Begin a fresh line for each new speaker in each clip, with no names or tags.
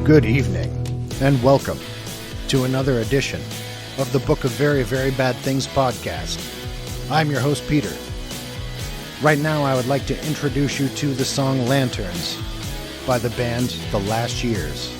Good evening, and welcome to another edition of the Book of Very, Very Bad Things podcast. I'm your host, Peter. Right now, I would like to introduce you to the song Lanterns by the band The Last Years.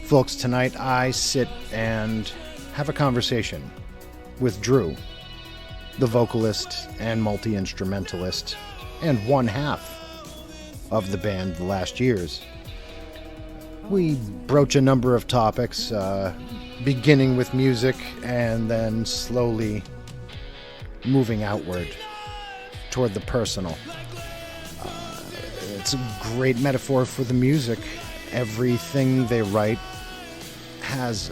Folks, tonight I sit and have a conversation with Drew, the vocalist and multi-instrumentalist, and one half of the band The Last Years. We broach a number of topics, beginning with music and then slowly moving outward toward the personal. It's a great metaphor for the music. Everything they write has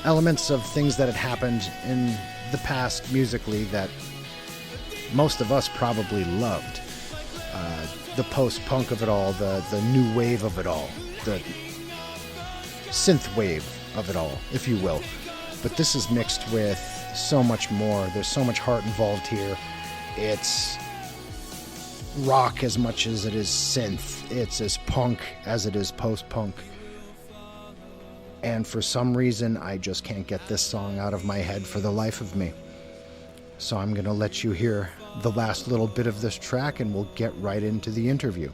elements of things that had happened in the past musically that most of us probably loved. The post-punk of it all, the new wave of it all, the synthwave of it all, if you will. But this is mixed with so much more. There's so much heart involved here. It's rock as much as it is synth. It's as punk as it is post-punk. And for some reason, I just can't get this song out of my head for the life of me. So I'm going to let you hear the last little bit of this track and we'll get right into the interview.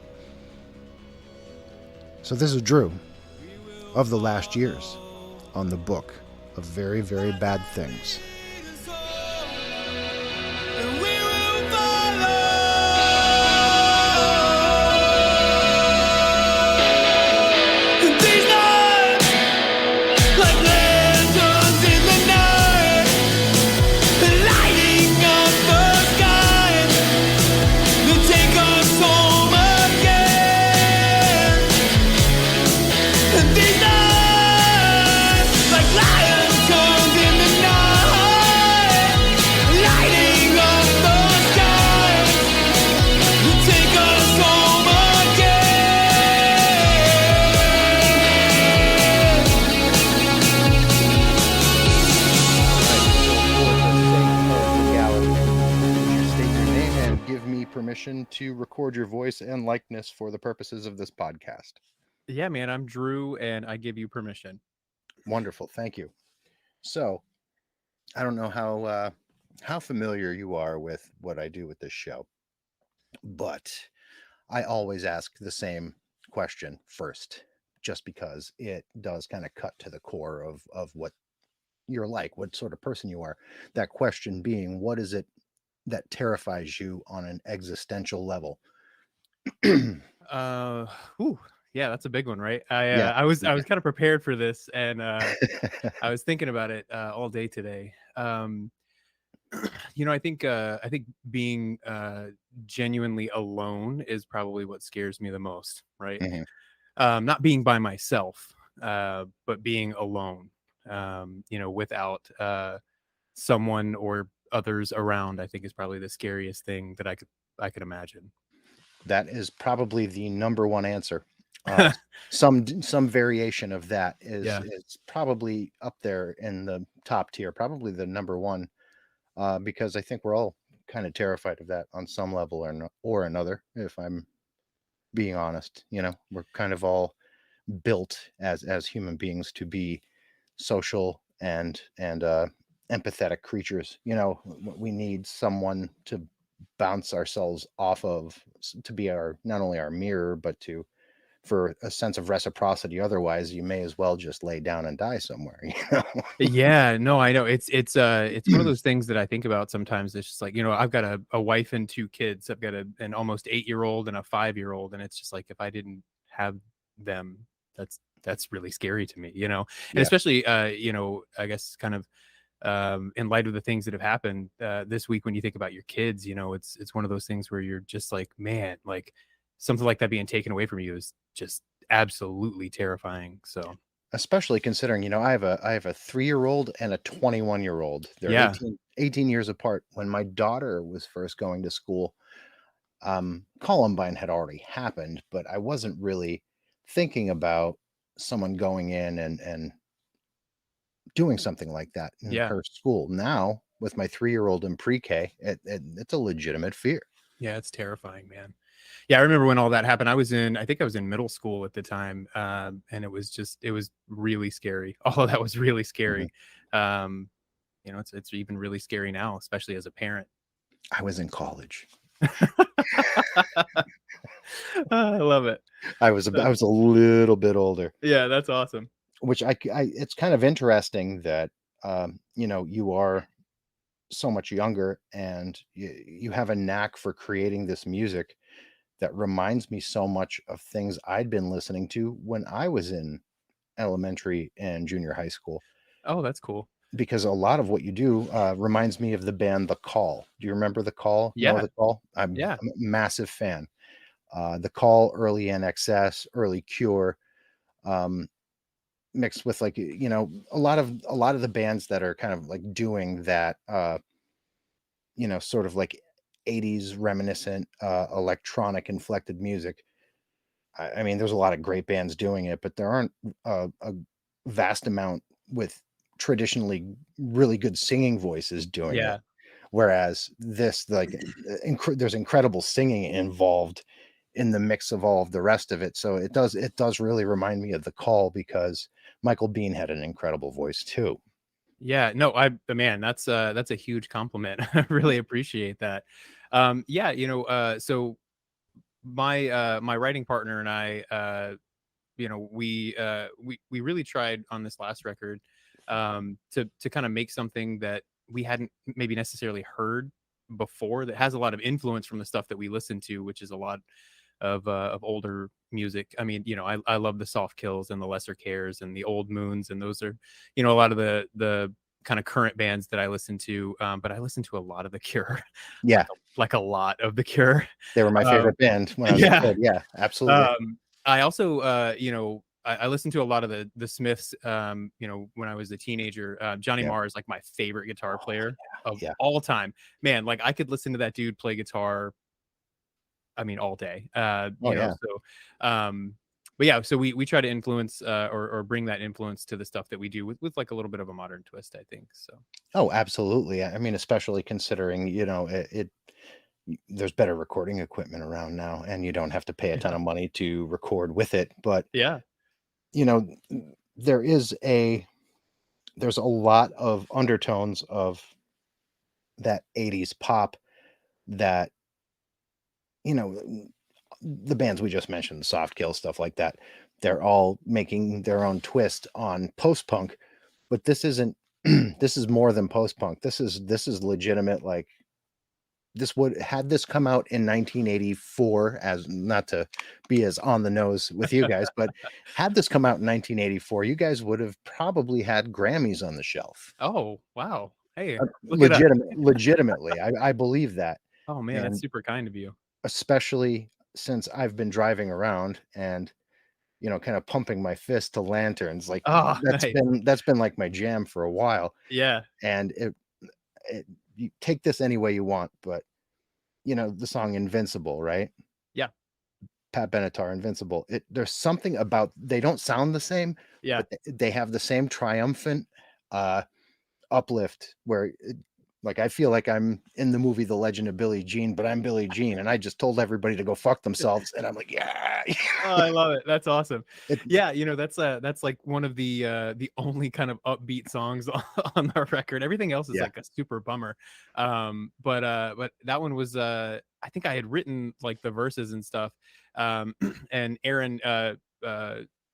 So this is Drew of The Last Years on the Book of Very, Very Bad Things. Permission to record your voice and likeness for the purposes of this podcast.
Yeah, man, I'm Drew and I give you permission.
Wonderful. Thank you. So I don't know how familiar you are with what I do with this show, but I always ask the same question first, just because it does kind of cut to the core of what you're like, what sort of person you are. That question being, what is it that terrifies you on an existential level?
Yeah, that's a big one, right? I was kind of prepared for this, and I was thinking about it all day today. I think being genuinely alone is probably what scares me the most, right? Mm-hmm. Not being by myself, but being alone. Without someone or others around, I think is probably the scariest thing that I could imagine.
That is probably the number one answer. Some variation of that
Yeah.
is probably up there in the top tier, probably the number one, because I think we're all kind of terrified of that on some level or another. If I'm being honest, we're kind of all built as human beings to be social and empathetic creatures. We need someone to bounce ourselves off of, to be our, not only our mirror, but for a sense of reciprocity. Otherwise, you may as well just lay down and die somewhere.
Yeah, no, I know. It's one of those things that I think about sometimes. It's just like, I've got a wife and two kids. I've got an almost 8-year-old and a 5-year-old. And it's just like, if I didn't have them, that's really scary to me, and
Yeah.
especially, I guess kind of, in light of the things that have happened, this week, when you think about your kids, it's one of those things where you're just like, man, like something like that being taken away from you is just absolutely terrifying. So
Especially considering, I have a 3-year-old and a 21-year-old. They're
yeah.
18 years apart. When my daughter was first going to school, Columbine had already happened, but I wasn't really thinking about someone going in and doing something like that in
Yeah.
her school. Now, with my 3-year-old in pre-K, it's a legitimate fear.
Yeah, it's terrifying, man. Yeah, I remember when all that happened. I think I was in middle school at the time, and it was really scary. All of that was really
Mhm.
scary. It's even really scary now, especially as a parent.
I was in college.
I love it.
I was a little bit older,
Yeah, that's awesome.
which it's kind of interesting that, you are so much younger and you have a knack for creating this music that reminds me so much of things I'd been listening to when I was in elementary and junior high school.
Oh, that's cool.
Because a lot of what you do reminds me of the band The Call. Do you remember The Call? Know
Yeah,
The Call? I'm
yeah,
a massive fan. The Call, early NXS, early Cure, um, mixed with, like, a lot of the bands that are kind of like doing that, sort of like 80s reminiscent, electronic inflected music. I mean, there's a lot of great bands doing it, but there aren't a vast amount with traditionally really good singing voices doing it.
yeah.
Whereas this, like, there's incredible singing involved in the mix of all of the rest of it. So it does really remind me of The Call, because Michael Bean had an incredible voice too.
Yeah, no, man, that's a huge compliment. I really appreciate that. Yeah, so my writing partner and I, we really tried on this last record, to kind of make something that we hadn't maybe necessarily heard before, that has a lot of influence from the stuff that we listen to, which is a lot of older music. I mean, I love the Soft Kills and the Lesser Cares and the Old Moons, and those are, a lot of the kind of current bands that I listen to. But I listen to a lot of The Cure,
Yeah,
like a lot of The Cure.
they were my
Um,
favorite band when I was a
yeah.
kid. Yeah, absolutely.
I also, I listened to a lot of the Smiths, when I was a teenager. Johnny
Yeah.
Marr is like my favorite guitar
Oh,
player of
yeah.
all time. Man, like I could listen to that dude play guitar, I mean, all day.
Oh, yeah.
But yeah, so we try to influence, or bring that influence to the stuff that we do with like a little bit of a modern twist, I think. So
Oh, absolutely. I mean, especially considering, there's better recording equipment around now, and you don't have to pay a ton
yeah,
of money to record with it. But,
yeah,
you know, there is there's a lot of undertones of that 80s pop that, you know, the bands we just mentioned, the Soft Kill, stuff like that, they're all making their own twist on post punk, but this isn't. This is more than post punk. This is legitimate. Like, this would had this come out in 1984, as not to be as on the nose with you guys, but had this come out in 1984, you guys would have probably had Grammys on the shelf.
oh wow, hey, look at us.
Legitimately, I believe that.
Oh man, that's
And
super kind of you.
especially since I've been driving around and, kind of pumping my fist to lanterns, like,
Oh
that's
nice.
been that's been like my jam for a while.
Yeah,
And You take this any way you want, but you know, the song Invincible, right?
Yeah.
Pat Benatar, Invincible. There's something about, they don't sound the same,
Yeah.
but they have the same triumphant uplift where like I feel like I'm in the movie The Legend of Billie Jean, but I'm Billie Jean and I just told everybody to go fuck themselves and I'm like, yeah.
Oh, I love it. That's awesome.
It,
Yeah, that's like one of the only kind of upbeat songs on the record. Everything else is
yeah.
like a super bummer. But that one was I think I had written like the verses and stuff. And Aaron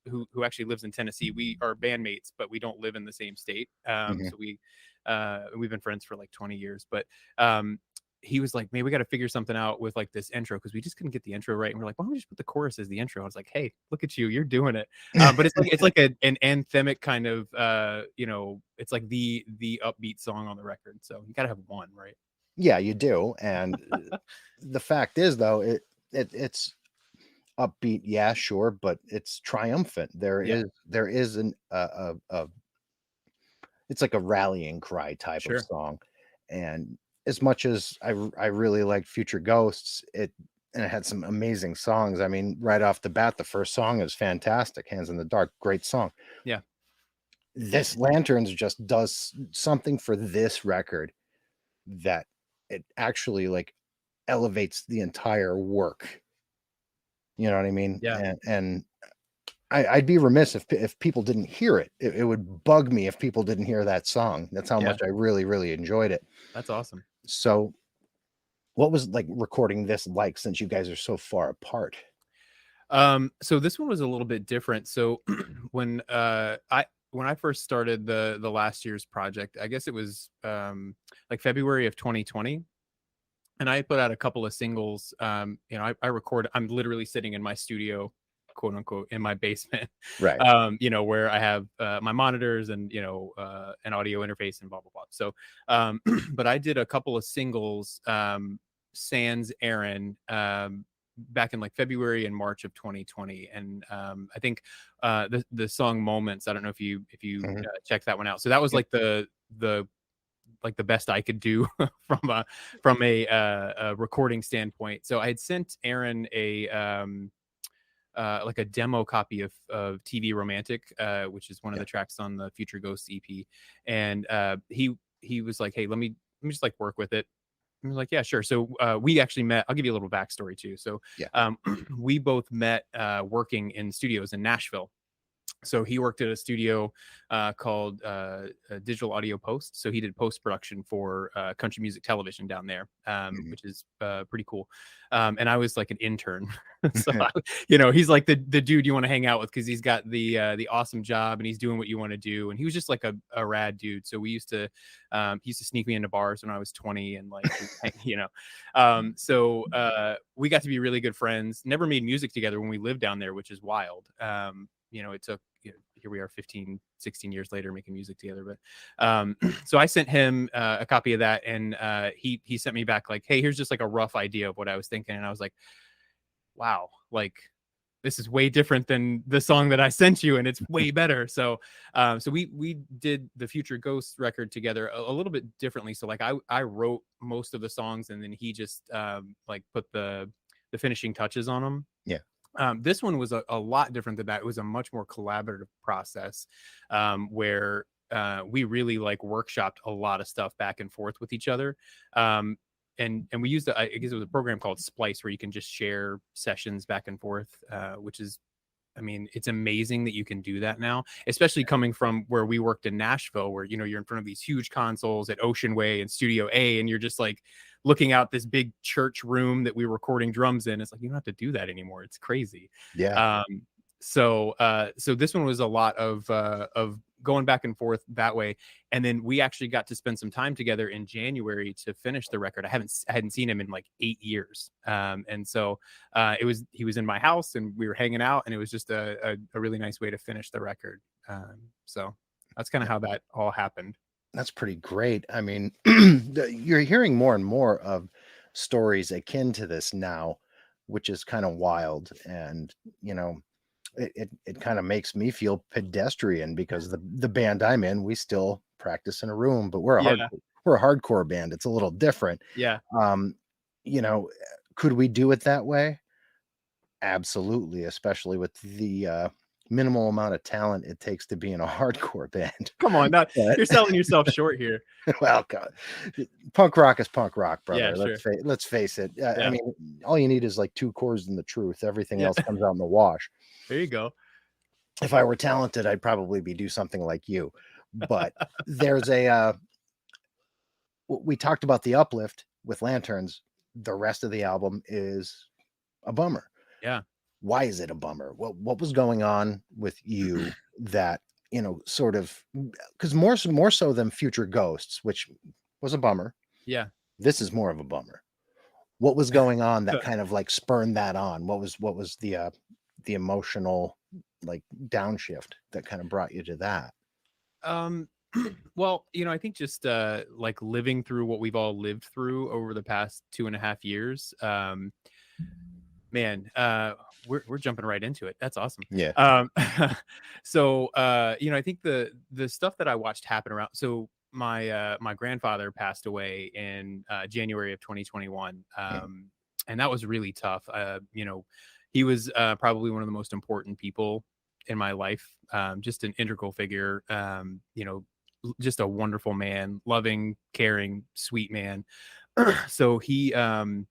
who actually lives in Tennessee, we are bandmates, but we don't live in the same state.
Mhm.
So we've been friends for like 20 years, but he was like, "Man, we got to figure something out with like this intro because we just couldn't get the intro right." And we're like, "Why don't we just put the chorus as the intro?" I was like, "Hey, look at you, you're doing it." But it's like an anthemic kind of it's like the upbeat song on the record. So you got to have one, right?
Yeah, you do. And the fact is though, it's upbeat, yeah, sure, but it's triumphant.
Yeah,
There is a it's like a rallying cry type of
sure.
song. And as much as I really liked Future Ghosts, and it had some amazing songs. I mean, right off the bat, the first song is fantastic. Hands in the Dark, great song.
Yeah,
This Lanterns just does something for this record that it actually like elevates the entire work. You know what I mean?
yeah,
And I'd be remiss if people didn't hear it. It would bug me if people didn't hear that song. That's how
yeah.
much I really, really enjoyed it.
That's awesome.
So, what was like recording this like since you guys are so far apart?
So this one was a little bit different. So when when I first started the last year's project, I guess it was like February of 2020. And I put out a couple of singles. I record, I'm literally sitting in my studio, quote unquote, in my basement,
Right.
where I have my monitors and, an audio interface and blah, blah, blah. So, but I did a couple of singles, sans Aaron, back in like February and March of 2020. And I think the song Moments, I don't know if you
Mhm.
check that one out. So that was
Yep.
like the like the best I could do from a recording standpoint. So I had sent Aaron like a demo copy of TV Romantic, which is one of
Yeah.
the tracks on the Future Ghosts EP, and he was like, "Hey, let me just like work with it." I was like, "Yeah, sure." So we actually met. I'll give you a little backstory too. So
Yeah.
we both met working in studios in Nashville. So he worked at a studio called Digital Audio Post. So he did post production for country music television down there,
Mhm.
which is pretty cool. And I was like an intern, so he's like the dude you want to hang out with because he's got the awesome job and he's doing what you want to do. And he was just like a rad dude. So we he used to sneak me into bars when I was 20 and like so we got to be really good friends. Never made music together when we lived down there, which is wild. It took, here we are 15 16 years later making music together, but so I sent him a copy of that, and he sent me back like, "Hey, here's just like a rough idea of what I was thinking." And I was like, wow, like this is way different than the song that I sent you, and it's way better. So so we did the Future Ghosts record together a little bit differently. So like I wrote most of the songs, and then he just like put the finishing touches on them.
Yeah.
This one was a lot different than that. It was a much more collaborative process, where we really like workshopped a lot of stuff back and forth with each other. And we used I guess it was a program called Splice where you can just share sessions back and forth, which is, I mean, it's amazing that you can do that now, especially coming from where we worked in Nashville, where, you're in front of these huge consoles at Ocean Way and Studio A, and you're just like looking out this big church room that we were recording drums in. It's like, you don't have to do that anymore. It's crazy.
Yeah.
Um, so this one was a lot of going back and forth that way. And then we actually got to spend some time together in January to finish the record. I hadn't seen him in like 8 years. And so he was in my house and we were hanging out, and it was just a really nice way to finish the record. So that's kind of how that all happened.
That's pretty great. I mean, you're hearing more and more of stories akin to this now, which is kind of wild. And, it kind of makes me feel pedestrian because the band I'm in, we still practice in a room, but we're a
Yeah.
we're a hardcore band. It's a little different.
Yeah.
You know, could we do it that way? Absolutely, especially with the minimal amount of talent it takes to be in a hardcore band.
Come on, not
But
you're selling yourself short here.
well, God, punk rock is punk rock, brother.
Yeah, sure.
Let's face it. I
Yeah.
mean, all you need is like 2 chords and the truth. Everything
Yeah.
else comes out in the wash.
There you go.
If I were talented, I'd probably do something like you. But there's a we talked about the uplift with Lanterns. The rest of the album is a bummer.
Yeah.
Why is it a bummer? What was going on with you that, you know, sort of, because more so than Future Ghosts, which was a bummer.
Yeah.
This is more of a bummer. What was going on that kind of like spurned that on? What was the emotional like downshift that kind of brought you to that?
Well, you know, I think just like living through what we've all lived through over the past 2.5 years. Man, we're jumping right into it. That's awesome.
Yeah.
So you know, I think the stuff that I watched happen around, so my grandfather passed away in January of 2021. And that was really tough. You know, he was probably one of the most important people in my life. Just an integral figure. You know, just a wonderful man, loving, caring, sweet man. So man,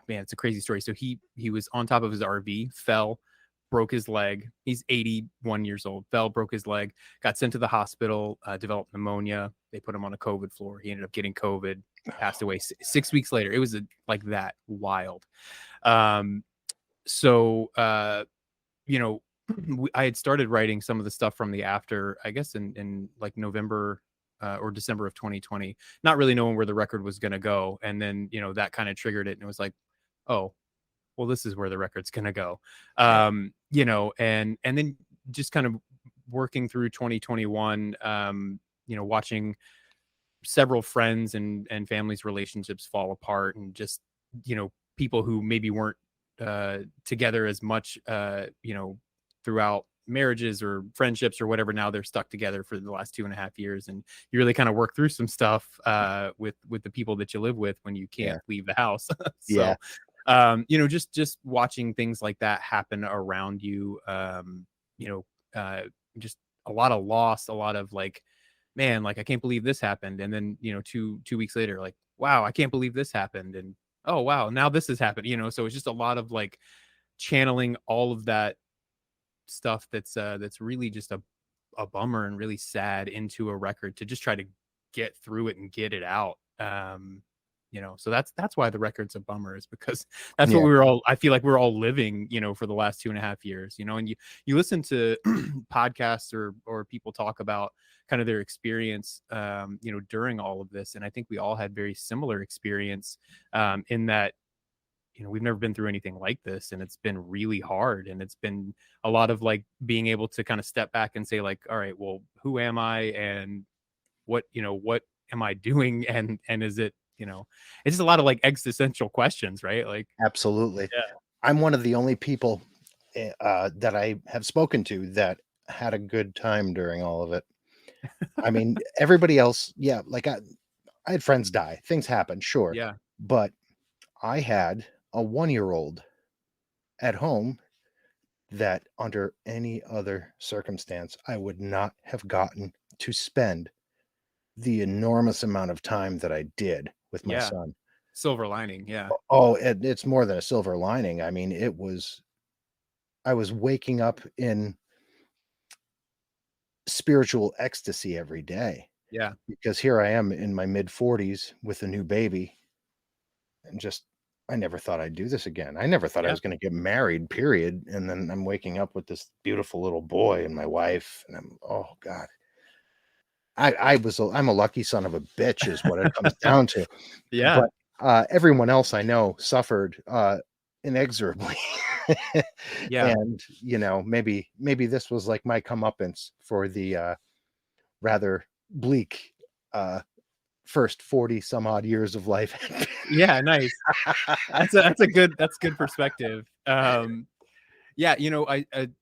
it's a crazy story. So he was on top of his RV, fell, broke his leg. He's 81 years old. Fell, broke his leg, got sent to the hospital, developed pneumonia. They put him on a COVID floor. He ended up getting COVID, passed away 6 weeks later. It was like that wild. So you know, I had started writing some of the stuff from the after, I guess in like November or December of 2020, not really knowing where the record was going to go. And then, you know, that kind of triggered it. And it was like, oh, well, this is where the record's going to go. You know, and then just kind of working through 2021, you know, watching several friends and families' relationships fall apart, and just, you know, people who maybe weren't together as much, you know, throughout marriages or friendships or whatever. Now they're stuck together for the last 2.5 years, and you really kind of work through some stuff with the people that you live with when you can't leave the house. So you know, just watching things like that happen around you, you know, just a lot of loss, a lot of like, man, like I can't believe this happened. And then, you know, two weeks later, like, wow, I can't believe this happened. And oh wow, now this has happened, you know. So it's just a lot of like channeling all of that stuff that's really just a bummer and really sad into a record to just try to get through it and get it out. You know, so that's why the record's a bummer, is because that's what we were all, I feel like we're all living, you know, for the last 2.5 years, you know. And you listen to podcasts or people talk about kind of their experience, you know, during all of this. And I think we all had very similar experience, in that, you know, we've never been through anything like this, and it's been really hard. And it's been a lot of like being able to kind of step back and say like, all right, well, who am I, and what am I doing? And is it, you know, it's just a lot of like existential questions, right? Like,
Absolutely.
yeah.
I'm one of the only people that I have spoken to that had a good time during all of it. I mean, everybody else, like I had friends die. Things happen, sure.
Yeah.
But I had a 1-year-old at home that under any other circumstance, I would not have gotten to spend the enormous amount of time that I did with my
Yeah.
son.
Silver lining. Yeah.
Oh, it's more than a silver lining. I mean, I was waking up in spiritual ecstasy every day,
Yeah.
because here I am in my mid 40s with a new baby, and just, I never thought I'd do this again. I never thought I
Yeah.
was going to get married, period. And then I'm waking up with this beautiful little boy and my wife, and oh God. I'm a lucky son of a bitch is what it comes down to.
Yeah.
But everyone else I know suffered inexorably.
Yeah.
And, you know, maybe this was like my comeuppance for the rather bleak first 40 some odd years of life.
Yeah. Nice. That's good perspective. Yeah, you know,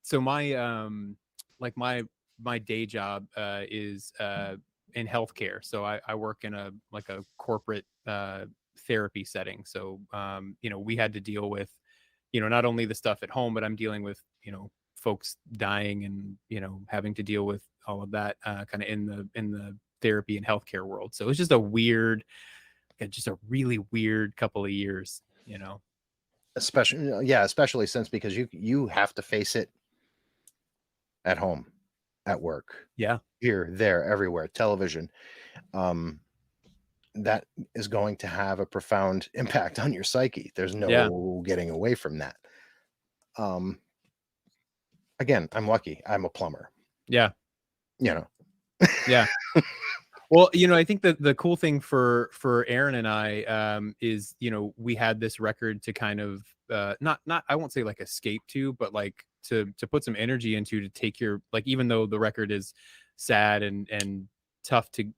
so my like my day job is in healthcare. So I work in a corporate therapy setting. So we had to deal with not only the stuff at home, but I'm dealing with folks dying and having to deal with all of that kind of in the therapy and healthcare world. So it's just just a really weird couple of years.
Especially since because you have to face it at home, at work,
Yeah.
here, there, everywhere, television. That is going to have a profound impact on your psyche. There's
Yeah.
no getting away from that. Again, I'm lucky. I'm a plumber.
Yeah.
Yeah.
Well, I think that the cool thing for Aaron and I is, we had this record to kind of not I won't say like escape to, but like to put some energy into, to take your, like, even though the record is sad and tough to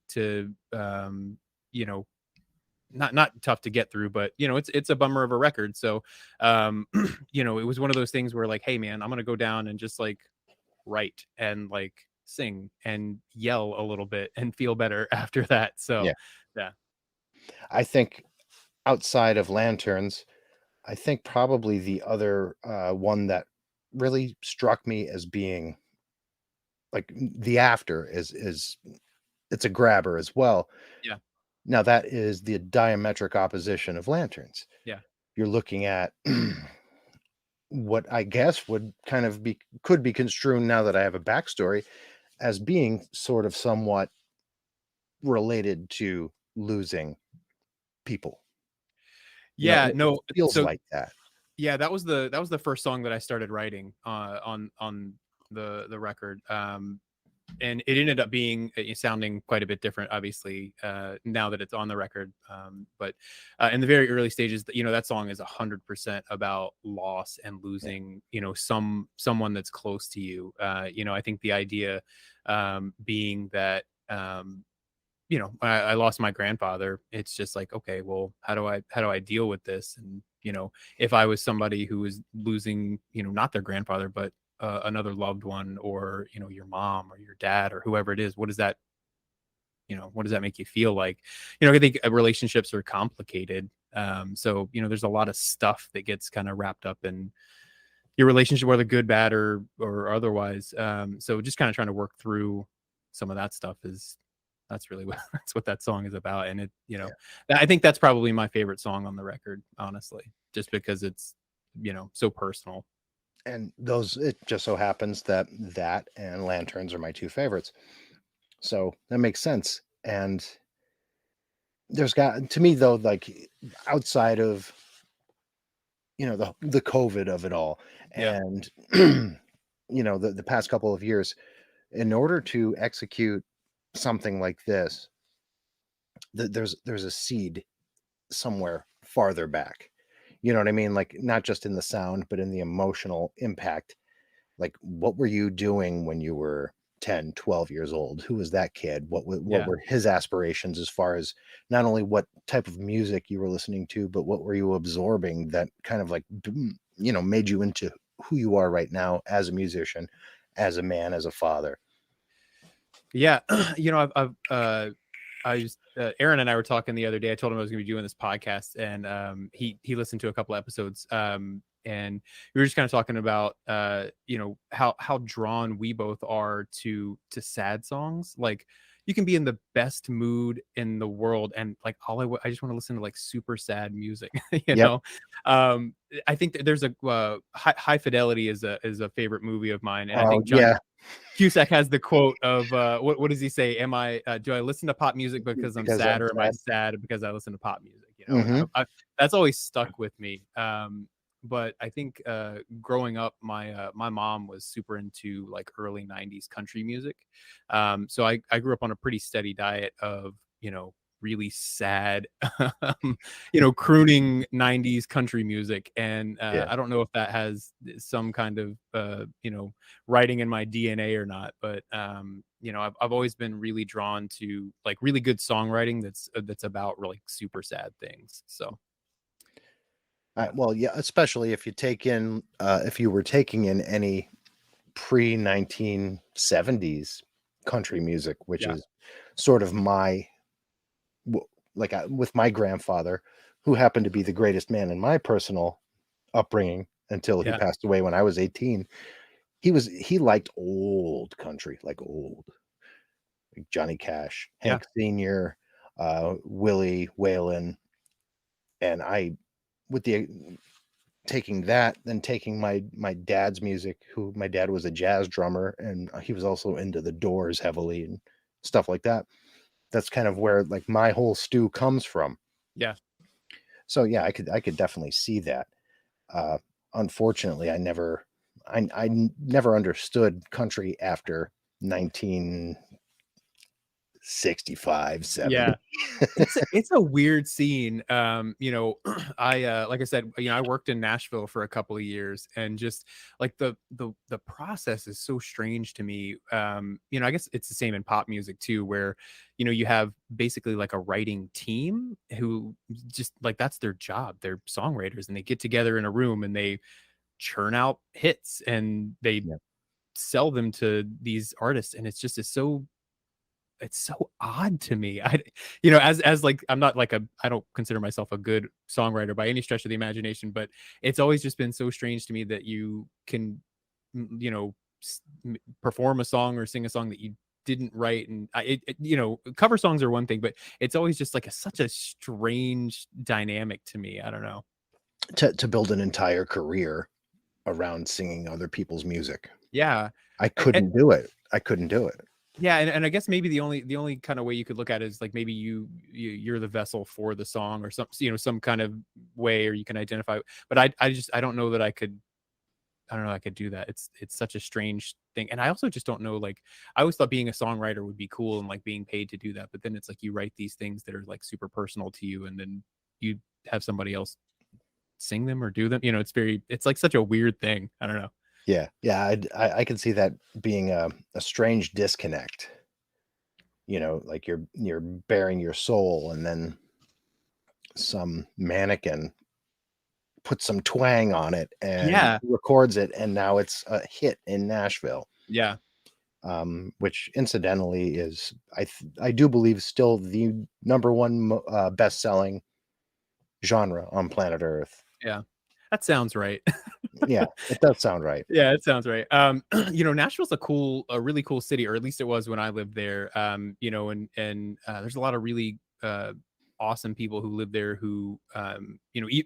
not tough to get through, but it's a bummer of a record. So it was one of those things where, like, hey man, I'm gonna go down and just like write and like sing and yell a little bit and feel better after that. So yeah.
I think outside of Lanterns, I think probably the other one that really struck me as being like the After is it's a grabber as well.
Yeah.
Now that is the diametric opposition of Lanterns.
Yeah.
You're looking at what I guess would kind of could be construed, now that I have a backstory, as being sort of somewhat related to losing people.
Yeah.
It
No.
feels like that.
Yeah, that was the first song that I started writing on the record. And it ended up being sounding quite a bit different, obviously, now that it's on the record. But in the very early stages, that song is 100% about loss and losing, someone that's close to you. I think the idea being that, I lost my grandfather. It's just like, okay, well, how do I deal with this? And, if I was somebody who was losing, not their grandfather, but another loved one, or your mom or your dad or whoever it is, what does that make you feel like? I think relationships are complicated. So there's a lot of stuff that gets kind of wrapped up in your relationship, whether good, bad, or otherwise. So just kind of trying to work through some of that stuff that's really that's what that song is about. And I think that's probably my favorite song on the record, honestly, just because it's so personal.
And it just so happens that and Lanterns are my two favorites. So that makes sense. And there's got, to me though, like outside of, the COVID of it all, and, the past couple of years, in order to execute something like this, there's a seed somewhere farther back. You know what I mean? Like, not just in the sound, but in the emotional impact. Like, what were you doing when you were 10, 12 years old? Who was that kid? What were his aspirations, as far as not only what type of music you were listening to, but what were you absorbing that kind of like, made you into who you are right now as a musician, as a man, as a father?
Yeah. Aaron and I were talking the other day. I told him I was going to be doing this podcast, and he listened to a couple episodes, and we were just kind of talking about how drawn we both are to sad songs. Like, you can be in the best mood in the world, and like I just want to listen to like super sad music. I think that there's a High Fidelity is a favorite movie of mine, and I think John Cusack has the quote of what does he say? Am I do I listen to pop music because I'm sad, or am I sad because I listen to pop music? That's always stuck with me. But I think growing up, my mom was super into like early 90s country music. So I grew up on a pretty steady diet of, really sad, crooning 90s country music. And I don't know if that has some kind of, writing in my DNA or not, but, I've always been really drawn to like really good songwriting that's about really super sad things. So.
Well, yeah, especially if you were taking in any pre-1970s country music, which
Yeah.
is sort of my with my grandfather, who happened to be the greatest man in my personal upbringing until he
Yeah.
passed away when I was 18. He liked old country, like old, like Johnny Cash,
Yeah.
Hank Sr., Willie Whalen, and I with the taking that, then taking my dad's music, who my dad was a jazz drummer, and he was also into the Doors heavily and stuff like that. That's kind of where like my whole stew comes from.
Yeah.
So yeah, I could definitely see that. Uh, Unfortunately, I never understood country after 1965, 70.
Yeah. It's a weird scene. I like I said, I worked in Nashville for a couple of years, and just like the process is so strange to me. I guess it's the same in pop music too, where you have basically like a writing team who just like that's their job. They're songwriters, and they get together in a room and they churn out hits and they
Yeah.
sell them to these artists, and it's so odd to me. As like I'm not like I don't consider myself a good songwriter by any stretch of the imagination, but it's always just been so strange to me that you can, perform a song or sing a song that you didn't write. And cover songs are one thing, but it's always just like such a strange dynamic to me. I don't know.
To build an entire career around singing other people's music.
Yeah.
I
And,
couldn't do it. I couldn't do it.
yeah, and I guess maybe the only kind of way you could look at it is like maybe you're the vessel for the song or some kind of way, or you can identify. But I don't know that I could do that. It's such a strange thing, and I also just don't know. Like I always thought being a songwriter would be cool and like being paid to do that, but then it's like you write these things that are like super personal to you, and then you have somebody else sing them or do them. It's like such a weird thing. I don't know.
Yeah, yeah, I can see that being a strange disconnect. Like you're bearing your soul, and then some mannequin puts some twang on it and
Yeah,
records it, and now it's a hit in Nashville.
yeah.
Which incidentally is I do believe still the number one best selling genre on planet Earth.
Yeah. That sounds right.
Yeah, it does sound right.
Yeah, it sounds right. Nashville's a really cool city, or at least it was when I lived there. And there's a lot of really awesome people who live there who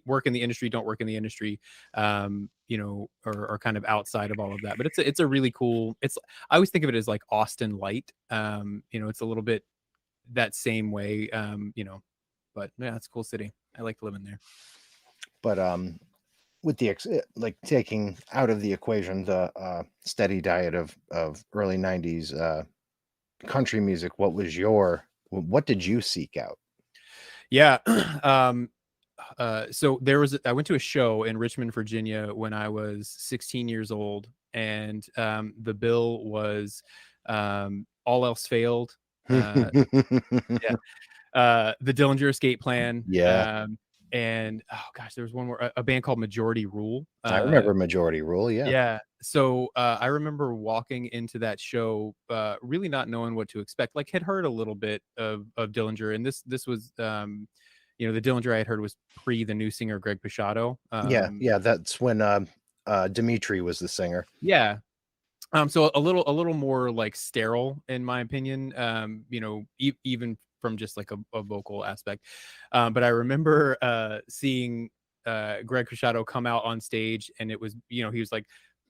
work in the industry, don't work in the industry, or kind of outside of all of that. But it's a really cool. I always think of it as like Austin light. It's a little bit that same way. But yeah, it's a cool city. I like living there.
But with the like taking out of the equation the steady diet of early 90s country music, what did you seek out?
Yeah. So I went to a show in Richmond, Virginia when I was 16 years old, and the bill was All Else Failed. Yeah. The Dillinger Escape Plan.
Yeah,
And oh gosh, there was one more, a band called Majority Rule.
I remember Majority Rule. Yeah.
Yeah. So I remember walking into that show, really not knowing what to expect. Like had heard a little bit of Dillinger, and this was the Dillinger I had heard was pre the new singer Greg Pichotto.
Yeah, that's when Dimitri was the singer.
Yeah. So a little more like sterile in my opinion. Even from just like a vocal aspect. But I remember seeing Greg Pichotto come out on stage, and it was he was like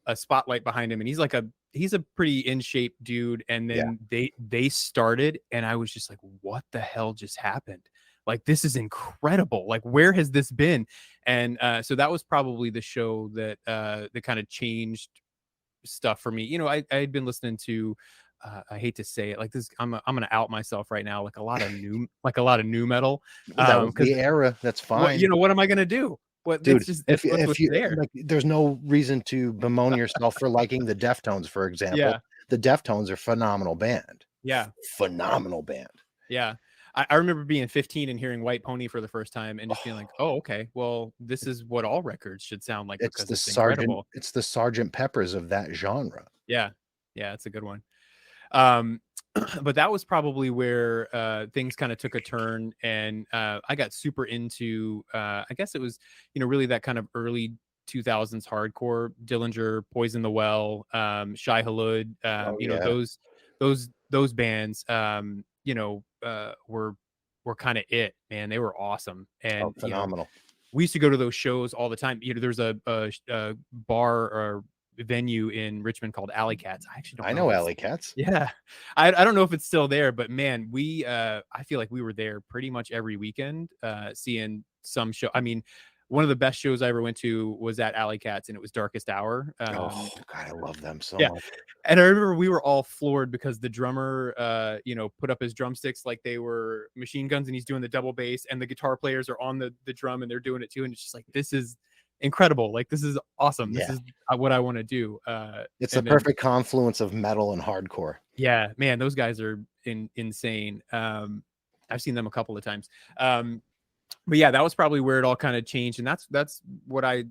a spotlight behind him, and he's a pretty in shape dude. And
Yeah.
then they started, and I was just like, what the hell just happened? Like this is incredible. Like where has this been? And so that was probably the show that kind of changed stuff for me. I had been listening to I hate to say it like this. I'm gonna out myself right now. Like a lot of new metal.
That was
Because
the era. That's fine.
what am I gonna do? What
Dude,
it's what's
if you
there.
like, there's no reason to bemoan yourself for liking the Deftones, for example.
Yeah,
The Deftones are phenomenal band.
yeah,
Phenomenal band.
yeah. I remember being 15 and hearing White Pony for the first time and just being like, oh, okay, well, this is what all records should sound like because it's incredible.
It's the Sergeant Peppers of that genre.
Yeah, yeah, it's a good one. Um, but that was probably where things kind of took a turn, and I got super into I guess it was, really that kind of early 2000s hardcore. Dillinger, Poison the Well, Shai Hulud,
Oh yeah.
those bands, were kind of it, man. They were awesome.
Oh,
And
phenomenal.
we used to go to those shows all the time. There's a bar or venue in Richmond called Alley Cats. I actually don't
I
know if
know
it's,
Alley Cats.
yeah. I don't know if it's still there, but man, I feel like we were there pretty much every weekend, seeing some show. I mean, one of the best shows I ever went to was at Alley Cats, and it was Darkest Hour.
Oh God, I love them so
Yeah.
much.
And I remember we were all floored because the drummer, put up his drumsticks like they were machine guns, and he's doing the double bass, and the guitar players are on the drum and they're doing it too. And it's just like, this is incredible. Like, this is awesome. This
Yeah.
is what I want to do.
It's the
And then,
perfect confluence of metal and hardcore.
yeah, man, those guys are insane. I've seen them a couple of times. But yeah, that was probably where it all kind of changed. And that's what I,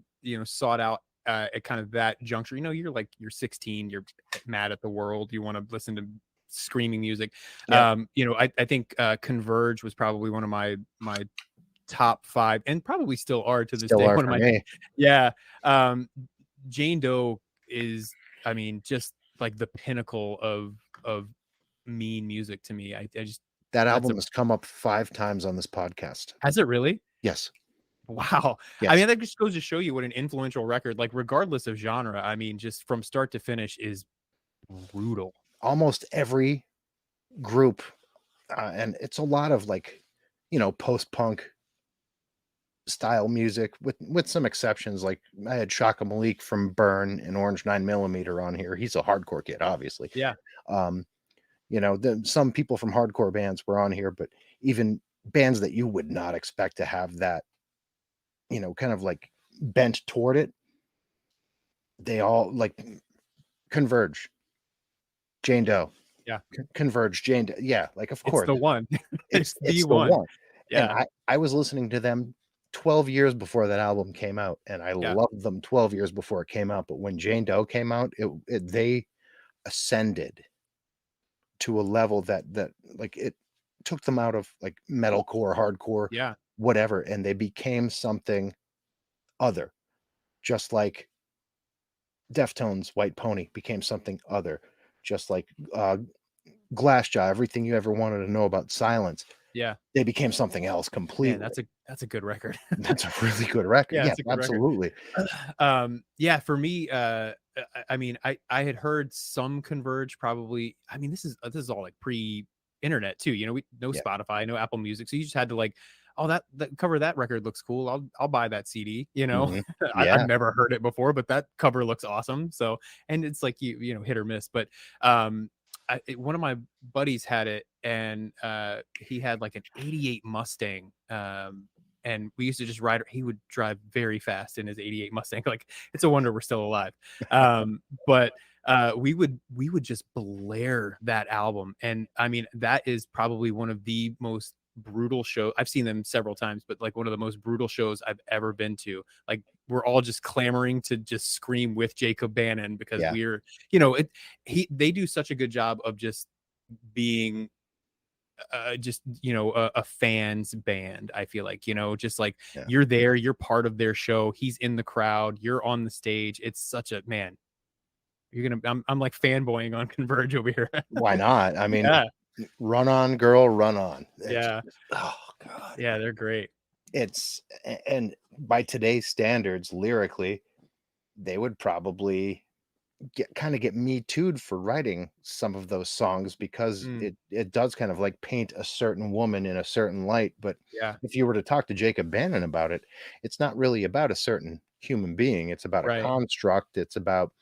sought out at kind of that juncture. You're 16, you're mad at the world, you want to listen to screaming music.
Yeah.
I think Converge was probably one of my top 5, and probably still are to this
Still
day.
are
One
for
of my,
me.
yeah. Jane Doe is, I mean, just like the pinnacle of mean music to me. I just,
That
that's
album has come up 5 times on this podcast.
has it really?
Yes.
Wow.
Yes.
I mean, that just goes to show you what an influential record, like regardless of genre, I mean, just from start to finish, is brutal.
Almost every group, and it's a lot of like, post-punk style music with some exceptions. Like I had Shaka Malik from Burn and Orange 9mm on here. He's a hardcore kid, obviously.
Yeah.
Some people from hardcore bands were on here, but even bands that you would not expect to have that, kind of like bent toward it, they all like Converge, Jane Doe.
Yeah.
Converge, Jane Doe. Yeah, like of
It's
course.
the one.
It's
the
the
one.
one. And
Yeah.
I was listening to them 12 years before that album came out, and I
Yeah.
loved them 12 years before it came out. But when Jane Doe came out, they ascended to a level that like it took them out of like metalcore, hardcore,
Yeah.
whatever, and they became something other. Just like Deftones' White Pony became something other. Just like Glassjaw, everything you ever wanted to know about Silence,
Yeah.
they became something else completely.
Man, that's a good record.
That's a really good record.
Yeah,
Yeah,
it's a good
absolutely.
record. Yeah, for me, I mean, I had heard some Converge probably. I mean, this is all like pre-internet too. We no
Yeah.
Spotify, no Apple Music, so you just had to like, oh, that cover of that record looks cool. I'll buy that CD.
Mhm.
I've
Yeah.
never heard it before, but that cover looks awesome. So, and it's like hit or miss, but one of my buddies had it, and he had like an '88 Mustang. And we used to just ride. He would drive very fast in his '88 Mustang. Like, it's a wonder we're still alive. But we would just blare that album, and I mean, that is probably one of the most brutal shows. I've seen them several times, but like one of the most brutal shows I've ever been to. Like, we're all just clamoring to just scream with Jacob Bannon because
Yeah.
we're, they do such a good job of just being a fan's band. I feel like, just like,
Yeah.
you're there, you're part of their show, he's in the crowd, you're on the stage. It's such a, man, I'm like fanboying on Converge over here.
Why not? I mean,
Yeah.
Run On Girl, Run On.
Yeah.
Oh God.
Yeah, they're great.
And by today's standards, lyrically, they would probably get me too'd for writing some of those songs, because it does kind of like paint a certain woman in a certain light. But
Yeah.
if you were to talk to Jacob Bannon about it, it's not really about a certain human being. It's about a construct. It's about,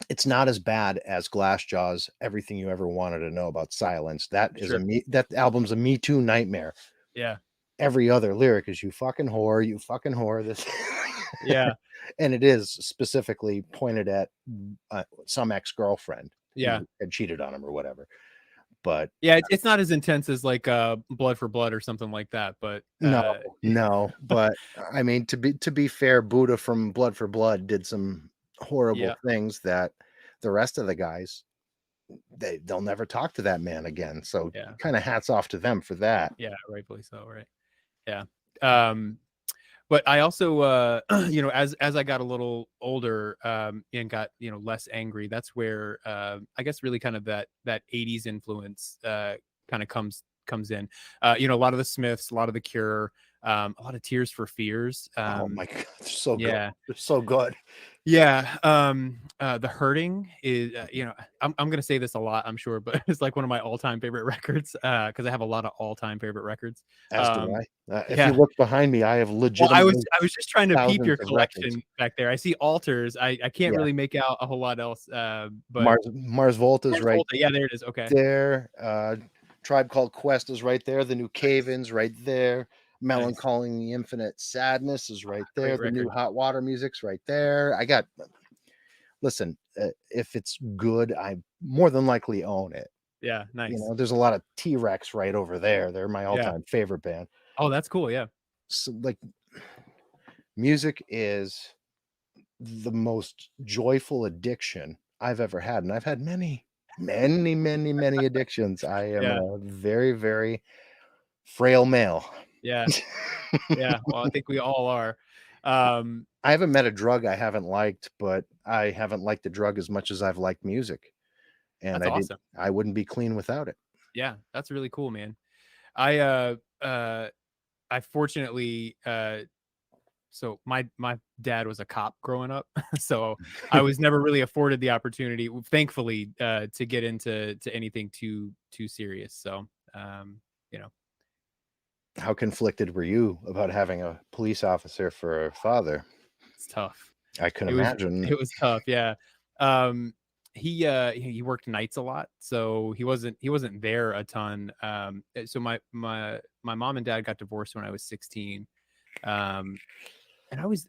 it's not as bad as Glassjaw's Everything You Ever Wanted to Know About Silence. That is that album's a Me Too nightmare.
Yeah.
Every other lyric is you fucking whore, this.
Yeah.
And it is specifically pointed at some ex-girlfriend who had cheated on him or whatever. But
yeah, it's not as intense as like Blood for Blood or something like that. But
no. But I mean, to be fair, Buddha from Blood for Blood did some horrible things that the rest of the guys they'll never talk to that man again. So
Yeah.
kind of hats off to them for that.
Yeah, rightfully so, right. Yeah. But I also as I got a little older and got, less angry, that's where I guess really kind of that 80s influence kind of comes in. A lot of the Smiths, a lot of the Cure, a lot of Tears for Fears.
Oh my God, they're so good.
Yeah.
They're so good.
Yeah, The Hurting is, I'm gonna say this a lot, I'm sure, but it's like one of my all-time favorite records, because I have a lot of all-time favorite records.
As do
Um,
I. If you
yeah.
look behind me, I have
Well, I was
legitimately
I was just trying to peep your
thousands of records.
collection back there. I see Altars. I can't
Yeah.
really make out a whole lot else, but
Mars Volta's
Mars
right
Volta, yeah, there it is. Okay,
there. Tribe Called Quest is right there. The new
nice,
Cave-Ins right there.
nice.
Melancholy and the Infinite Sadness is right there.
Great
The new
record.
Hot Water music's right there. Listen, if it's good, I more than likely own it.
Yeah, nice.
There's a lot of T-Rex right over there. They're my
Yeah.
all-time favorite band.
Oh, that's cool, yeah.
So, like, music is the most joyful addiction I've ever had, and I've had many, many, many, many addictions. I am
Yeah,
a very, very frail male.
yeah, yeah. Well, I think we all are. Um,
I haven't met a drug I haven't liked, but I haven't liked the drug as much as I've liked music, and
that's awesome.
I wouldn't be clean without it.
Yeah, that's really cool, man. I I fortunately so my dad was a cop growing up, so I was never really afforded the opportunity, thankfully, to get into anything too serious. So, you know,
How conflicted were you about having a police officer for a father?
it's tough.
I can
It was
imagine.
it was tough. Yeah. Um, he worked nights a lot, so he wasn't there a ton. So my mom and dad got divorced when I was 16. Um, and I was,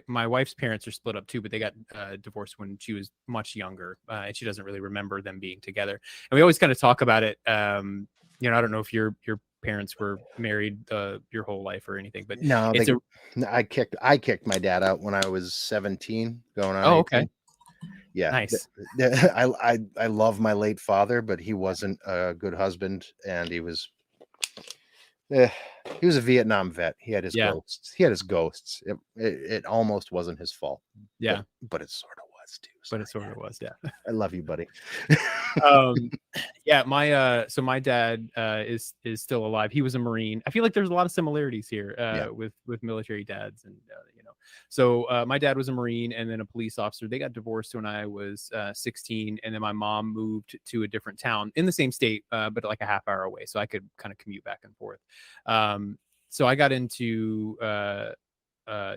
my wife's parents are split up too, but they got divorced when she was much younger, and she doesn't really remember them being together. And we always kind of talk about it. I don't know if your parents were married your whole life or anything, but
No,
it's a
I kicked my dad out when I was 17, going on
oh, okay,
18. Yeah.
nice,
I love my late father, but he wasn't a good husband, and eh, he was a Vietnam vet. He had his
yeah,
ghosts. He had his ghosts. It almost wasn't his fault,
yeah,
but it sort of was too.
but it
Sorry,
sort of was, yeah.
I love you, buddy.
um yeah, my dad is still alive. He was a Marine. I feel like there's a lot of similarities here
Yeah.
with military dads, and so my dad was a Marine and then a police officer. They got divorced when I was 16, and then my mom moved to a different town in the same state, but like a half hour away, so I could kind of commute back and forth. So I got into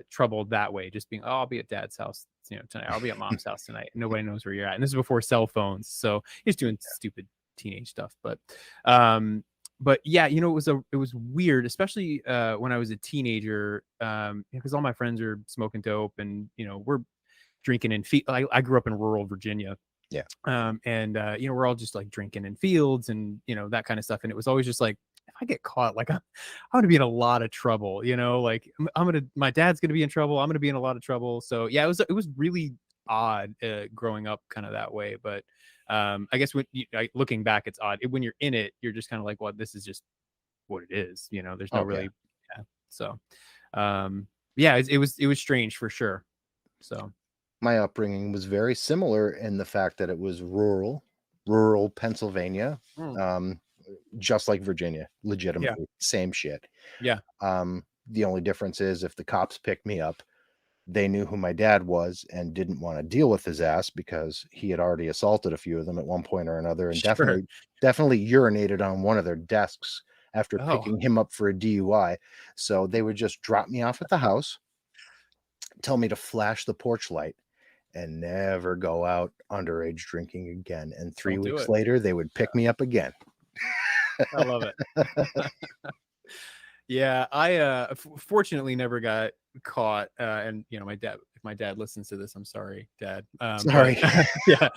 trouble that way, just being, oh, I'll be at dad's house, tonight. I'll be at mom's house tonight. Nobody knows where you're at. And this is before cell phones. So he's doing stupid teenage stuff. But yeah, it was weird, especially when I was a teenager, because all my friends are smoking dope, and we're drinking in I grew up in rural Virginia.
Yeah.
And we're all just like drinking in fields and that kind of stuff. And it was always just like, if I get caught, like I'm gonna be in a lot of trouble, like my dad's gonna be in trouble. I'm gonna be in a lot of trouble. So yeah, it was really odd growing up kind of that way. But I guess looking back, it's odd. When you're in it, you're just kind of like, well, this is just what it is. There's no
Oh,
really,
yeah.
yeah. So yeah, it was strange for sure. So
My upbringing was very similar in the fact that it was rural Pennsylvania,
mm,
um, just like Virginia,
yeah,
legitimately same shit.
yeah,
The only difference is if the cops picked me up, they knew who my dad was and didn't want to deal with his ass because he had already assaulted a few of them at one point or another, and
sure.
definitely urinated on one of their desks after
Oh,
picking him up for a DUI. So they would just drop me off at the house, tell me to flash the porch light, and never go out underage drinking again. And 3
don't do
weeks
it.
later, they would pick me up again.
I love it. Yeah, I fortunately never got caught. And if my dad listens to this, I'm sorry, Dad. But
Sorry.
yeah,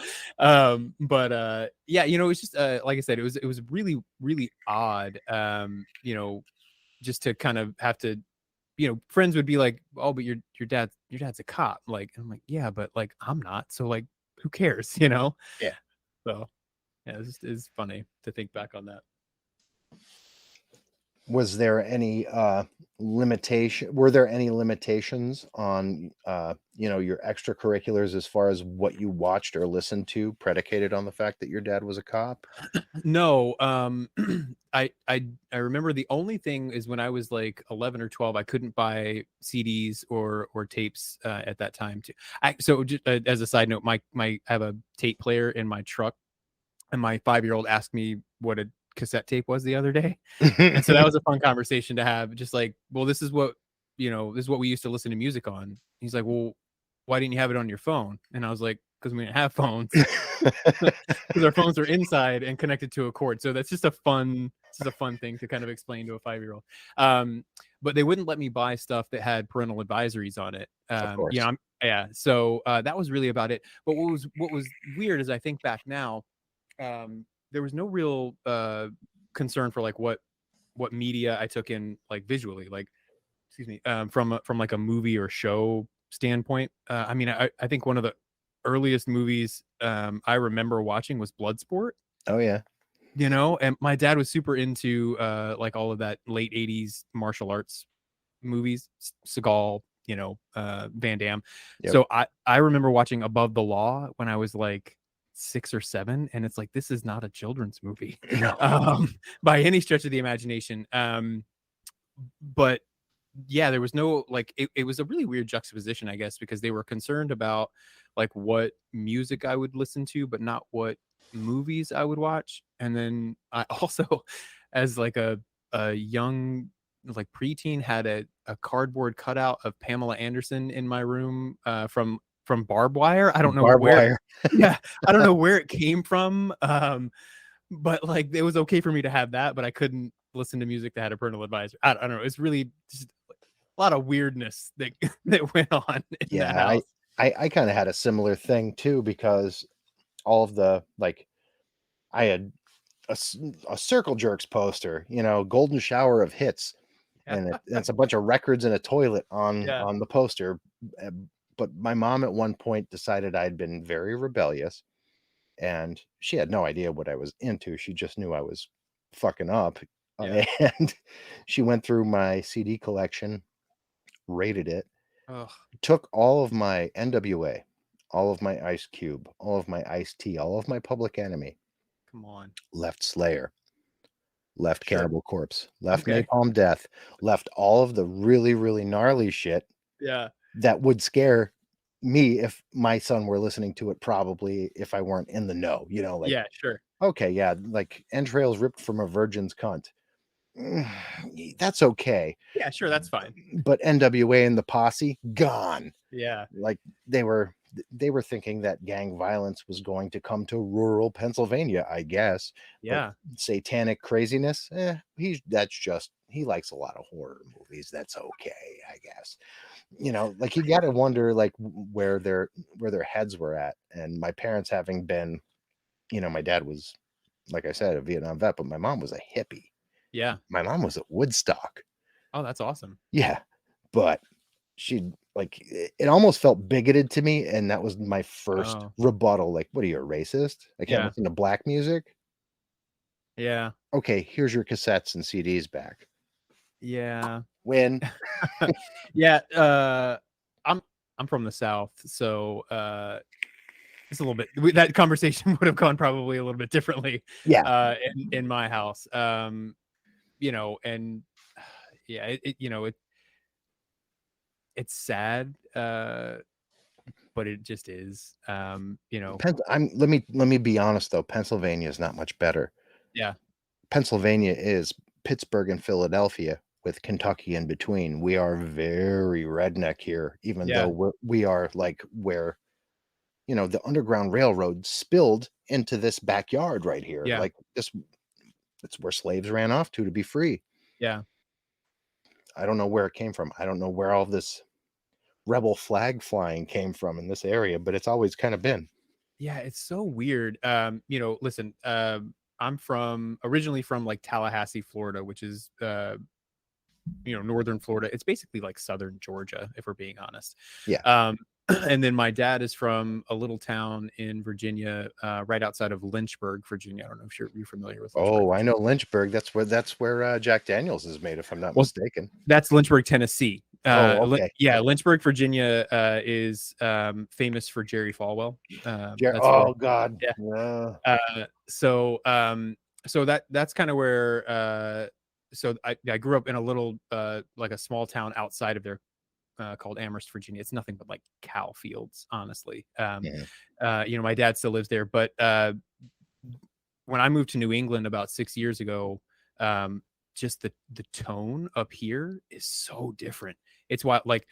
but yeah, it's just like I said, it was really really odd. Just to kind of have to, friends would be like, oh, but your dad's a cop, like, and I'm like, yeah, but like I'm not, so like who cares,
Yeah.
so Yeah, it's funny to think back on that.
Was there any were there any limitations on your extracurriculars as far as what you watched or listened to, predicated on the fact that your dad was a cop?
No, I remember the only thing is when I was like 11 or 12, I couldn't buy CDs or tapes at that time too. So just, as a side note, I have a tape player in my truck, and my 5-year-old asked me what a cassette tape was the other day, and so that was a fun conversation to have. Just like, well, this is what we used to listen to music on. He's like, well, why didn't you have it on your phone? And I was like, because we didn't have phones. Because our phones are inside and connected to a cord. So that's just a fun thing to kind of explain to a 5-year-old. But they wouldn't let me buy stuff that had parental advisories on it.
Of course.
So that was really about it. But what was weird is, I think back now, there was no real concern for like what media I took in, like visually, like, excuse me, from like a movie or show standpoint. I mean, I think one of the earliest movies I remember watching was Bloodsport.
Oh yeah.
And my dad was super into like all of that late 80s martial arts movies, Seagal, Van Damme.
Yep.
So I remember watching Above the Law when I was like 6 or 7, and it's like, this is not a children's movie
No.
by any stretch of the imagination. But yeah, there was no, like, it was a really weird juxtaposition, I guess, because they were concerned about like what music I would listen to, but not what movies I would watch. And then I also, as like a young, like preteen, had a cardboard cutout of Pamela Anderson in my room from Barbed Wire. I don't know
Barbed
where.
wire.
Yeah, I don't know where it came from. But like, it was okay for me to have that, but I couldn't listen to music that had a parental advisor. I don't know. It's really just a lot of weirdness that that went on in that
Yeah,
house.
I kind of had a similar thing too, because all of the, like, I had a Circle Jerks poster, golden shower of hits,
Yeah.
and it's a bunch of records and a toilet on
Yeah.
the poster. uh, But my mom at one point decided I'd been very rebellious, and she had no idea what I was into. She just knew I was fucking up.
Yeah.
And she went through my CD collection, rated it,
Oh,
took all of my NWA, all of my Ice Cube, all of my Ice-T, all of my Public Enemy,
come on.
left Slayer, left
Sure.
Cannibal Corpse, left
Okay.
Napalm Death, left all of the really, really gnarly shit
Yeah.
that would scare me if my son were listening to it, probably if I weren't in the know, like,
Yeah, sure.
okay, yeah, like entrails ripped from a virgin's cunt. That's okay.
Yeah, sure. That's fine.
But NWA and the Posse, gone.
Yeah.
Like, they were thinking that gang violence was going to come to rural Pennsylvania, I guess. But
Yeah.
satanic craziness, he likes a lot of horror movies. That's okay, I guess. Like, you got to wonder, like, where their heads were at. And my parents, having been, my dad was, like I said, a Vietnam vet, but my mom was a hippie.
Yeah.
My mom was at Woodstock.
Oh, that's awesome.
Yeah, but she, like, it almost felt bigoted to me, and that was my first
Oh,
rebuttal. Like, what are you, a racist? I can't
yeah.
listen to black music?
Yeah.
Okay, here's your cassettes and CDs back.
Yeah.
When?
Yeah. I'm from the South, so it's a little bit, that conversation would have gone probably a little bit differently
Yeah.
in my house. And yeah, it's sad, but it just is.
Let me be honest though, Pennsylvania is not much better.
Yeah.
Pennsylvania is Pittsburgh and Philadelphia with Kentucky in between. We are very redneck here, even
Yeah.
though we are like where, the Underground Railroad spilled into this backyard right here.
Yeah.
Like, it's where slaves ran off to be free.
Yeah.
I don't know where it came from. I don't know where all this rebel flag flying came from in this area, but it's always kind of been.
Yeah, it's so weird. Listen, I'm originally from like Tallahassee, Florida, which is northern Florida. It's basically like southern Georgia, if we're being honest.
Yeah.
And then my dad is from a little town in Virginia, right outside of Lynchburg, Virginia. I don't know if you're familiar with Lynchburg,
Oh, I
Virginia.
know Lynchburg. That's where Jack Daniels is made, if I'm not
Well,
mistaken.
that's Lynchburg, Tennessee.
Oh, okay.
Yeah,
Okay.
Lynchburg, Virginia is famous for Jerry Falwell. That's where,
Oh God.
yeah.
Yeah.
So that's kind of where so I grew up in a little like a small town outside of there called Amherst, Virginia. It's nothing but like cow fields, honestly.
Mhm.
My dad still lives there, but when I moved to New England about 6 years ago, just the tone up here is so different. It's why like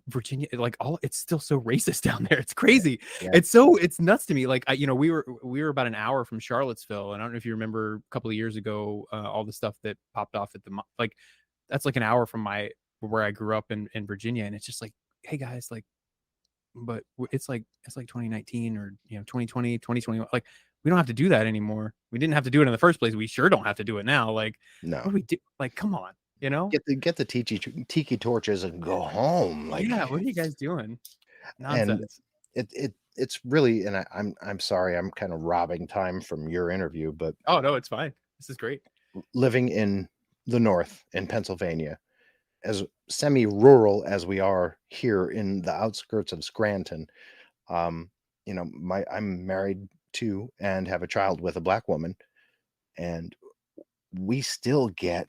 Virginia, like all it's still so racist down there. It's crazy.
Yeah.
It's nuts to me. Like we were about an hour from Charlottesville, and I don't know if you remember a couple of years ago, all the stuff that popped off at like that's like an hour from where I grew up in Virginia, and it's just like, hey guys, like, but it's like 2019 or 2020, 2021. Like we don't have to do that anymore. We didn't have to do it in the first place. We sure don't have to do it now. Like what
No.
do we do? Like come on,
Get the tiki torches and go home. Like,
yeah. What are you guys doing?
and
Nonsense.
it's really, and I'm sorry, I'm kind of robbing time from your interview, but
Oh no, it's fine. This is great.
living in the North in Pennsylvania, as semi-rural as we are here in the outskirts of Scranton, um, I'm married to and have a child with a black woman, and we still get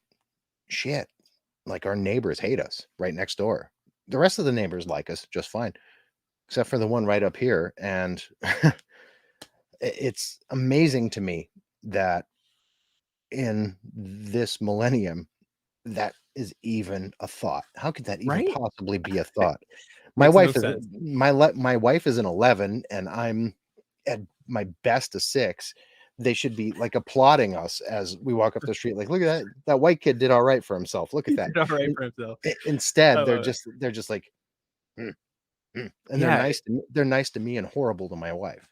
shit. Like our neighbors hate us right next door. The rest of the neighbors like us just fine, except for the one right up here. And it's amazing to me that in this millennium, that is even a thought. How could that even
Right?
possibly be a thought? My
Makes no
wife is
sense.
my wife is an 11, and I'm at my best a 6. They should be like applauding us as we walk up the street. Like, look at that white kid did all right for himself. Look at
He
that.
did all right
In-
for himself. I
Instead, they're
love it.
just like, "Mm, mm," and
Yeah,
they're nice to me and horrible to my wife.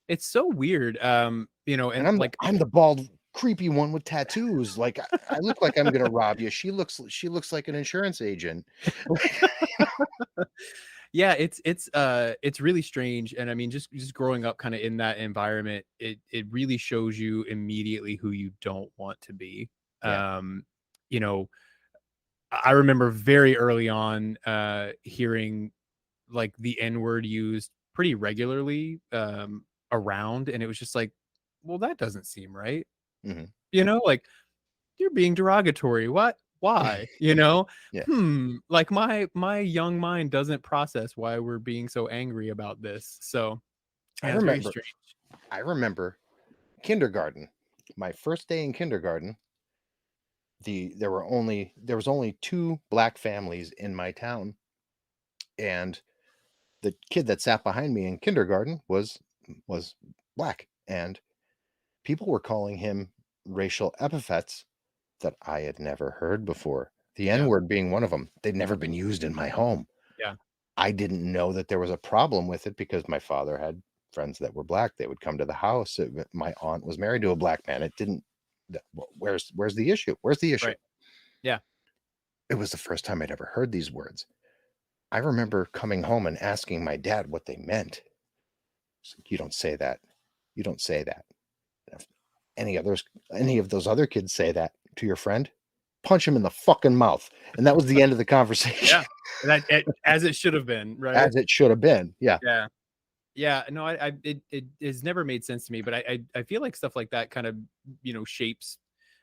it's so weird.
And
And like
I'm the bald, creepy one with tattoos. Like I look like I'm gonna rob you. She looks like an insurance agent.
yeah, it's really strange. And I mean, just growing up kind of in that environment, it really shows you immediately who you don't want to be.
Yeah.
Um, you know, I remember very early on hearing like the N-word used pretty regularly around, and it was just like, well, that doesn't seem right.
Mhm.
Like you're being derogatory. What? Why?
Yeah.
Like my young mind doesn't process why we're being so angry about this. So
I
yeah, it's very
remember
strange.
I remember kindergarten. My first day in kindergarten, there was only 2 black families in my town, and the kid that sat behind me in kindergarten was black, and people were calling him racial epithets that I had never heard before. The
Yeah,
N-word being one of them. They'd never been used in my home.
yeah,
I didn't know that there was a problem with it because my father had friends that were black. They would come to the house. My aunt was married to a black man. It didn't. Where's the issue? Where's the issue?
right. Yeah,
It was the first time I'd ever heard these words. I remember coming home and asking my dad what they meant. He's like, you don't say that. You don't say that. If any of those other kids say that to your friend, punch him in the fucking mouth. And that was the end of the conversation.
yeah. As it should have been, right?
As it should have been. Yeah.
Yeah. Yeah, no, it has never made sense to me, but I feel like stuff like that kind of shapes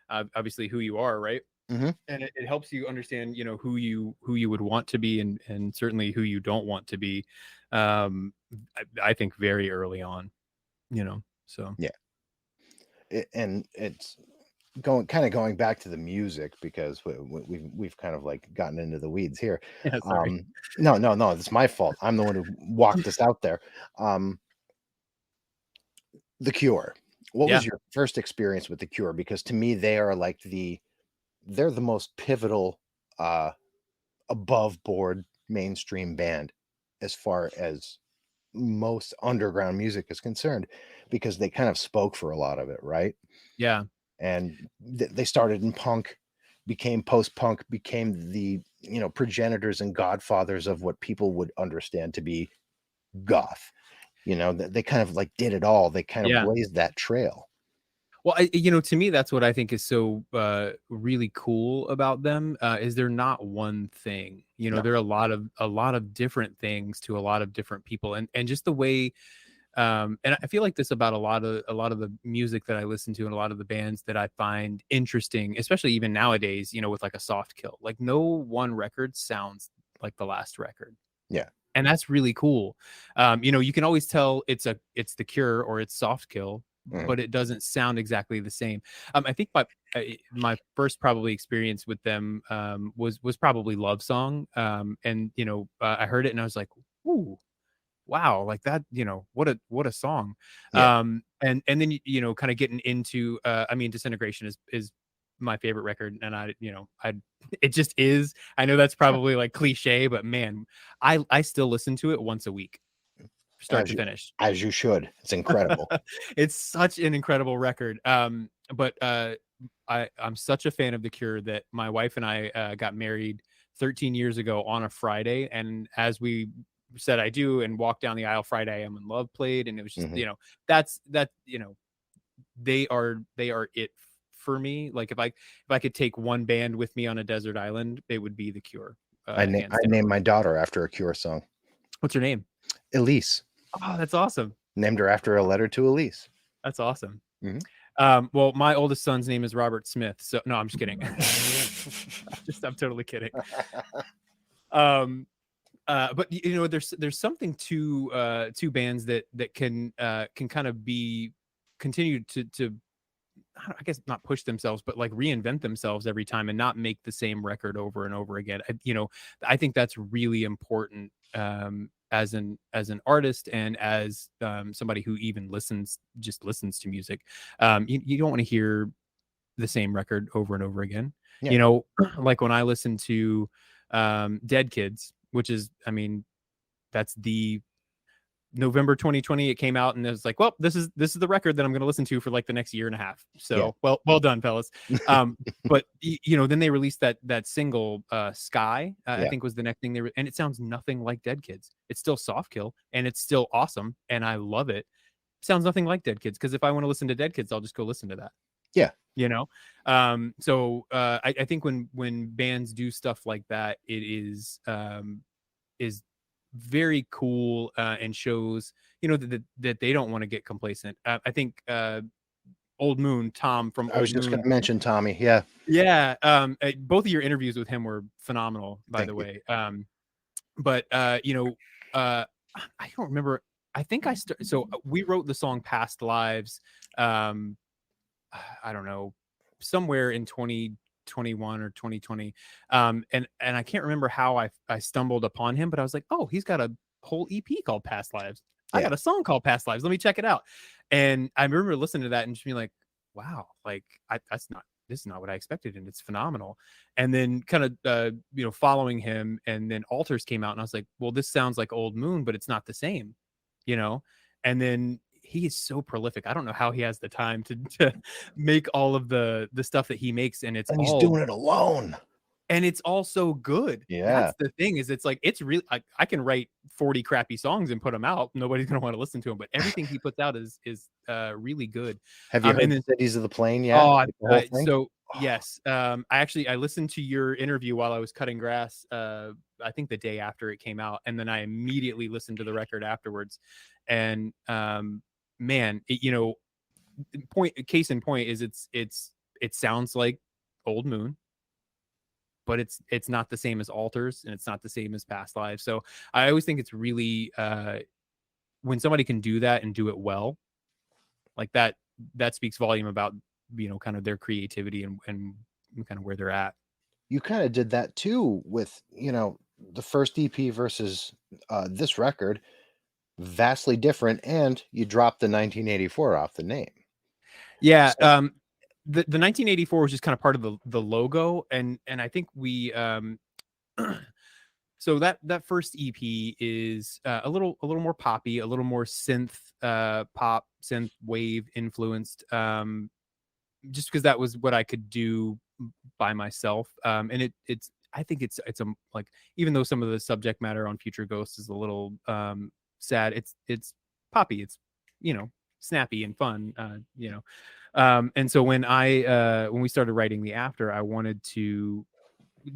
obviously who you are, right?
Hmm.
And it helps you understand who you would want to be, and certainly who you don't want to be. I think very early on, so
Yeah. And it's going back to the music because we've kind of like gotten into the weeds here.
yeah, sorry.
No, it's my fault. I'm the one who walked us out there. Um, The Cure. What
Yeah,
was your first experience with The Cure? Because to me, they're the most pivotal, uh, above board mainstream band as far as most underground music is concerned, because they kind of spoke for a lot of it, right?
yeah,
And they started in punk, became post-punk, became the, you know, progenitors and godfathers of what people would understand to be goth. You know, they kind of like did it all. They kind of
Yeah.
blazed that trail.
Well, you know, to me, that's what I think is so really cool about them is they're not one thing. You know,
No.
they're a lot of different things to a lot of different people, and just the way. And I feel like this about a lot of the music that I listen to and a lot of the bands that I find interesting, especially even nowadays. You know, with like a soft kill, like no one record sounds like the last record.
Yeah.
And that's really cool. You know, you can always tell it's The Cure or it's Soft Kill,
Mhm.
but it doesn't sound exactly the same. I think my first probably experience with them was probably Love Song, and you know I heard it and I was like, ooh, wow, like that, you know, what a song.
Yeah.
And then you know, kind of getting into I mean, Disintegration is my favorite record, and I, you know, I it just is. I know that's probably like cliche, but man, I still listen to it once a week, start
As
to
you
finish.
as you should. It's incredible.
It's such an incredible record. But I'm such a fan of The Cure that my wife and I got married 13 years ago on a Friday, and as we said I do and walked down the aisle, Friday I Am in Love played, and it was just,
Mhm.
you know, that, you know, they are it for me. Like if I could take one band with me on a desert island, it would be The Cure,
I
hands down.
named my daughter after a Cure song.
What's her name?
Elise.
Oh, that's awesome.
Named her after a letter to Elise.
That's awesome.
Mhm.
Well, my oldest son's name is Robert Smith. So no, I'm just kidding. I'm totally kidding. Um, but you know, there's something to bands that can kind of be continued to I guess not push themselves, but like reinvent themselves every time and not make the same record over and over again. You know, I think that's really important as an artist and as somebody who even just listens to music. You don't want to hear the same record over and over again.
Yeah.
You know, like when I listen to Dead Kids, which is, I mean, that's the November 2020 it came out, and it was like, well, this is the record that I'm going to listen to for like the next year and a half.
Yeah.
So well done, fellas. But you know, then they released that single Sky, I
Yeah.
think was the next thing and it sounds nothing like Dead Kids. It's still Soft Kill and it's still awesome and I love it. Sounds nothing like Dead Kids, because if I want to listen to Dead Kids, I'll just go listen to that.
Yeah.
You know, so I think when bands do stuff like that, it is very cool and shows, you know, that they don't want to get complacent. I think Old Moon, Tom from
I was
Old
just
Moon.
gonna mention Tommy. Yeah.
Yeah, both of your interviews with him were phenomenal, by
Thank
the
you.
way. But you know, I don't remember. I think so we wrote the song Past Lives. Um, I don't know, somewhere in 2021 or 2020. And I can't remember how I stumbled upon him, but I was like, oh, he's got a whole EP called Past Lives. I
Yeah.
got a song called Past Lives. Let me check it out. And I remember listening to that and just being like, wow, like this is not what I expected, and it's phenomenal. And then kind of you know, following him, and then Altars came out, and I was like, well, this sounds like Old Moon, but it's not the same, you know. And then he is so prolific. I don't know how he has the time to make all of the stuff that he makes, and
And he's doing it alone.
it's all so good.
Yeah.
That's the thing, is it's like, it's really, I can write 40 crappy songs and put them out. Nobody's gonna want to listen to them, but everything he puts out is really good.
Have you
And
heard
then
Cities of the Plain yet?
oh,
Like the whole thing?
so
Oh,
yes, I listened to your interview while I was cutting grass. I think the day after it came out, and then I immediately listened to the record afterwards. And man, you know, case in point is it sounds like Old Moon, but it's not the same as Altars, and it's not the same as Past Lives. So I always think it's really when somebody can do that and do it well, like that speaks volume about, you know, kind of their creativity and kind of where they're at.
you kind of did that too with, you know, the first EP versus this record. Vastly different, and you dropped the 1984 off the name.
Yeah,
So
the 1984 was just kind of part of the logo, and I think we so that first EP is a little more poppy, a little more synth pop, synth wave influenced, just because that was what I could do by myself. And it's I think it's a like, even though some of the subject matter on Future Ghosts is a little sad, it's poppy, it's, you know, snappy and fun, you know. And so when we started writing the After, I wanted to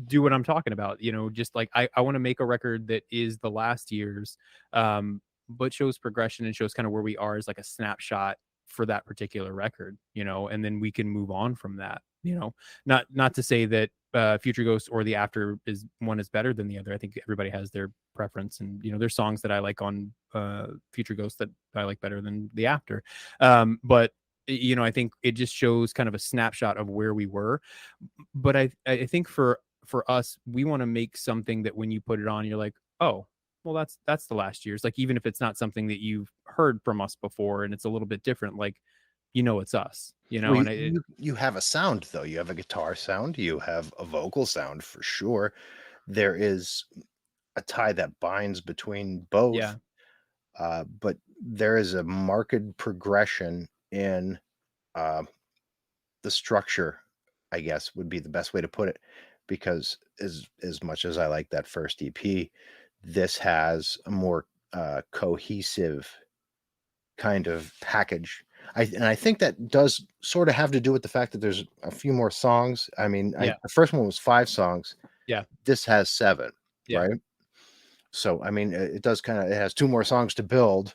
do what I'm talking about, you know, just like I want to make a record that is the last year's, but shows progression and shows kind of where we are as like a snapshot for that particular record, you know, and then we can move on from that, you know. Not to say that Future Ghost or the After is one is better than the other. I think everybody has their preference, and you know, there's songs that I like on Future Ghost that I like better than the After. But you know, I think it just shows kind of a snapshot of where we were. But I think for us, we want to make something that when you put it on, you're like, oh, well, that's the last year's. Like, even if it's not something that you've heard from us before and it's a little bit different, like, you know, it's us, you know.
Well,
And
you have a sound though. You have a guitar sound. You have a vocal sound for sure. There is a tie that binds between both,
yeah,
but there is a marked progression in uh, the structure, I guess would be the best way to put it. Because as much as I like that first EP, this has a more cohesive kind of package. And I think that does sort of have to do with the fact that there's a few more songs. I mean,
yeah,
the first one was 5 songs.
yeah,
This has 7,
yeah,
right? So I mean, it does kind of it has 2 more songs to build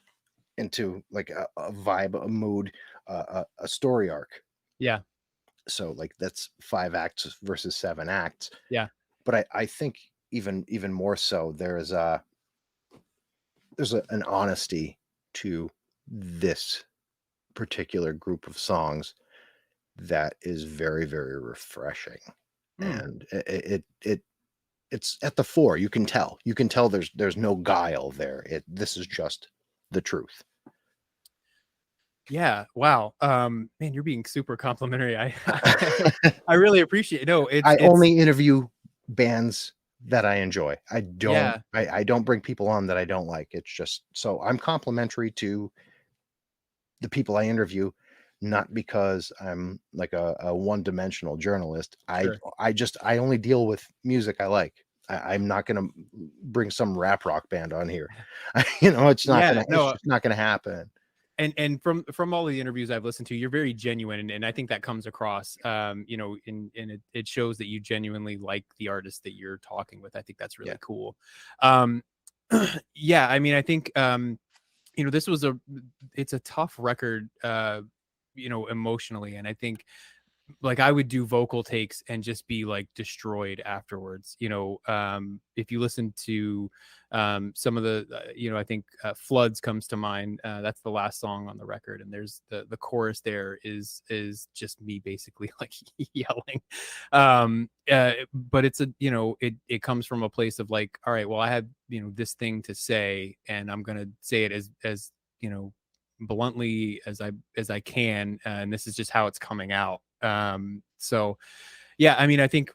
into like a vibe, a mood, a story arc.
yeah,
So like that's 5 acts versus 7 acts.
yeah.
But I think even more so, an honesty to this particular group of songs that is very, very refreshing.
Hmm.
And it's at the fore. You can tell there's no guile there. This is just the truth.
Yeah. Wow. Man, you're being super complimentary. I really appreciate it. No,
I
it's
only interview bands that I enjoy.
yeah,
I don't bring people on that I don't like. It's just so I'm complimentary to the people I interview, not because I'm like a one-dimensional journalist.
sure.
I only deal with music I like. I'm not gonna bring some rap rock band on here. You know,
Yeah,
it's
no,
just not gonna happen.
and from all the interviews I've listened to, you're very genuine, and I think that comes across. You know, in it shows that you genuinely like the artist that you're talking with. I think that's
Yeah.
really cool. Um, yeah, I mean, I think you know, it's a tough record, you know, emotionally, and I think like I would do vocal takes and just be like destroyed afterwards, you know. If you listen to some of the you know, I think Floods comes to mind. That's the last song on the record, and there's the chorus there is just me basically like yelling. But it's a, you know, it comes from a place of like, all right, well, I have, you know, this thing to say, and I'm gonna say it as you know, bluntly as I can, and this is just how it's coming out. So yeah, I mean, I think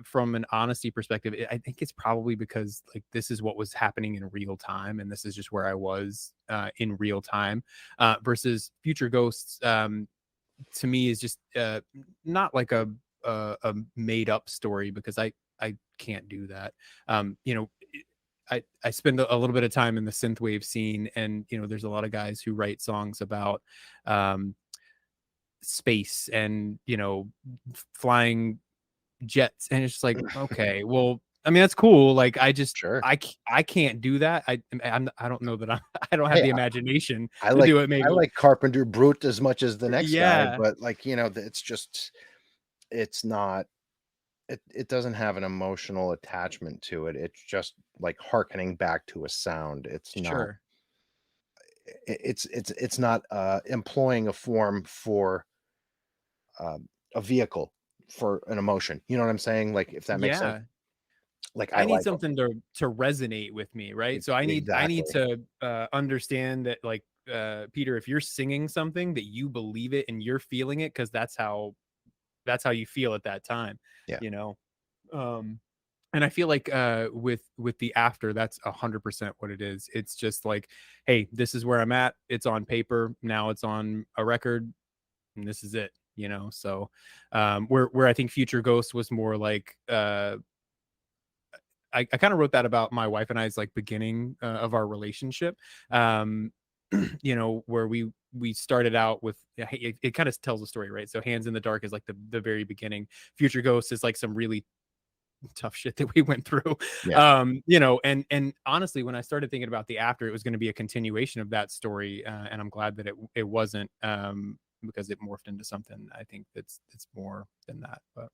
from an honesty perspective, I think it's probably because like this is what was happening in real time, and this is just where I was in real time. Versus Future Ghosts, to me, is just not like a made up story, because I can't do that. You know, I spend a little bit of time in the synthwave scene, and you know, there's a lot of guys who write songs about space and, you know, flying jets, and it's just like, okay, well, I mean, that's cool. Like,
Sure.
I can't do that. I don't know that I don't have
Hey,
the imagination
I
to
like
do it.
I
Maybe.
like Carpenter Brute as much as the next guy,
Yeah,
but like, you know, it's just it's not it doesn't have an emotional attachment to it. It's just like hearkening back to a sound. It's not
sure.
it's not employing a form for a vehicle for an emotion. You know what I'm saying? Like if that makes sense.
Yeah.
Like I
I need
like
something to resonate with me, right? So I need
exactly.
to understand that, like, Peter, if you're singing something, that you believe it and you're feeling it, because that's how you feel at that time,
Yeah.
you know. Um and I feel like with the After, that's 100% what it is. It's just like, hey, this is where I'm at. It's on paper. Now it's on a record, and this is it. you know. So where I think Future Ghost was more like I kind of wrote that about my wife and I's like beginning of our relationship. Um, you know, where we started out with it kind of tells a story, right? So Hands in the Dark is like the very beginning. Future Ghost is like some really tough shit that we went through.
Yeah.
You know, and honestly, when I started thinking about the after, it was going to be a continuation of that story, and I'm glad that it wasn't, because it morphed into something I think that's more than that. But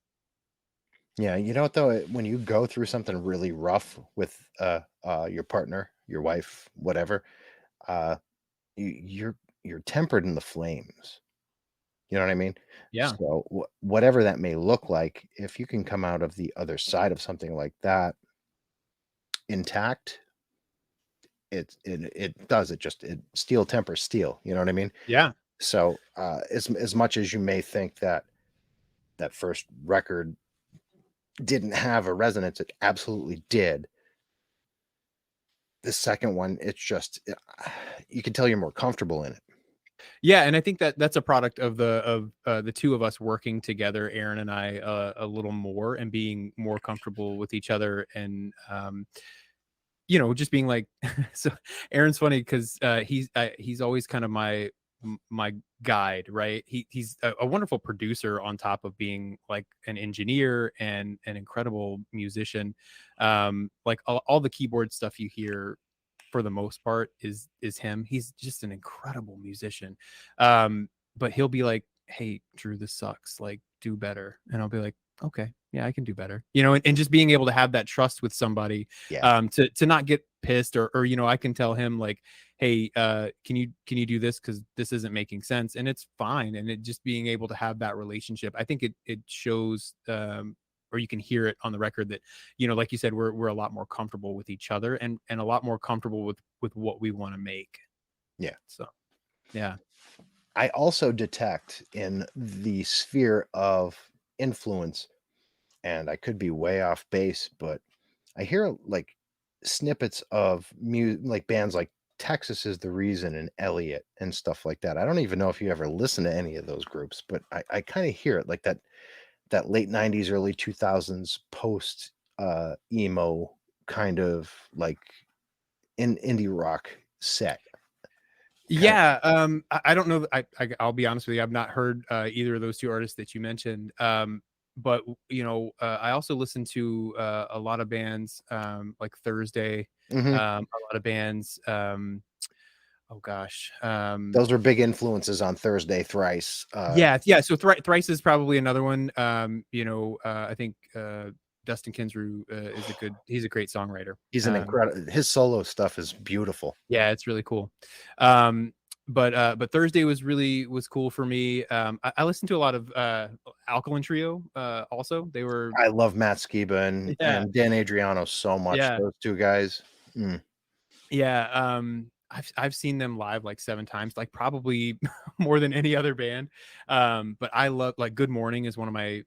Yeah, you know what though, when you go through something really rough with your partner, your wife, whatever, uh you're tempered in the flames. You know what I mean?
yeah,
So whatever that may look like, if you can come out of the other side of something like that intact, it does it just it steel tempers steel. You know what I mean?
yeah.
So as much as you may think that that first record didn't have a resonance, it absolutely did. The second one, it's just you can tell you're more comfortable in it.
Yeah, and I think that that's a product of the two of us working together, Aaron and I, a little more and being more comfortable with each other, and you know, just being like, so Aaron's funny because he's always kind of my guide, right? He's a wonderful producer on top of being like an engineer and an incredible musician. Like all the keyboard stuff you hear for the most part is him. He's just an incredible musician. But he'll be like, "Hey, Drew, this sucks. Like, do better." And I'll be like, "Okay, yeah, I can do better." You know, and just being able to have that trust with somebody,
Yeah.
to not get pissed, or you know, I can tell him like, "Hey, can you do this because this isn't making sense," and it's fine. And it just being able to have that relationship, I think it shows, or you can hear it on the record that, you know, like you said, we're a lot more comfortable with each other, and a lot more comfortable with what we want to make.
Yeah.
So yeah,
I also detect in the sphere of influence, and I could be way off base, but I hear like snippets of like bands like Texas is the Reason and Elliot and stuff like that. I don't even know if you ever listen to any of those groups, but I kind of hear it like that late 90s, early 2000s post emo kind of like in indie rock set. Kind
yeah. I don't know. I'll be honest with you. I've not heard either of those two artists that you mentioned. But you know, I also listen to a lot of bands, like Thursday,
Mhm.
a lot of bands. Oh gosh,
Those were big influences on Thursday Thrice.
yeah, yeah. So Thrice is probably another one. You know, I think Dustin Kinsrew is a good. He's a great songwriter.
He's an incredible. His solo stuff is beautiful.
Yeah, it's really cool. Um, but Thursday was cool for me. I listened to a lot of Alkaline Trio. Also, they were
I love Matt Skiba
yeah,
and Dan Adriano so much.
yeah,
Those two guys. Mm.
yeah. I've seen them live like 7 times, like probably more than any other band. But I love like Good Morning is one of my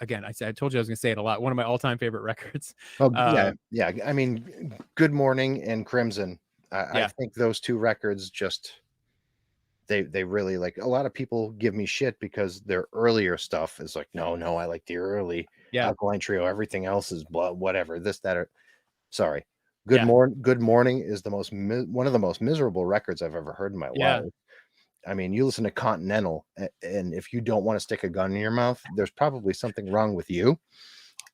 again, I told you I was gonna say it a lot. One of my all time favorite records.
Oh yeah,
Uh,
yeah. I mean, Good Morning and Crimson. I
yeah,
think those two records just they really like. A lot of people give me shit because their earlier stuff is like, no, I like the early
yeah,
Alkaline Trio. Everything else is blah, whatever. This, that, or sorry.
yeah,
Good Morning is the one of the most miserable records I've ever heard in my life.
yeah,
I mean, you listen to Continental, and if you don't want to stick a gun in your mouth, there's probably something wrong with you.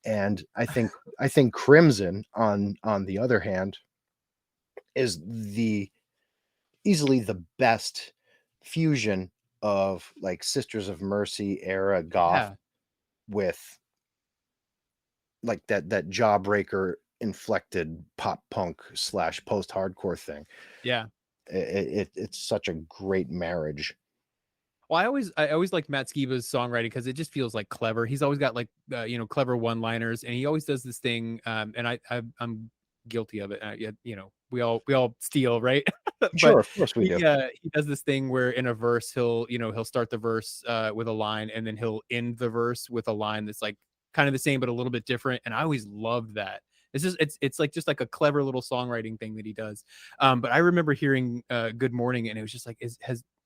And I think Crimson, on the other hand, is the easily the best fusion of like Sisters of Mercy era goth
yeah,
with like that jawbreaker inflected pop punk slash post hardcore thing.
yeah.
It's such a great marriage.
Well, I always like Matt Skiba's songwriting because it just feels like clever. He's always got like you know, clever one-liners, and he always does this thing. And I'm guilty of it. Yeah, you know, we all steal, right? But
Sure, of course we do.
he does this thing where in a verse he'll start the verse with a line, and then he'll end the verse with a line that's like kind of the same but a little bit different. And I always loved that. It's like just like a clever little songwriting thing that he does. But I remember hearing Good Morning, and it was just like,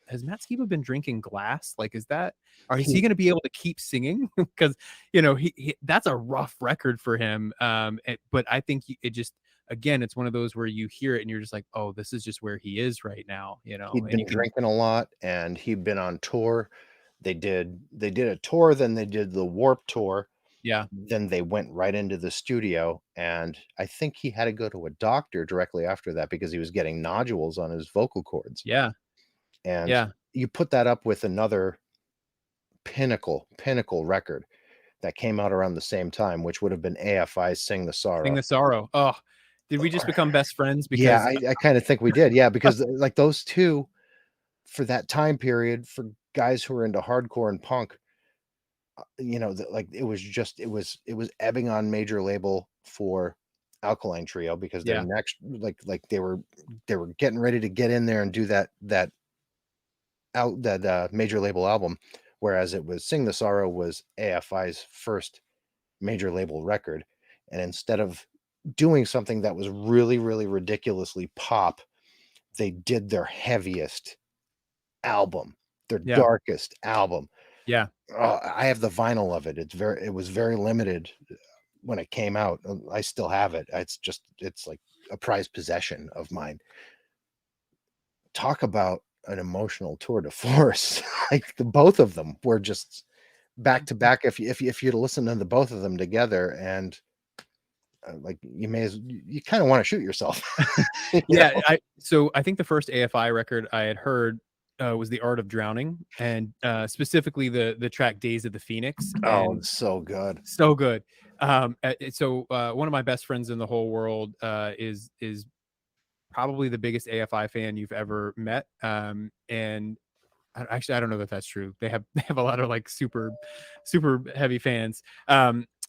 has Matt Skiba been drinking glass? Like, is he
He,
going to be able to keep singing? Because you know, he that's a rough record for him. But I think it just, again, it's one of those where you hear it and you're just like, oh, this is just where he is right now, you know.
he'd
And
been
you can,
drinking a lot, and he'd been on tour. They did a tour, then they did the Warp Tour,
yeah,
then they went right into the studio, and I think he had to go to a doctor directly after that because he was getting nodules on his vocal cords.
yeah,
And
yeah.
you put that up with another pinnacle record that came out around the same time, which would have been AFI's Sing the
Sing
Sorrow.
the Sorrow. Oh, did we just become best friends?
Yeah,
Because
I kind of think we did. Yeah, because like those two for that time period for guys who were into hardcore and punk, like it was ebbing on major label for Alkaline Trio because their
yeah,
next like they were getting ready to get in there and do that major label album, whereas it was Sing the Sorrow was AFI's first major label record, and instead of doing something that was really really ridiculously pop, they did their heaviest album, their
yeah,
darkest album.
yeah.
I have the vinyl of it. It was very limited when it came out. I still have it. It's like a prized possession of mine. Talk about an emotional tour de force. Like the both of them were just back to back. If you'd listen to the both of them together, and like you kind of want to shoot yourself. You
Yeah,
know?
so I think the first AFI record I had heard was The Art of Drowning, and specifically the track Days of the Phoenix,
Oh,
and
it's so good.
so good. So one of my best friends in the whole world is probably the biggest AFI fan you've ever met. And actually, I don't know that that's true. They have a lot of like super heavy fans.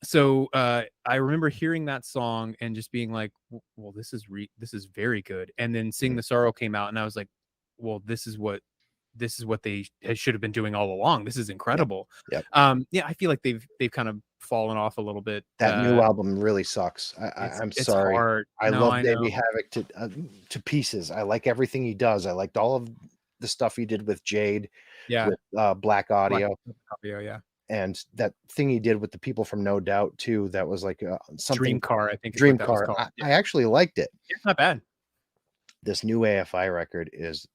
So I remember hearing that song and just being like, well, this is very good. And then Sing
Mhm.
the Sorrow came out, and I was like, well, this is what they should have been doing all along. This is
Yep.
incredible.
Yep.
Yeah, I feel like they've kind of fallen off a little bit.
That new album really sucks. I'm
It's
sorry.
hard.
I
No,
love
I know.
Baby Havoc to pieces. I like everything he does. I liked all of the stuff he did with Jade,
Yeah,
with Black
Black
Audio,
Audio, yeah.
and that thing he did with the people from No Doubt too. That was like something
Dream Car, I think is what
Dream
that was
Car.
called. Yeah,
I actually liked it.
it's not bad.
This new AFI record is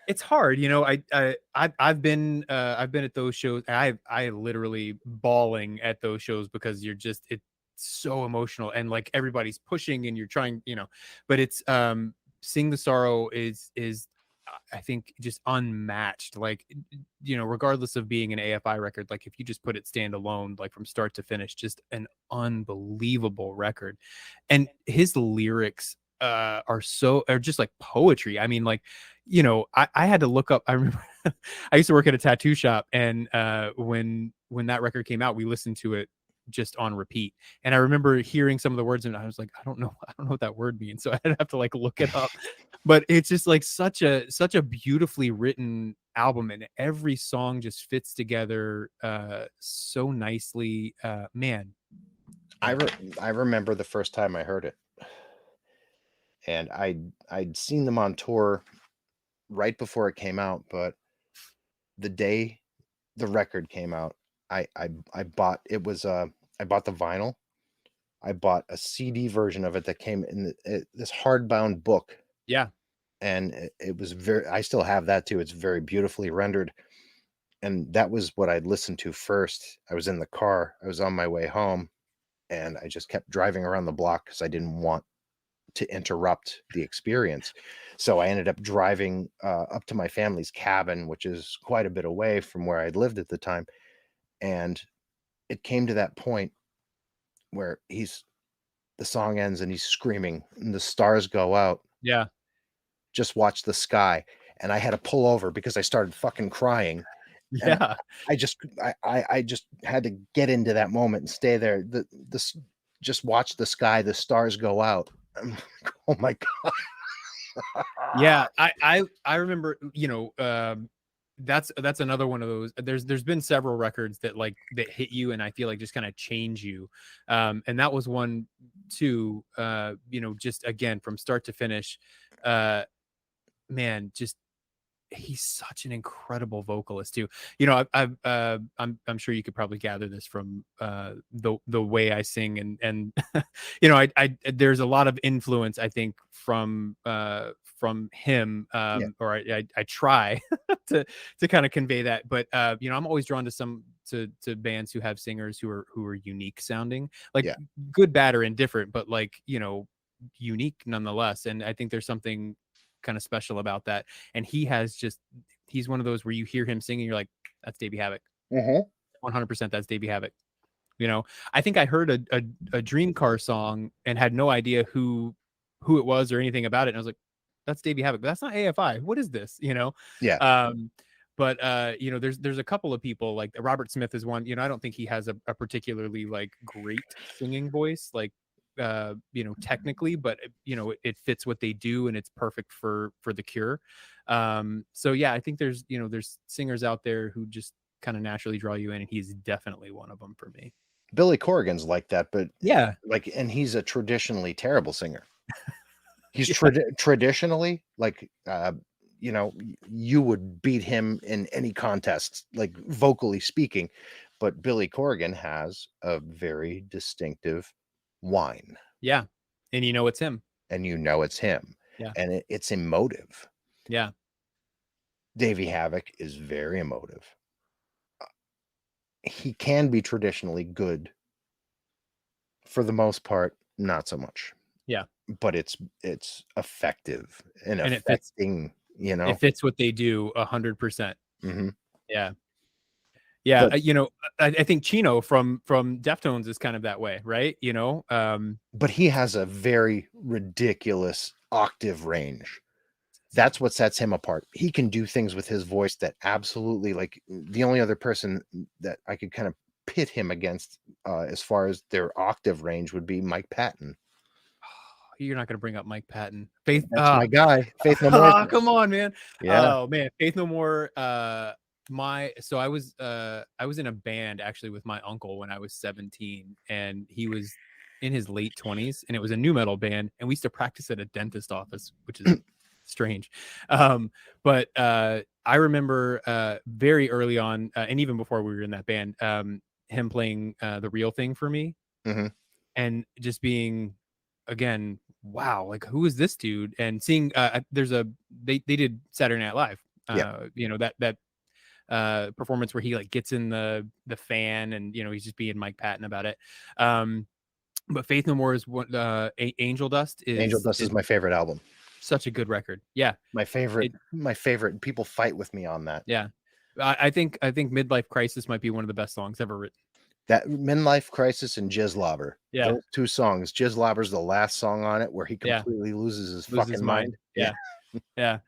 It's hard, you know. I've been at those shows. I literally bawling at those shows because it's so emotional, and like everybody's pushing and you're trying, you know. But it's Sing the Sorrow is I think just unmatched. Like, you know, regardless of being an AFI record, like if you just put it stand alone, like from start to finish, just an unbelievable record. And his lyrics are just like poetry. I mean, like, you know, I had to look up. I remember I used to work at a tattoo shop, and when that record came out, we listened to it just on repeat. And I remember hearing some of the words, and I was like, I don't know what that word means. So I'd have to like look it up. But it's just like such a beautifully written album, and every song just fits together so nicely. Man,
I
yeah,
re- I remember the first time I heard it, and I'd seen them on tour right before it came out, but the day the record came out, I bought it was I bought the vinyl. I bought a CD version of it that came in this hardbound book,
yeah,
and it was very. I still have that too. It's very beautifully rendered, and that was what I'd listened to first. I was in the car. I was on my way home, and I just kept driving around the block because I didn't want to interrupt the experience. So I ended up driving up to my family's cabin, which is quite a bit away from where I'd lived at the time, and it came to that point where the song ends and he's screaming and the stars go out.
yeah,
Just watch the sky. And I had to pull over because I started fucking crying. And
yeah.
I just had to get into that moment and stay there. Just watch the sky, the stars go out. I'm like, oh my
Yeah,
god.
I remember, you know, that's another one of those. There's been several records that like that hit you, and I feel like just kind of change you. And that was one too. You know, just again from start to finish, man, just he's such an incredible vocalist too. You know, I'm sure you could probably gather this from the way I sing, and you know, I there's a lot of influence, I think, from him,
Yeah.
or I try to kind of convey that. But you know, I'm always drawn to bands who have singers who are unique sounding, like
Yeah.
good, bad, or indifferent, but like, you know, unique nonetheless. And I think there's something kind of special about that. And he's one of those where you hear him singing, you're like, that's Davey Havoc.
Mm-hmm.
100% that's Davey Havoc. You know, I think I heard a Dream Car song and had no idea who it was or anything about it. And I was like, that's Davey Havoc, but that's not AFI. What is this? You know?
Yeah.
But you know, there's a couple of people, like Robert Smith is one. You know, I don't think he has a particularly like great singing voice, like you know, technically, but you know, it fits what they do and it's perfect for The Cure. So yeah, I think there's, you know, there's singers out there who just kind of naturally draw you in, and he's definitely one of them for me.
Billy Corrigan's like that, but
Yeah.
like, and he's a traditionally terrible singer. He's
Yeah.
traditionally like, you know, you would beat him in any contest, like vocally speaking. But Billy Corrigan has a very distinctive whine,
Yeah. And you know, it's him.
and you know it's him,
Yeah.
and it's emotive.
Yeah.
Davey Havoc is very emotive. He can be traditionally good. For the most part, not so much.
Yeah.
But it's effective and
And it fits,
affecting, you
it
know?
fits what they do 100%.
Mhm.
Yeah. Yeah.
But
You know, I think Chino from Deftones is kind of that way, right? You know,
but he has a very ridiculous octave range. That's what sets him apart. He can do things with his voice that absolutely, like, the only other person that I could kind of pit him against, as far as their octave range, would be Mike Patton.
you're not going to bring up Mike Patton. Faith.
That's my guy. Faith No More.
Come on, man.
Yeah.
Oh man, Faith No More. So I was in a band actually with my uncle when I was 17, and he was in his late 20s, and it was a new metal band, and we used to practice at a dentist office, which is strange. But I remember very early on, and even before we were in that band, him playing The Real Thing for me,
Mhm.
and just being, again, wow, like, who is this dude? And seeing there's they did Saturday Night Live,
Yeah.
you know, that performance where he like gets in the fan, and you know, he's just being Mike Patton about it. But Faith No More is what Angel Dust
Angel Dust is my favorite album.
such a good record. Yeah.
My favorite. People fight with me on that.
Yeah. I think Midlife Crisis might be one of the best songs ever written.
That Midlife Crisis and Jizz Lobber.
Yeah.
Those two songs. Jizz Lobber's the last song on it where he completely loses his fucking mind.
Yeah. Yeah.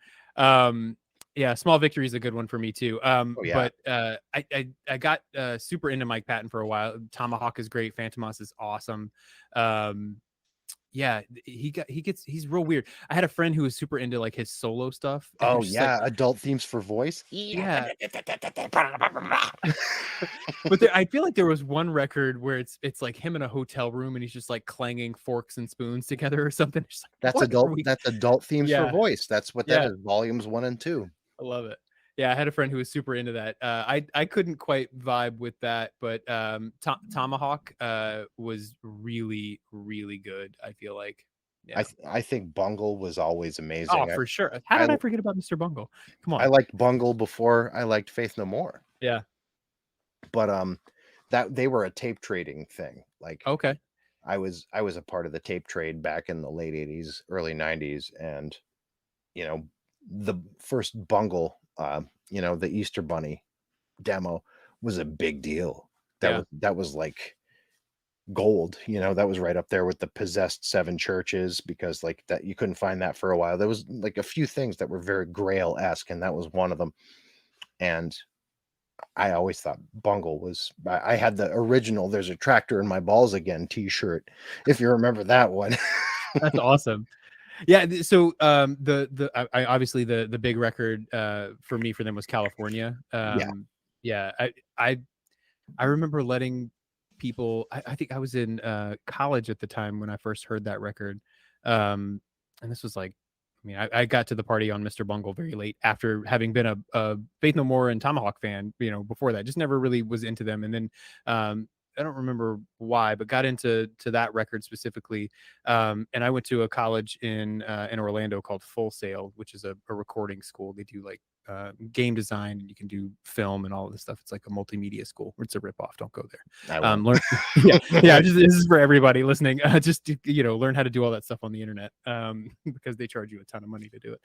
Yeah, Small Victory is a good one for me too.
Oh, yeah.
But I got super into Mike Patton for a while. Tomahawk is great. Phantomas is awesome. Yeah, he's real weird. I had a friend who was super into like his solo stuff. And
Oh,
was just like,
yeah. Adult themes for voice.
yeah. But I feel like there was one record where it's like him in a hotel room, and he's just like clanging forks and spoons together or something. Just like,
That's
what are
adult.
we-
That's adult themes for
Yeah.
voice. That's what that
Yeah.
is. Volumes 1 and 2.
I love it. Yeah, I had a friend who was super into that. I couldn't quite vibe with that, but Tomahawk was really, really good, I feel like. Yeah.
I think Bungle was always amazing.
Oh, for sure. How did I forget about Mr. Bungle? Come
I
on.
liked Bungle before I liked Faith No More.
Yeah.
But that they were a tape trading thing. Like,
Okay.
I was a part of the tape trade back in the late 80s, early 90s, and you know, the first Bungle, you know, the Easter Bunny demo was a big deal. That was like gold, you know. That was right up there with the Possessed Seven Churches, because like that, you couldn't find that for a while. There was like a few things that were very Grail-esque, and that was one of them. And I always thought Bungle was. I had the original "There's a Tractor in My Balls Again" T-shirt, if you remember that one.
That's awesome. Yeah, so I obviously the big record for me for them was California. Yeah, I remember letting people. I think I was in college at the time when I first heard that record, and this was like I mean, I got to the party on Mr. Bungle very late after having been a Faith No More and Tomahawk fan, before that. Just never really was into them. And then I don't remember why, but got into that record specifically. And I went to a college in Orlando called Full Sail, which is a recording school. They do like game design, and you can do film and all of this stuff. It's like a multimedia school. It's a ripoff. Don't go there.
I won't.
Learn, yeah. This is for everybody listening. Just to, learn how to do all that stuff on the internet, because they charge you a ton of money to do it.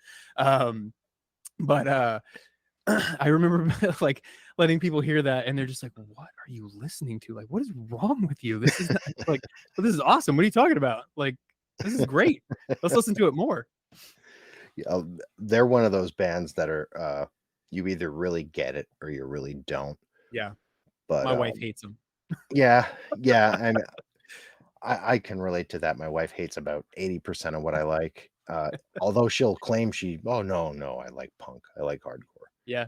But I remember like letting people hear that, and they're just like, "What are you listening to? Like, what is wrong with you? This is not, like, well, this is awesome. What are you talking about? Like, this is great. Let's listen to it more."
Yeah, they're one of those bands that are you either really get it or you really don't.
Yeah,
But
my wife hates them.
yeah, and I can relate to that. My wife hates about 80% of what I like. Although she'll claim oh no, I like punk. I like hardcore.
Yeah,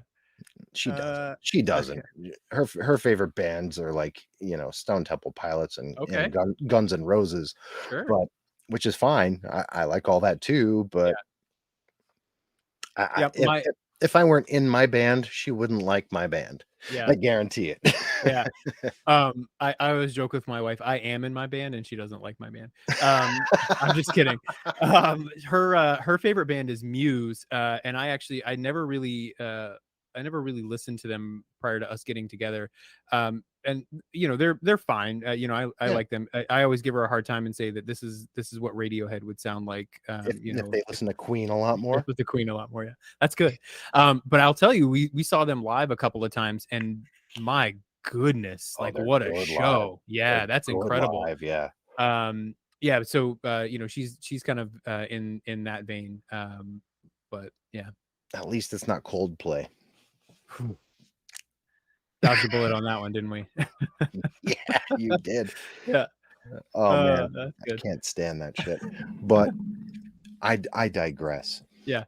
She doesn't. She doesn't. Her favorite bands are like, Stone Temple Pilots and
okay,
Guns N' Roses,
sure.
but which is fine. I like all that too, but
Yeah,
if I weren't in my band, she wouldn't like my band.
yeah,
I guarantee it.
yeah. I always joke with my wife, I am in my band and she doesn't like my band. I'm just kidding. Her favorite band is Muse, and I never really listened to them prior to us getting together. And they're fine. I
Yeah.
like them. I always give her a hard time and say that this is what Radiohead would sound like.
If they listen to Queen a lot more.
With the Queen a lot more. Yeah, that's good. But I'll tell you, we saw them live a couple of times, and my goodness, like what a show.
Live.
Yeah, that's incredible.
Live, yeah.
Yeah, so she's kind of in that vein. But yeah,
At least it's not Coldplay.
dodged a bullet on that one, didn't we?
Yeah, you did.
Yeah.
Oh man,
That's
I
good.
can't stand that shit. But I digress.
Yeah.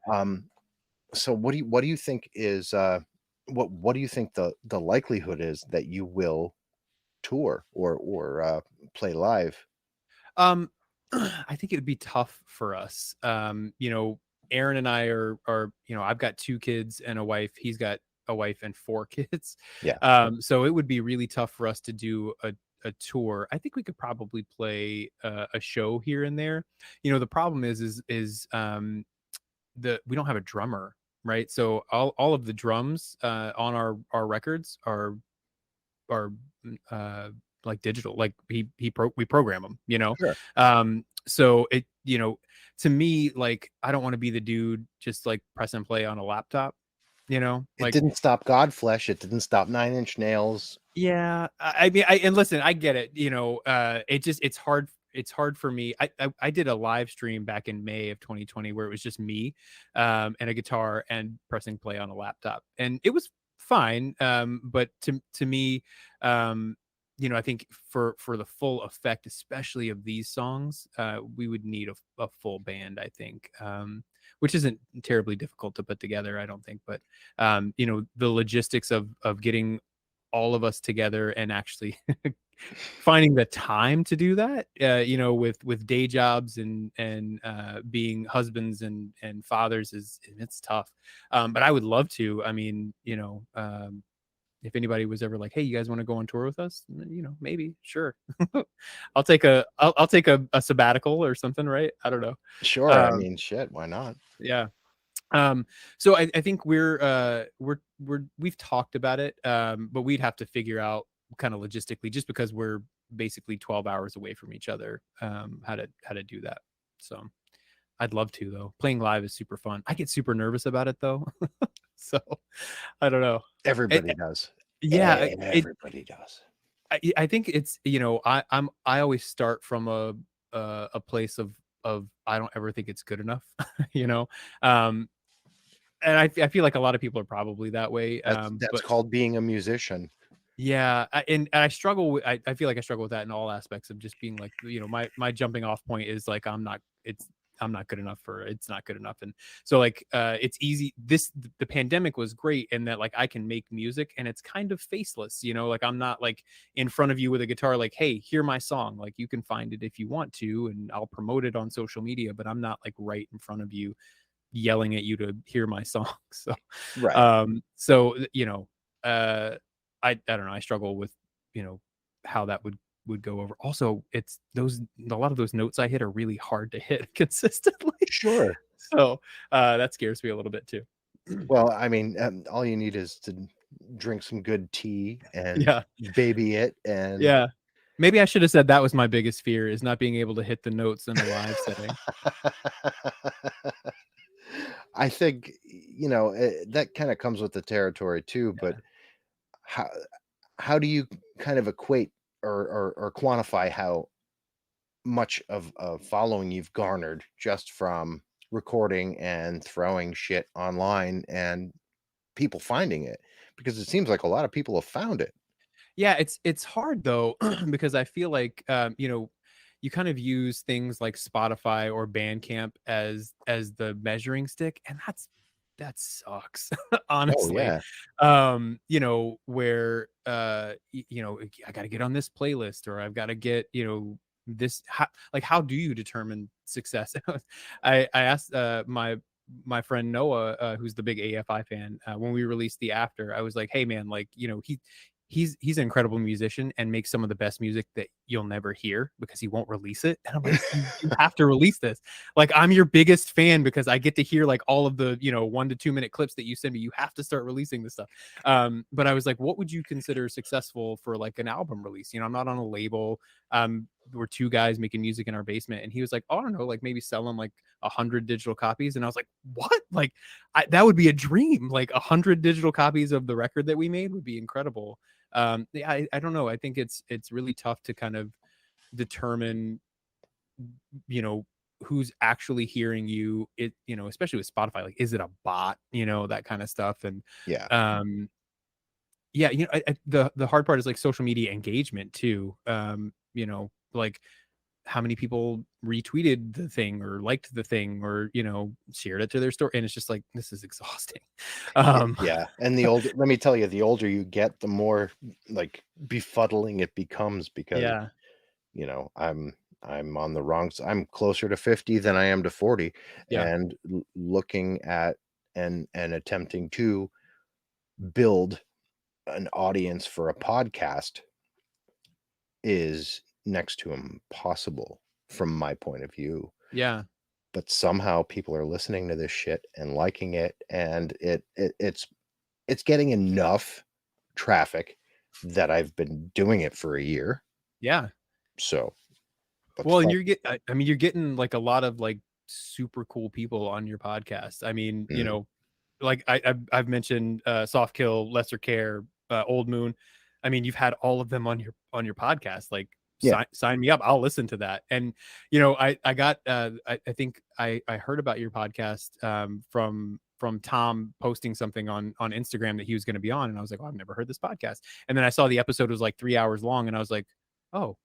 So what do you think is what do you think the likelihood is that you will tour or play live?
I think it would be tough for us. Aaron and I are I've got 2 kids and a wife. He's got a wife and 4 kids.
Yeah.
So it would be really tough for us to do a tour. I think we could probably play a show here and there. The problem is we don't have a drummer, right? So all of the drums on our records are like digital, like we program them,
Sure.
So it, to me, like, I don't want to be the dude just like press and play on a laptop,
It
like,
didn't stop Godflesh. It didn't stop Nine Inch Nails.
yeah. I mean, and listen, I get it, it's hard for me. I did a live stream back in May of 2020 where it was just me and a guitar and pressing play on a laptop, and it was fine. But to me, I think for the full effect, especially of these songs, we would need a full band, I think, which isn't terribly difficult to put together, I don't think. But the logistics of getting all of us together and actually finding the time to do that, with day jobs and being husbands and fathers, it's tough. But I would love to. I mean, if anybody was ever like, "Hey, you guys want to go on tour with us?" Maybe, sure. I'll take a sabbatical or something, right? I don't know.
Sure. I mean, shit, why not?
Yeah. So I think we've talked about it, but we'd have to figure out kind of logistically, just because we're basically 12 hours away from each other, how to do that. So I'd love to, though. Playing live is super fun. I get super nervous about it though. So I don't know.
Everybody does.
Yeah,
Everybody does.
I think it's, I always start from a place of I don't ever think it's good enough, and I feel like a lot of people are probably that way.
That's
But
called being a musician.
yeah, and I struggle with, I feel like I struggle with that in all aspects of just being like, my jumping off point is like, I'm not good enough it's not good enough. And so like, it's easy. The pandemic was great in that, like, I can make music and it's kind of faceless, like I'm not like in front of you with a guitar, like, hey, hear my song. Like, you can find it if you want to, and I'll promote it on social media, but I'm not like right in front of you yelling at you to hear my song. So,
Right.
you know, I don't know. I struggle with, you know, how that would go over. Also, it's a lot of those notes I hit are really hard to hit consistently.
Sure.
So, that scares me a little bit too.
Well, I mean, all you need is to drink some good tea and
Yeah.
baby it, and
Yeah. Maybe I should have said that was my biggest fear, is not being able to hit the notes in a live setting.
I think, that kinda comes with the territory too, but
Yeah.
how how do you kind of equate or quantify how much of a following you've garnered just from recording and throwing shit online and people finding it? Because it seems like a lot of people have found it.
Yeah, it's hard though, because I feel like, you know, you kind of use things like Spotify or Bandcamp as the measuring stick, and that sucks,
Oh,
honestly.
yeah.
You know, where you know, I got to get on this playlist, or I've got to get, you know, this how do you determine success? I asked my friend Noah, who's the big AFI fan, when we released the After, I was like, hey man, like, you know, he's an incredible musician and makes some of the best music that you'll never hear because he won't release it. And I'm like, you have to release this. Like, I'm your biggest fan because I get to hear like all of the, you know, 1 to 2 minute clips that you send me. You have to start releasing this stuff. But I was like, what would you consider successful for like an album release? You know, I'm not on a label. We're two guys making music in our basement. And he was like, oh, I don't know, like maybe selling like 100 digital copies. And I was like, what? Like, that would be a dream. Like 100 digital copies of the record that we made would be incredible. Yeah, I don't know. I think it's really tough to kind of determine, you know, who's actually hearing you. It, you know, especially with Spotify, like, is it a bot? You know, that kind of stuff. And
Yeah.
um, yeah, you know, the hard part is like social media engagement too. You know, like how many people retweeted the thing or liked the thing or, you know, shared it to their story, and it's just like, this is exhausting. um
Yeah, and let me tell you, the older you get, the more, like, befuddling it becomes because,
yeah,
I'm on the wrong I'm closer to 50 than I am to 40,
yeah,
and looking at and attempting to build an audience for a podcast is next to impossible from my point of view,
yeah,
but somehow people are listening to this shit and liking it, and it's getting enough traffic that I've been doing it for a year.
yeah.
So, but
Well, and
fuck.
I mean, you're getting like a lot of like super cool people on your podcast. I mean, you
Mm,
know, like I've mentioned Soft Kill, Lesser Care, Old Moon. I mean, you've had all of them on your podcast. Like,
yeah,
sign me up. I'll listen to that. And you know, I got I think I heard about your podcast from Tom posting something on Instagram that he was going to be on, and I was like, oh, I've never heard this podcast. And then I saw the episode was like 3 hours long, and I was like, oh.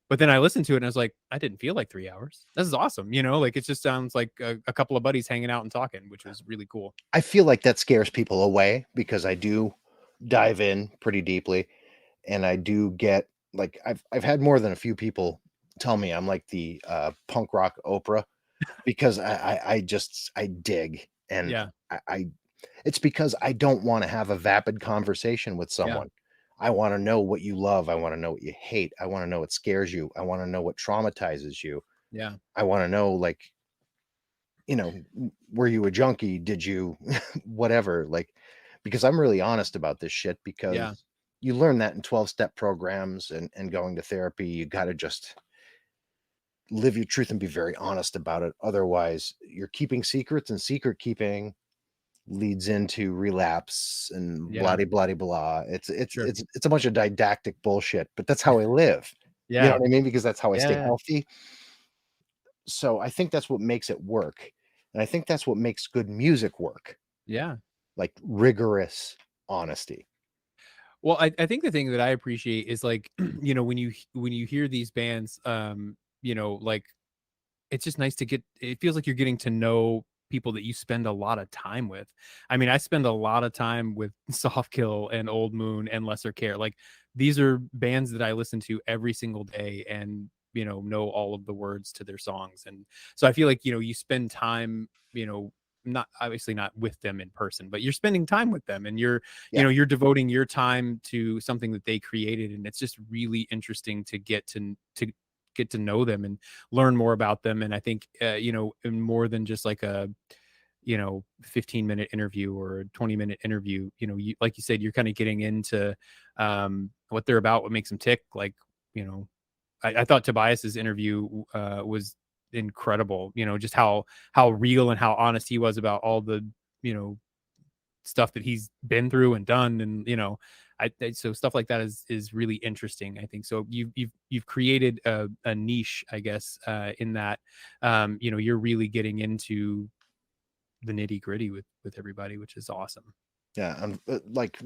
But then I listened to it and I was like, I didn't feel like 3 hours. This is awesome. You know, like it just sounds like a couple of buddies hanging out and talking, which was really cool.
I feel like that scares people away because I do dive in pretty deeply, and I do get like I've had more than a few people tell me I'm like the punk rock Oprah because I just I dig and
Yeah.
I it's because I don't want to have a vapid conversation with
Yeah.
someone. I want to know what you love. I want to know what you hate. I want to know what scares you. I want to know what traumatizes you.
Yeah.
I want to know, like, were you a junkie? Did you, whatever? Like, because I'm really honest about this shit
Yeah.
because you learn that in 12-step programs and going to therapy. You got to just live your truth and be very honest about it. Otherwise, you're keeping secrets, and secret keeping leads into relapse and blah
Yeah.
de blah de blah.
Sure.
It's a bunch of didactic bullshit, but that's how I live. You know
Yeah.
what I mean? Because that's how I stay
Yeah.
healthy. So I think that's what makes it work. And I think that's what makes good music work,
Yeah.
like rigorous honesty.
Well, I think the thing that I appreciate is like, you know, when you hear these bands, you know, like it's just nice to get, it feels like you're getting to know people that you spend a lot of time with. I mean, I spend a lot of time with Soft Kill and Old Moon and Lesser Care. Like, these are bands that I listen to every single day and, you know all of the words to their songs. And so I feel like, you know, you spend time, you know, not obviously not with them in person, but you're spending time with them, and you're
Yeah.
you know, you're devoting your time to something that they created, and it's just really interesting to get to know them and learn more about them. And I think you know, in more than just like a 15-minute interview or a 20-minute interview, you know, you, like you said, you're kind of getting into what they're about, what makes them tick. Like, you know, I thought Tobias's interview was incredible. You know, just how real and how honest he was about all the, you know, stuff that he's been through and done. And, you know, so stuff like that is really interesting, I think. So you've created a niche, I guess, in that, you know, you're really getting into the nitty gritty with everybody, which is awesome.
Yeah, like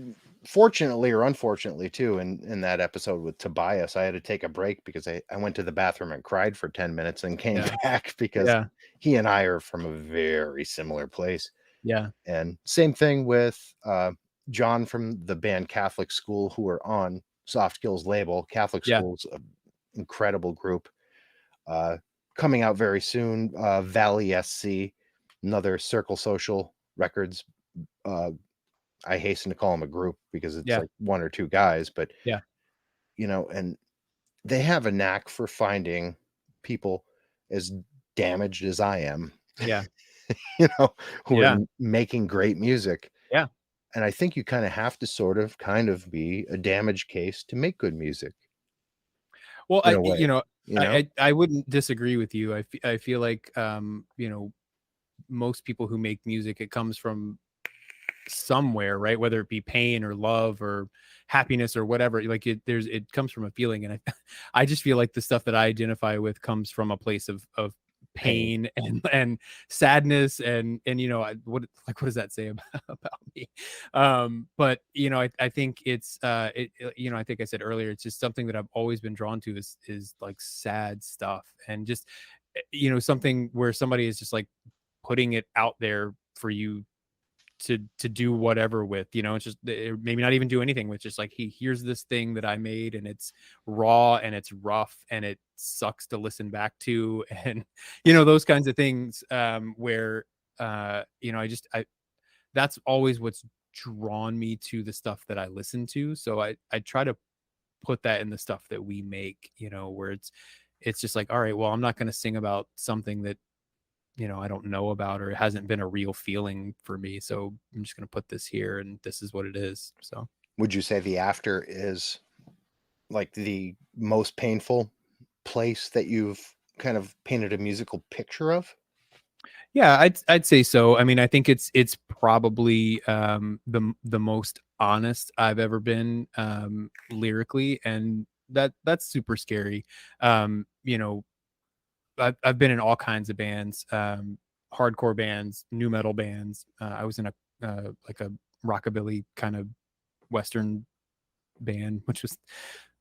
fortunately or unfortunately too, in that episode with Tobias, I had to take a break because I went to the bathroom and cried for 10 minutes and came
Yeah.
back because
Yeah.
he and I are from a very similar place.
Yeah.
And same thing with John from the band Catholic School, who are on Soft Skills label. Catholic
Yeah.
School's an incredible group. Coming out very soon, Vali SC, another Circle Social Records. I hasten to call them a group because it's
Yeah.
like one or two guys, but
Yeah.
you know, and they have a knack for finding people as damaged as I am,
Yeah.
you know, who are
Yeah.
making great music.
Yeah.
And I think you kind of have to kind of be a damaged case to make good music
Well,
in a way, you know?
I wouldn't disagree with you. I feel like, you know, most people who make music, it comes from somewhere, right? Whether it be pain or love or happiness or whatever. Like it comes from a feeling. And I just feel like the stuff that I identify with comes from a place of
Pain.
pain and sadness and you know, what does that say about me? But you know, I think it's you know, I think I said earlier, it's just something that I've always been drawn to is like sad stuff, and just you know, something where somebody is just like putting it out there for you to do whatever with. You know, it's just maybe not even do anything with, just like, hey, here's this thing that I made, and it's raw and it's rough and it sucks to listen back to, and you know, those kinds of things, where you know, I that's always what's drawn me to the stuff that I listen to. So I try to put that in the stuff that we make, you know, where it's just like, all right, well, I'm not going to sing about something that, you know, I don't know about, or it hasn't been a real feeling for me. So I'm just going to put this here, and this is what it is. So,
Would you say the after is like the most painful place that you've kind of painted a musical picture of?
yeah, I'd say so. I mean, I think it's probably the most honest I've ever been, lyrically, and that's super scary. You know, I've been in all kinds of bands, hardcore bands, new metal bands. I was in a like a rockabilly kind of Western band, which was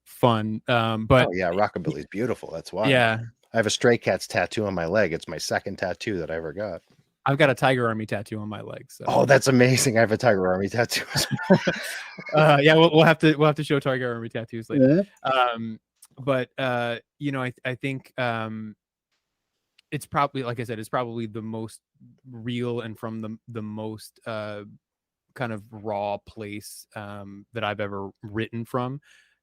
fun.
Oh
But
yeah, rockabilly is beautiful. That's why
yeah,
I have a Stray Cats tattoo on my leg. It's my second tattoo that I ever got.
I've got a Tiger Army tattoo on my leg. So
Oh, that's amazing. I have a Tiger Army tattoo.
yeah, we'll have to show Tiger Army tattoos later.
Mhm.
But you know, I think it's probably, like I said, it's probably the most real and from the most kind of raw place that I've ever written from,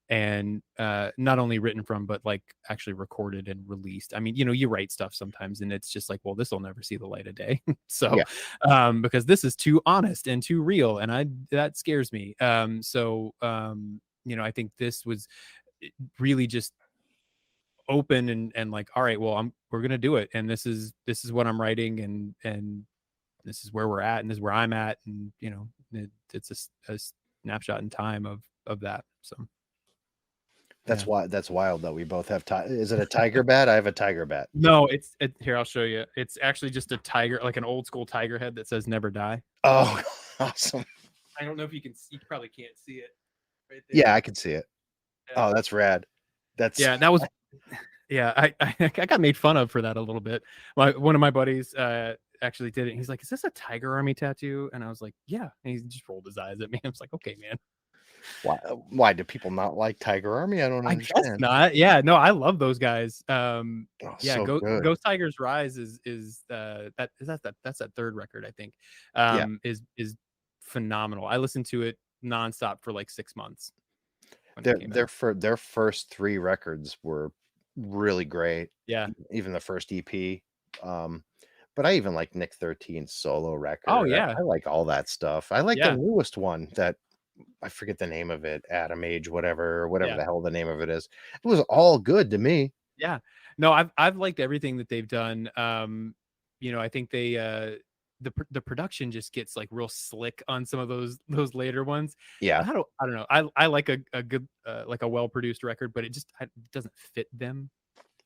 and not only written from, but like actually recorded and released. I mean, you know, you write stuff sometimes and it's just like, well, this will never see the light of day. So
Yeah.
because this is too honest and too real, and that scares me. You know, I think this was really just open and like, all right, well, we're gonna do it, and this is what I'm writing, and this is where we're at, and this is where I'm at, and you know, it's a snapshot in time of that. So
That's
yeah.
why that's wild that we both have is it a tiger bat? I have a tiger bat.
No, here, I'll show you. It's actually just a tiger, like an old school tiger head that says "Never Die."
Oh, awesome.
I don't know if you can. You probably can't see it right there.
Yeah, I can see it.
Yeah,
Oh, that's rad. That's
yeah, that was. Yeah, I got made fun of for that a little bit. One of my buddies actually did it. He's like, "Is this a Tiger Army tattoo?" And I was like, "Yeah." And he just rolled his eyes at me. I was like, "Okay, man."
Why do people not like Tiger Army? I don't
I guess
understand.
not. Yeah, no, I love those guys.
Oh,
Yeah,
so good.
Ghost Tigers Rise that's that third record I think.
Yeah,
Is phenomenal. I listened to it nonstop for like 6 months when it
their
came
their
out.
fir their first 3 records were really great,
Yeah.
even the first EP, but I even like Nick 13's solo
Oh
record.
yeah.
I like all that stuff. I like the
Yeah.
newest one that I forget the name of it, Atom Age, whatever
Yeah.
the hell the name of it is. It was all good to me.
Yeah. No, I've liked everything that they've done. I think they the production just gets like real slick on some of those later ones.
Yeah,
I don't know. I like a good like a well produced record, but it doesn't fit them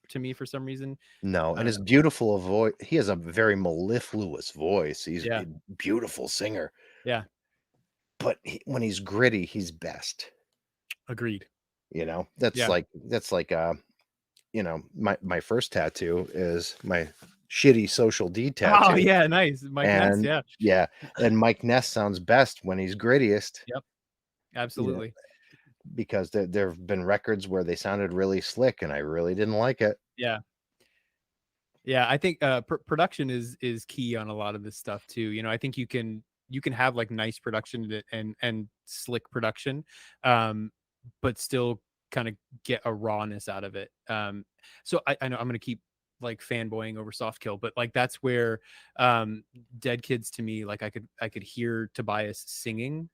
to me for some reason.
no,
I
and
don't
his
know.
beautiful voice. He has a very mellifluous voice. He's
Yeah.
a beautiful singer,
Yeah.
but when he's gritty, he's best.
Agreed.
You know, that's
Yeah.
like my first tattoo is my shitty Social D
Oh
tattoo,
yeah, nice. Mike Ness.
and
Yeah.
yeah, and Mike Ness sounds best when he's grittiest.
Yep.
You know,
Absolutely.
because there have been records where they sounded really slick, and I really didn't like it.
Yeah. Yeah, I think production is key on a lot of this stuff too. I think you can have like nice production and slick production, um, but still kind of get a rawness out of it. So I know I'm gonna keep like fanboying over Soft Kill, but like that's where Dead Kids to me, like I could hear Tobias singing,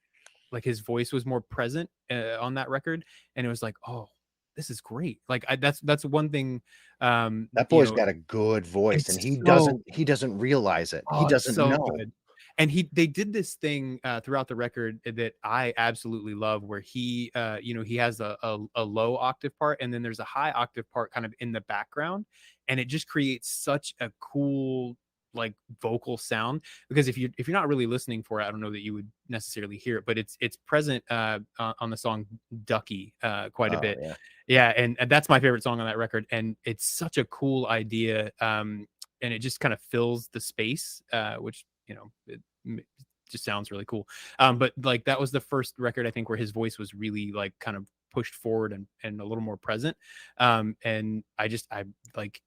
like his voice was more present on that record, and it was like, oh, this is great. Like that's one thing. Um,
That
you
boy's
know,
got a good voice, and
it's
he
so
doesn't realize it. He
oh, it's
doesn't
so
know.
good. And they did this thing throughout the record that I absolutely love, where he has a low octave part, and then there's a high octave part kind of in the background, and it just creates such a cool like vocal sound. Because if you're not really listening for it, I don't know that you would necessarily hear it, but it's present on the song Ducky quite a
Oh
bit.
yeah.
Yeah, and that's my favorite song on that record, and it's such a cool idea. And it just kind of fills the space, which just sounds really cool. But like that was the first record I think where his voice was really like kind of pushed forward and a little more present. And I like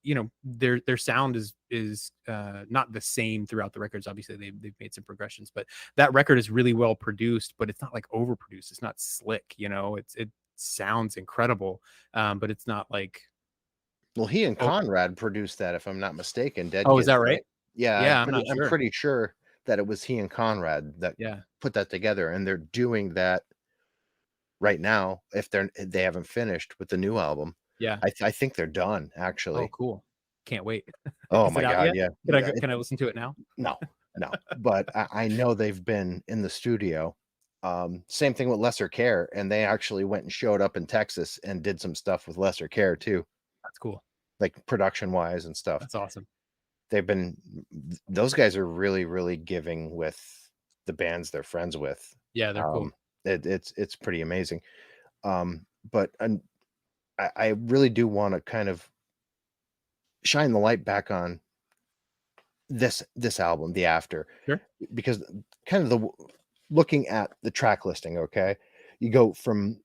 their sound is not the same throughout the records. Obviously they've made some progressions, but that record is really well produced, but it's not like overproduced. It's not slick. It sounds incredible, but it's not like
Well, he and
oh
Conrad produced that, if I'm not mistaken, Dead
oh is that
Kids,
right?
right? Yeah,
Yeah, I'm not
I'm
sure.
pretty sure that it was he and Conrad that
Yeah.
put that together, and they're doing that right now. If they haven't finished with the new album,
Yeah.
I think they're done
Oh,
actually.
cool. Can't wait.
Oh
Is it
my
out
god,
yet?
yeah.
Can I listen to it now?
No, no, but I know they've been in the studio. Same thing with Lesser Care, and they actually went and showed up in Texas and did some stuff with Lesser Care too,
That's cool.
like production wise and stuff.
That's awesome.
They've been those guys are really, really giving with the bands they're friends with.
Yeah, they're cool.
Um, it's pretty amazing. But I really do want to kind of shine the light back on this album, The After,
Sure.
because kind of looking at the track listing, okay, you go from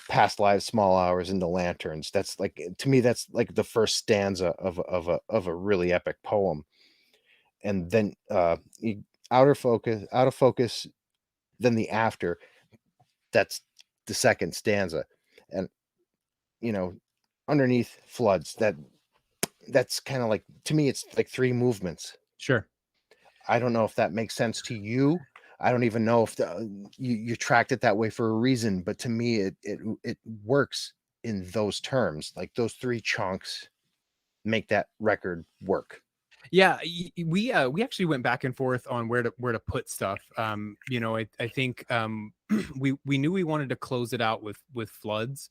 Past Lives, Small Hours into Lanterns. That's like, to me, that's like the first stanza of a really epic poem. And then out of focus, then The After, that's the second stanza. And you know, underneath Floods, that's kind of like, to me, it's like three movements.
Sure.
I don't know if that makes sense to you. I don't even know if you tracked it that way for a reason, but to me, it works in those terms. Like those three chunks make that record work.
Yeah, we actually went back and forth on where to put stuff. I think we knew we wanted to close it out with Floods,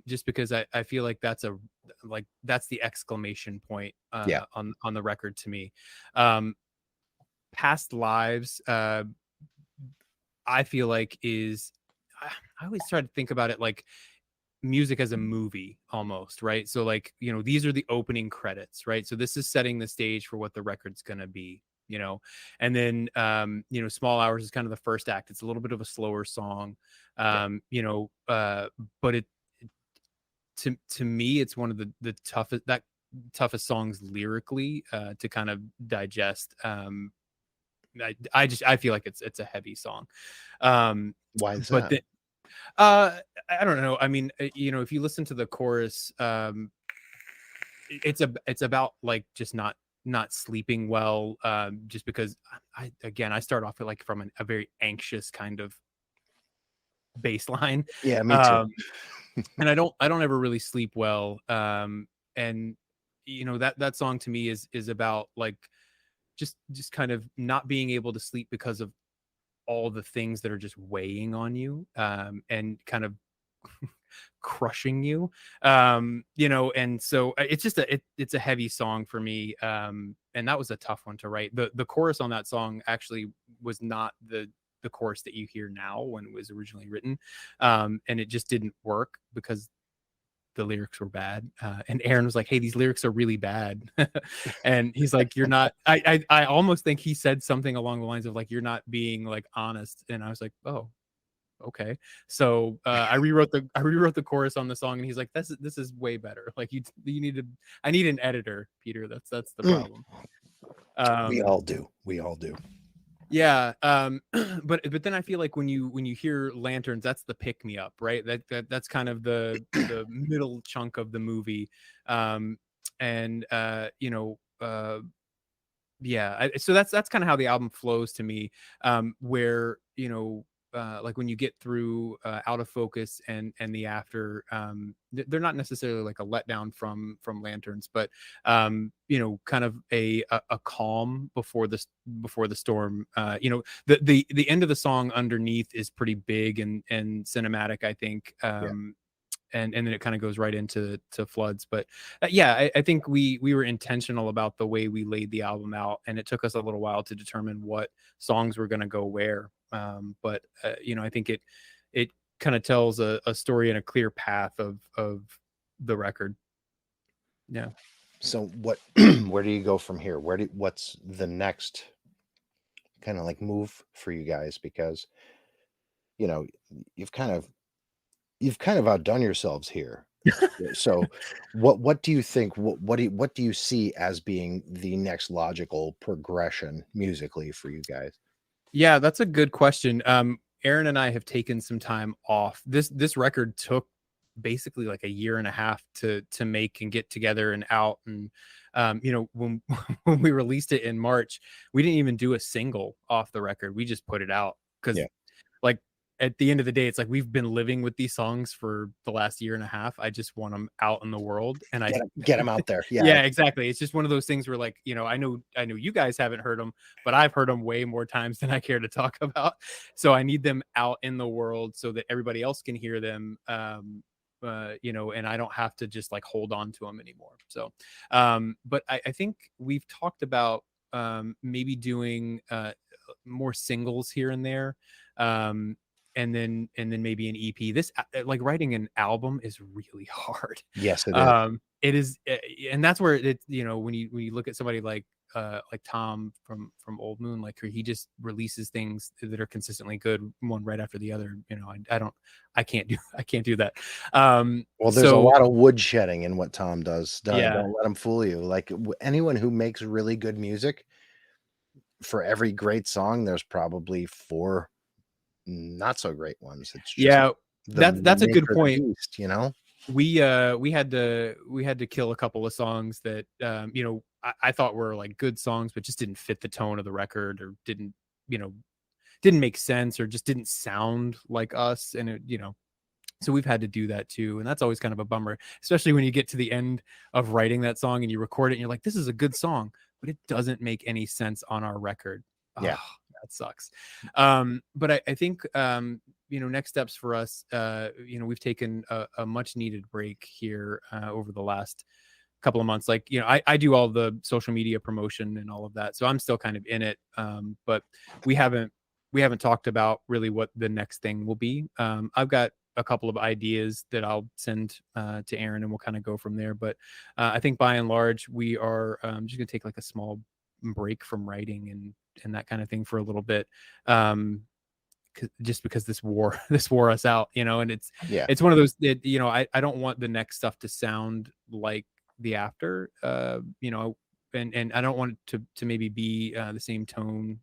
just because I feel like that's the exclamation point
Yeah,
on the record to me. Past Lives, I feel like I always try to think about it like music as a movie almost, right? So like, these are the opening credits, right? So this is setting the stage for what the record's going to be. And then Small Hours is kind of the first act. It's a little bit of a slower song. But it to me, it's one of the toughest songs lyrically to kind of digest. I feel like it's a heavy song.
Why is
But
that?
then I don't know. I mean, if you listen to the chorus, it's about like just not sleeping well, just because I start off like from a very anxious kind of baseline.
Yeah, me too.
um and I don't ever really sleep well. And that song to me is about like just kind of not being able to sleep because of all the things that are just weighing on you, and kind of crushing you. And so it's just it's a heavy song for me. And that was a tough one to write. The chorus on that song actually was not the chorus that you hear now when it was originally written. And it just didn't work because the lyrics were bad. And Aaron was like, "Hey, these lyrics are really bad." And he's like, "You're not." I almost think he said something along the lines of like, "You're not being like honest." And I was like, "Oh, okay." So I rewrote the chorus on the song, and he's like, "This is way better. Like you need to. I need an editor, Peter. That's the problem."
We
Um,
all do. We all do.
yeah. But then I feel like when you hear Lanterns, that's the pick me up, right? That's kind of the middle chunk of the movie. And yeah, so that's kind of how the album flows to me. Where like when you get through Out of Focus and the After, they're not necessarily like a letdown from Lanterns, but kind of a calm before the storm. The end of the song Underneath is pretty big and cinematic, I think. And then it kind of goes right into Floods. But I think we were intentional about the way we laid the album out, and it took us a little while to determine what songs were going to go where. But I think it kind of tells a story and a clear path of the record. Yeah.
So what where do you go from here? What's the next kind of like move for you guys? Because you know, you've kind of outdone yourselves here. So what do you think, what do you see as being the next logical progression musically for you guys?
Yeah, that's a good question. Aaron and I have taken some time off. This record took basically like a year and a half to make and get together and out. And when when we released it in March, we didn't even do a single off the record. We just put it out because
Yeah.
like at the end of the day, it's like we've been living with these songs for the last year and a half. I just want them out in the world, and
Get them out there. Yeah.
yeah, exactly. It's just one of those things where like, I know you guys haven't heard them, but I've heard them way more times than I care to talk about. So I need them out in the world so that everybody else can hear them. And I don't have to just like hold on to them anymore. So, but I think we've talked about maybe doing more singles here and there. And then maybe an EP. This like writing an album is really hard.
Yes, it is.
It is, and that's where it when you look at somebody like Tom from Old Moon, like he just releases things that are consistently good, one right after the other. I can't do that.
Well, there's a
So
lot of woodshedding in what Tom does.
yeah,
Don't let him fool you. Like anyone who makes really good music, for every great song, there's probably four not so great ones. It's just
yeah,
the
that's a good
nature of the
point.
beast, you know?
We had to kill a couple of songs that I thought were like good songs, but just didn't fit the tone of the record, or didn't make sense, or just didn't sound like us. And so we've had to do that too, and that's always kind of a bummer, especially when you get to the end of writing that song and you record it and you're like, this is a good song, but it doesn't make any sense on our record.
Yeah.
Oh, that sucks. But I think next steps for us, we've taken a much needed break here over the last couple of months. Like, I do all the social media promotion and all of that, so I'm still kind of in it. But we haven't talked about really what the next thing will be. I've got a couple of ideas that I'll send to Aaron, and we'll kind of go from there. But I think by and large, we are just going to take like a small break from writing and that kind of thing for a little bit. Just because this wore us out, and it's one of those that, I don't want the next stuff to sound like the after, and I don't want it to maybe be the same tone,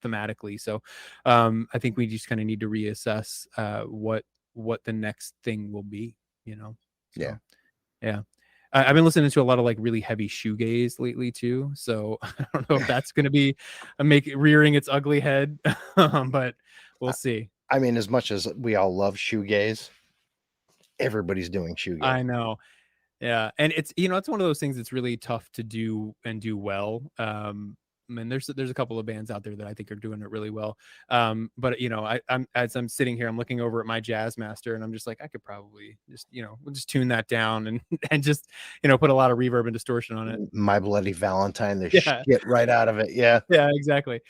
thematically. So I think we just kind of need to reassess what the next thing will be, so, yeah. I've been listening to a lot of like really heavy shoegaze lately too, so I don't know if that's going to be rearing its ugly head, but we'll see.
I mean, as much as we all love shoegaze, everybody's doing shoegaze.
I know. Yeah, and it's it's one of those things that's really tough to do and do well. I mean, there's a couple of bands out there that I think are doing it really well. But I'm as I'm sitting here, I'm looking over at my Jazz Master, and I'm just like, I could probably just we'll just tune that down and and just put a lot of reverb and distortion on it.
My Bloody Valentine, the shit right out of it. Yeah.
Yeah, exactly.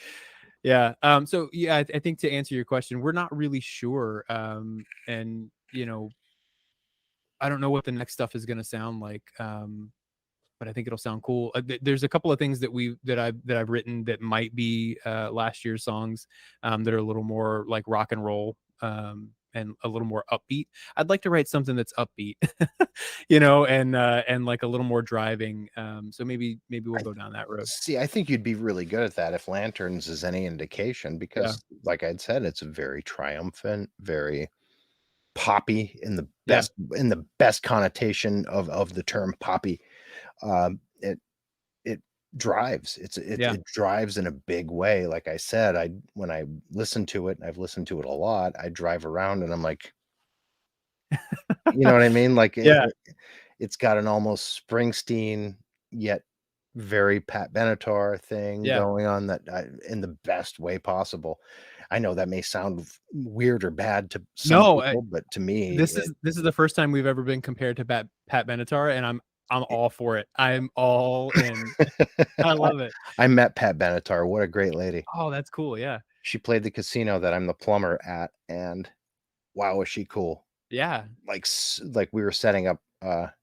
Yeah. So yeah, I think to answer your question, we're not really sure. And I don't know what the next stuff is going to sound like. But I think it'll sound cool. There's a couple of things that I've written that might be last year's songs that are a little more like rock and roll and a little more upbeat. I'd like to write something that's upbeat, and like a little more driving. So maybe we'll go down that road.
See, I think you'd be really good at that if Lanterns is any indication, because like I'd said, it's very triumphant, very poppy in the best connotation of the term poppy. It drives. It drives in a big way. Like I said, when I listen to it, and I've listened to it a lot, I drive around and I'm like, you know what I mean? Like it's got an almost Springsteen yet very Pat Benatar thing going on that in the best way possible. I know that may sound weird or bad to some people, but to me,
this is the first time we've ever been compared to Pat Benatar, and I'm all for it. I'm all in. I love it.
I met Pat Benatar. What a great lady.
Oh, that's cool. Yeah.
She played the casino that I'm the plumber at, and wow, was she cool.
Yeah.
Like we were setting up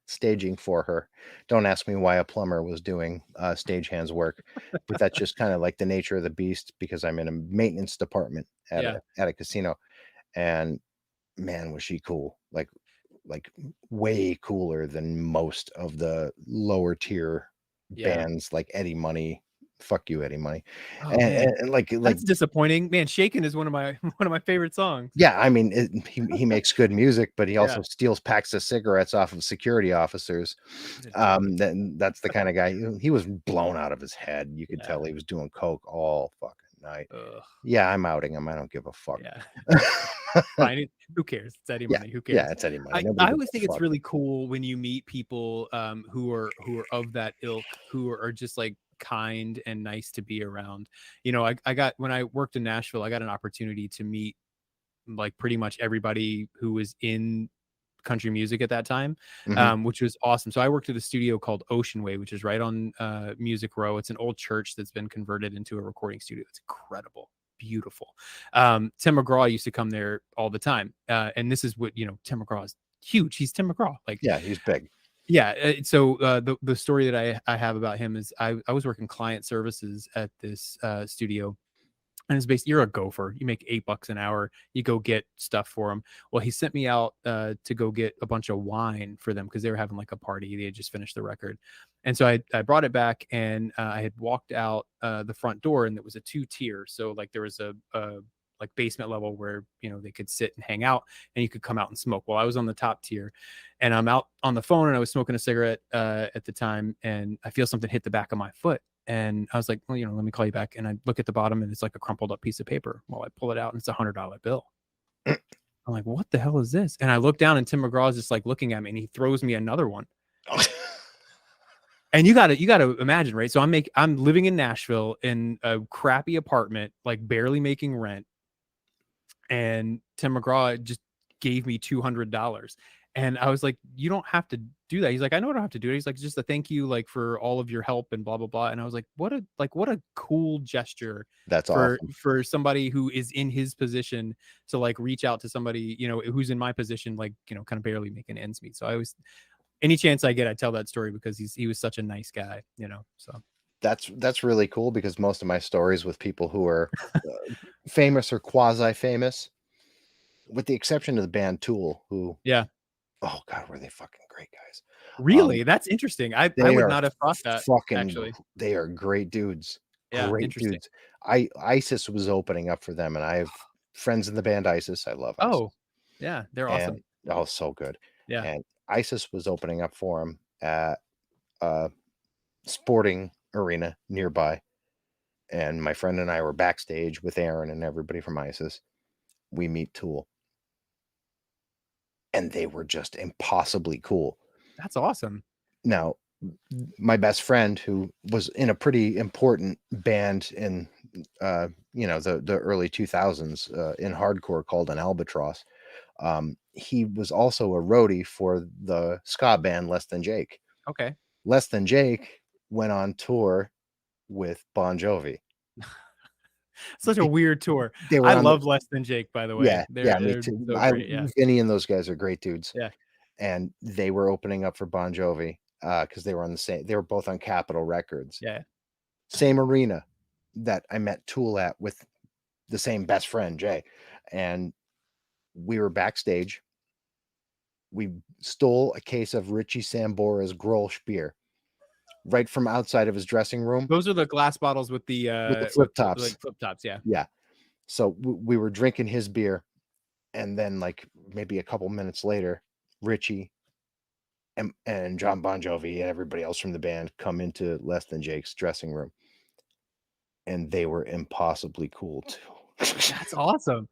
staging for her. Don't ask me why a plumber was doing stagehands work, but that's just kind of like the nature of the beast, because I'm in a maintenance department at a casino, and man, was she cool. Like way cooler than most of the lower tier bands like Eddie Money. Fuck you, Eddie Money.
Oh,
and like
that's disappointing, man. Shaken is one of my favorite songs.
Yeah, I mean, he makes good music, but he also steals packs of cigarettes off of security officers. That's the kind of guy. He was blown out of his head. You could tell he was doing coke all fucking night. Yeah, I'm outing him. I don't give a fuck.
Fine. Who cares? It's Eddie Money. Who cares?
Yeah, it's Eddie Money.
I always think it's really cool when you meet people who are of that ilk, who are just like kind and nice to be around. I got, when I worked in Nashville, I got an opportunity to meet like pretty much everybody who was in country music at that time, which was awesome. So I worked at a studio called Ocean Way, which is right on Music Row. It's an old church that's been converted into a recording studio. It's incredible, beautiful. Tim McGraw used to come there all the time, and this is what Tim McGraw is huge. He's Tim McGraw, like
he's big.
So the story that I have about him is I was working client services at this studio. And it's basically, you're a gopher. You make $8 an hour. You go get stuff for them. Well, he sent me out to go get a bunch of wine for them because they were having like a party. They had just finished the record. And so I brought it back, and I had walked out the front door, and it was a 2-tier. So like there was a like basement level where, they could sit and hang out, and you could come out and smoke. Well, I was on the top tier, and I'm out on the phone, and I was smoking a cigarette at the time, and I feel something hit the back of my foot. And I was like, well, let me call you back. And I look at the bottom, and it's like a crumpled up piece of paper. Well, I pull it out, and it's $100 bill. I'm like, what the hell is this? And I look down, and Tim McGraw is just like looking at me, and he throws me another one. And you gotta imagine, right? So I'm living in Nashville in a crappy apartment, like barely making rent. And Tim McGraw just gave me $200. And I was like, you don't have to do that. He's like, I know I don't have to do it. He's like, just a thank you, like, for all of your help and blah, blah, blah. And I was like, what a cool gesture.
That's awesome.
For somebody who is in his position to like reach out to somebody, who's in my position, like, kind of barely making ends meet. So any chance I get, I tell that story because he was such a nice guy, you know. So
That's really cool because most of my stories with people who are famous or quasi-famous, with the exception of the band Tool, who,
yeah,
oh God, were they fucking great guys.
really, that's interesting. I
They
would
are
not have thought that actually.
they are great dudes.
Yeah,
Great
interesting.
dudes. ISIS was opening up for them, and I have friends in the band ISIS. I love ISIS.
Oh, yeah, they're
And
awesome.
oh, so good.
Yeah.
And ISIS was opening up for him at a sporting arena nearby. And my friend and I were backstage with Aaron and everybody from ISIS. We meet Tool. And they were just impossibly cool.
That's awesome.
Now, my best friend, who was in a pretty important band in the early 2000s in hardcore called an Albatross, he was also a roadie for the ska band Less Than Jake.
Okay.
Less Than Jake went on tour with Bon Jovi.
Such a weird tour.
They were
I
on
love Less Than Jake, by the way.
yeah, me
They're
too.
so great. Yeah.
Vinny and those guys are great dudes.
Yeah.
And they were opening up for Bon Jovi because they were on the same. They were both on Capitol Records.
Yeah.
Same arena that I met Tool at with the same best friend Jay, and we were backstage. We stole a case of Richie Sambora's Grolsch beer right from outside of his dressing room
Those are the glass bottles with the
flip tops.
like flip tops, yeah.
Yeah. So we were drinking his beer, and then like maybe a couple minutes later, Richie and John Bon Jovi and everybody else from the band come into Less Than Jake's dressing room, and they were impossibly cool too.
That's awesome.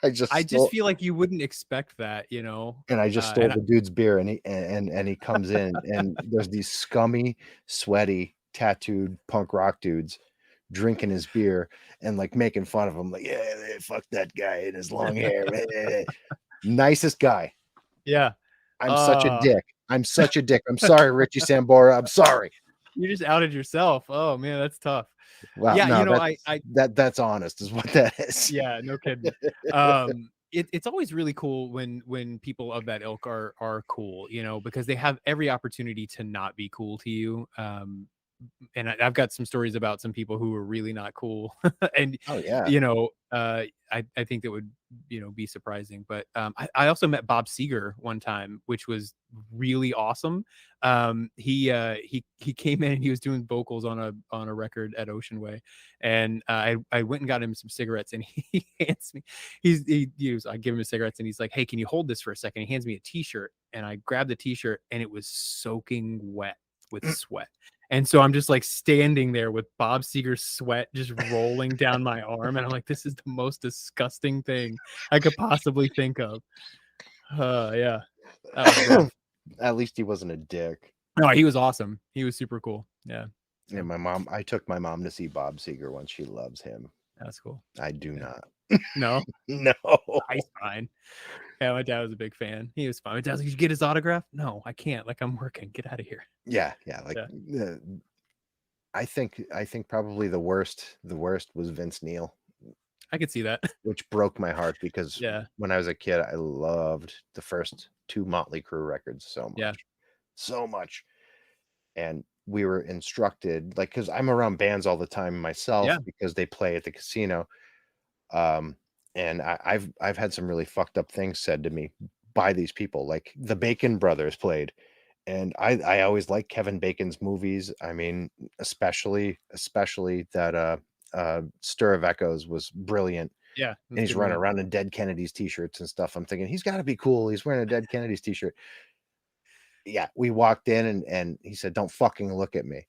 I
just feel like you wouldn't expect that, you know.
And I just stole the dude's beer, and he comes in, and there's these scummy, sweaty, tattooed punk rock dudes drinking his beer and like making fun of him, like, yeah, fuck that guy and his long hair. Nicest guy.
Yeah.
I'm such a dick. I'm such a dick. I'm sorry, Richie Sambora. I'm sorry.
You just outed yourself. Oh man, that's tough.
Well,
yeah,
no,
you know,
that's honest, is what that is.
Yeah, no kidding. It's always really cool when people of that ilk are cool, you know, because they have every opportunity to not be cool to you. And I've got some stories about some people who were really not cool, and
Oh yeah.
you know, I think that would, you know, be surprising. But I also met Bob Seger one time, which was really awesome. He came in and he was doing vocals on a record at Ocean Way, and I went and got him some cigarettes, and he hands me I give him cigarettes, and he's like, "Hey, can you hold this for a second?" He hands me a t-shirt, and I grabbed the t-shirt, and it was soaking wet with sweat. And so I'm just like standing there with Bob Seger's sweat just rolling down my arm. And I'm like, this is the most disgusting thing I could possibly think of. Yeah. That was rough.
At least he wasn't a dick.
No, he was awesome. He was super cool. Yeah.
Yeah, I took my mom to see Bob Seger once. She loves him.
That's cool.
I do not.
No.
No.
He's fine. Yeah, my dad was a big fan. He was fine. My dad's like, "Did you get his autograph?" No, I can't. Like, I'm working. Get out of here.
Yeah. Like, I think probably the worst was Vince Neil.
I could see that.
Which broke my heart because
Yeah.
when I was a kid, I loved the first 2 Motley Crue records so much.
Yeah.
So much. And we were instructed, like, because I'm around bands all the time myself, because they play at the casino. And I've had some really fucked up things said to me by these people. Like the Bacon Brothers played, and I always liked Kevin Bacon's movies. I mean, especially that Stir of Echoes was brilliant.
Yeah,
and he's running around in Dead Kennedys t-shirts and stuff. I'm thinking he's got to be cool. He's wearing a Dead Kennedys t-shirt. Yeah, we walked in and he said, "Don't fucking look at me."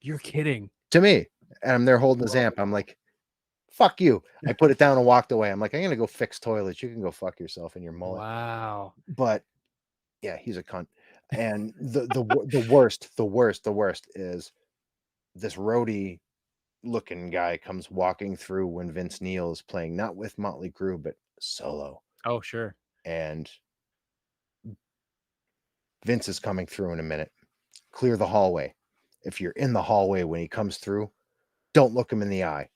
You're kidding.
To me, and I'm there holding his amp. I'm like, "Fuck you." I put it down and walked away. I'm like, "I'm gonna go fix toilets. You can go fuck yourself in your mullet."
Wow.
But yeah, he's a cunt. And the worst is this roadie looking guy comes walking through when Vince Neil is playing, not with Motley Crue, but solo.
Oh, sure.
And Vince is coming through in a minute. Clear the hallway. If you're in the hallway when he comes through, don't look him in the eye.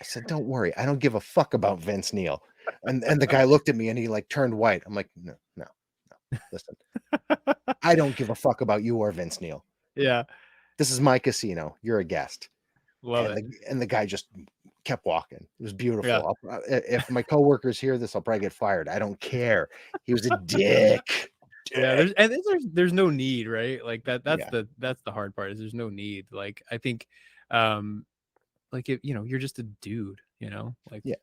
I said, "Don't worry. I don't give a fuck about Vince Neil." And the guy looked at me and he like turned white. I'm like, no. Listen, I don't give a fuck about you or Vince Neil.
Yeah,
This is my casino. You're a guest.
love
And
it.
the guy just kept walking. It was
Yeah.
beautiful. If my coworkers hear this, I'll probably get fired. I don't care. He was a dick.
Yeah,
Dick.
there's no need, right? Like that's
Yeah.
the hard part is there's no need. Like I think um like if you're just a dude, like
Yeah.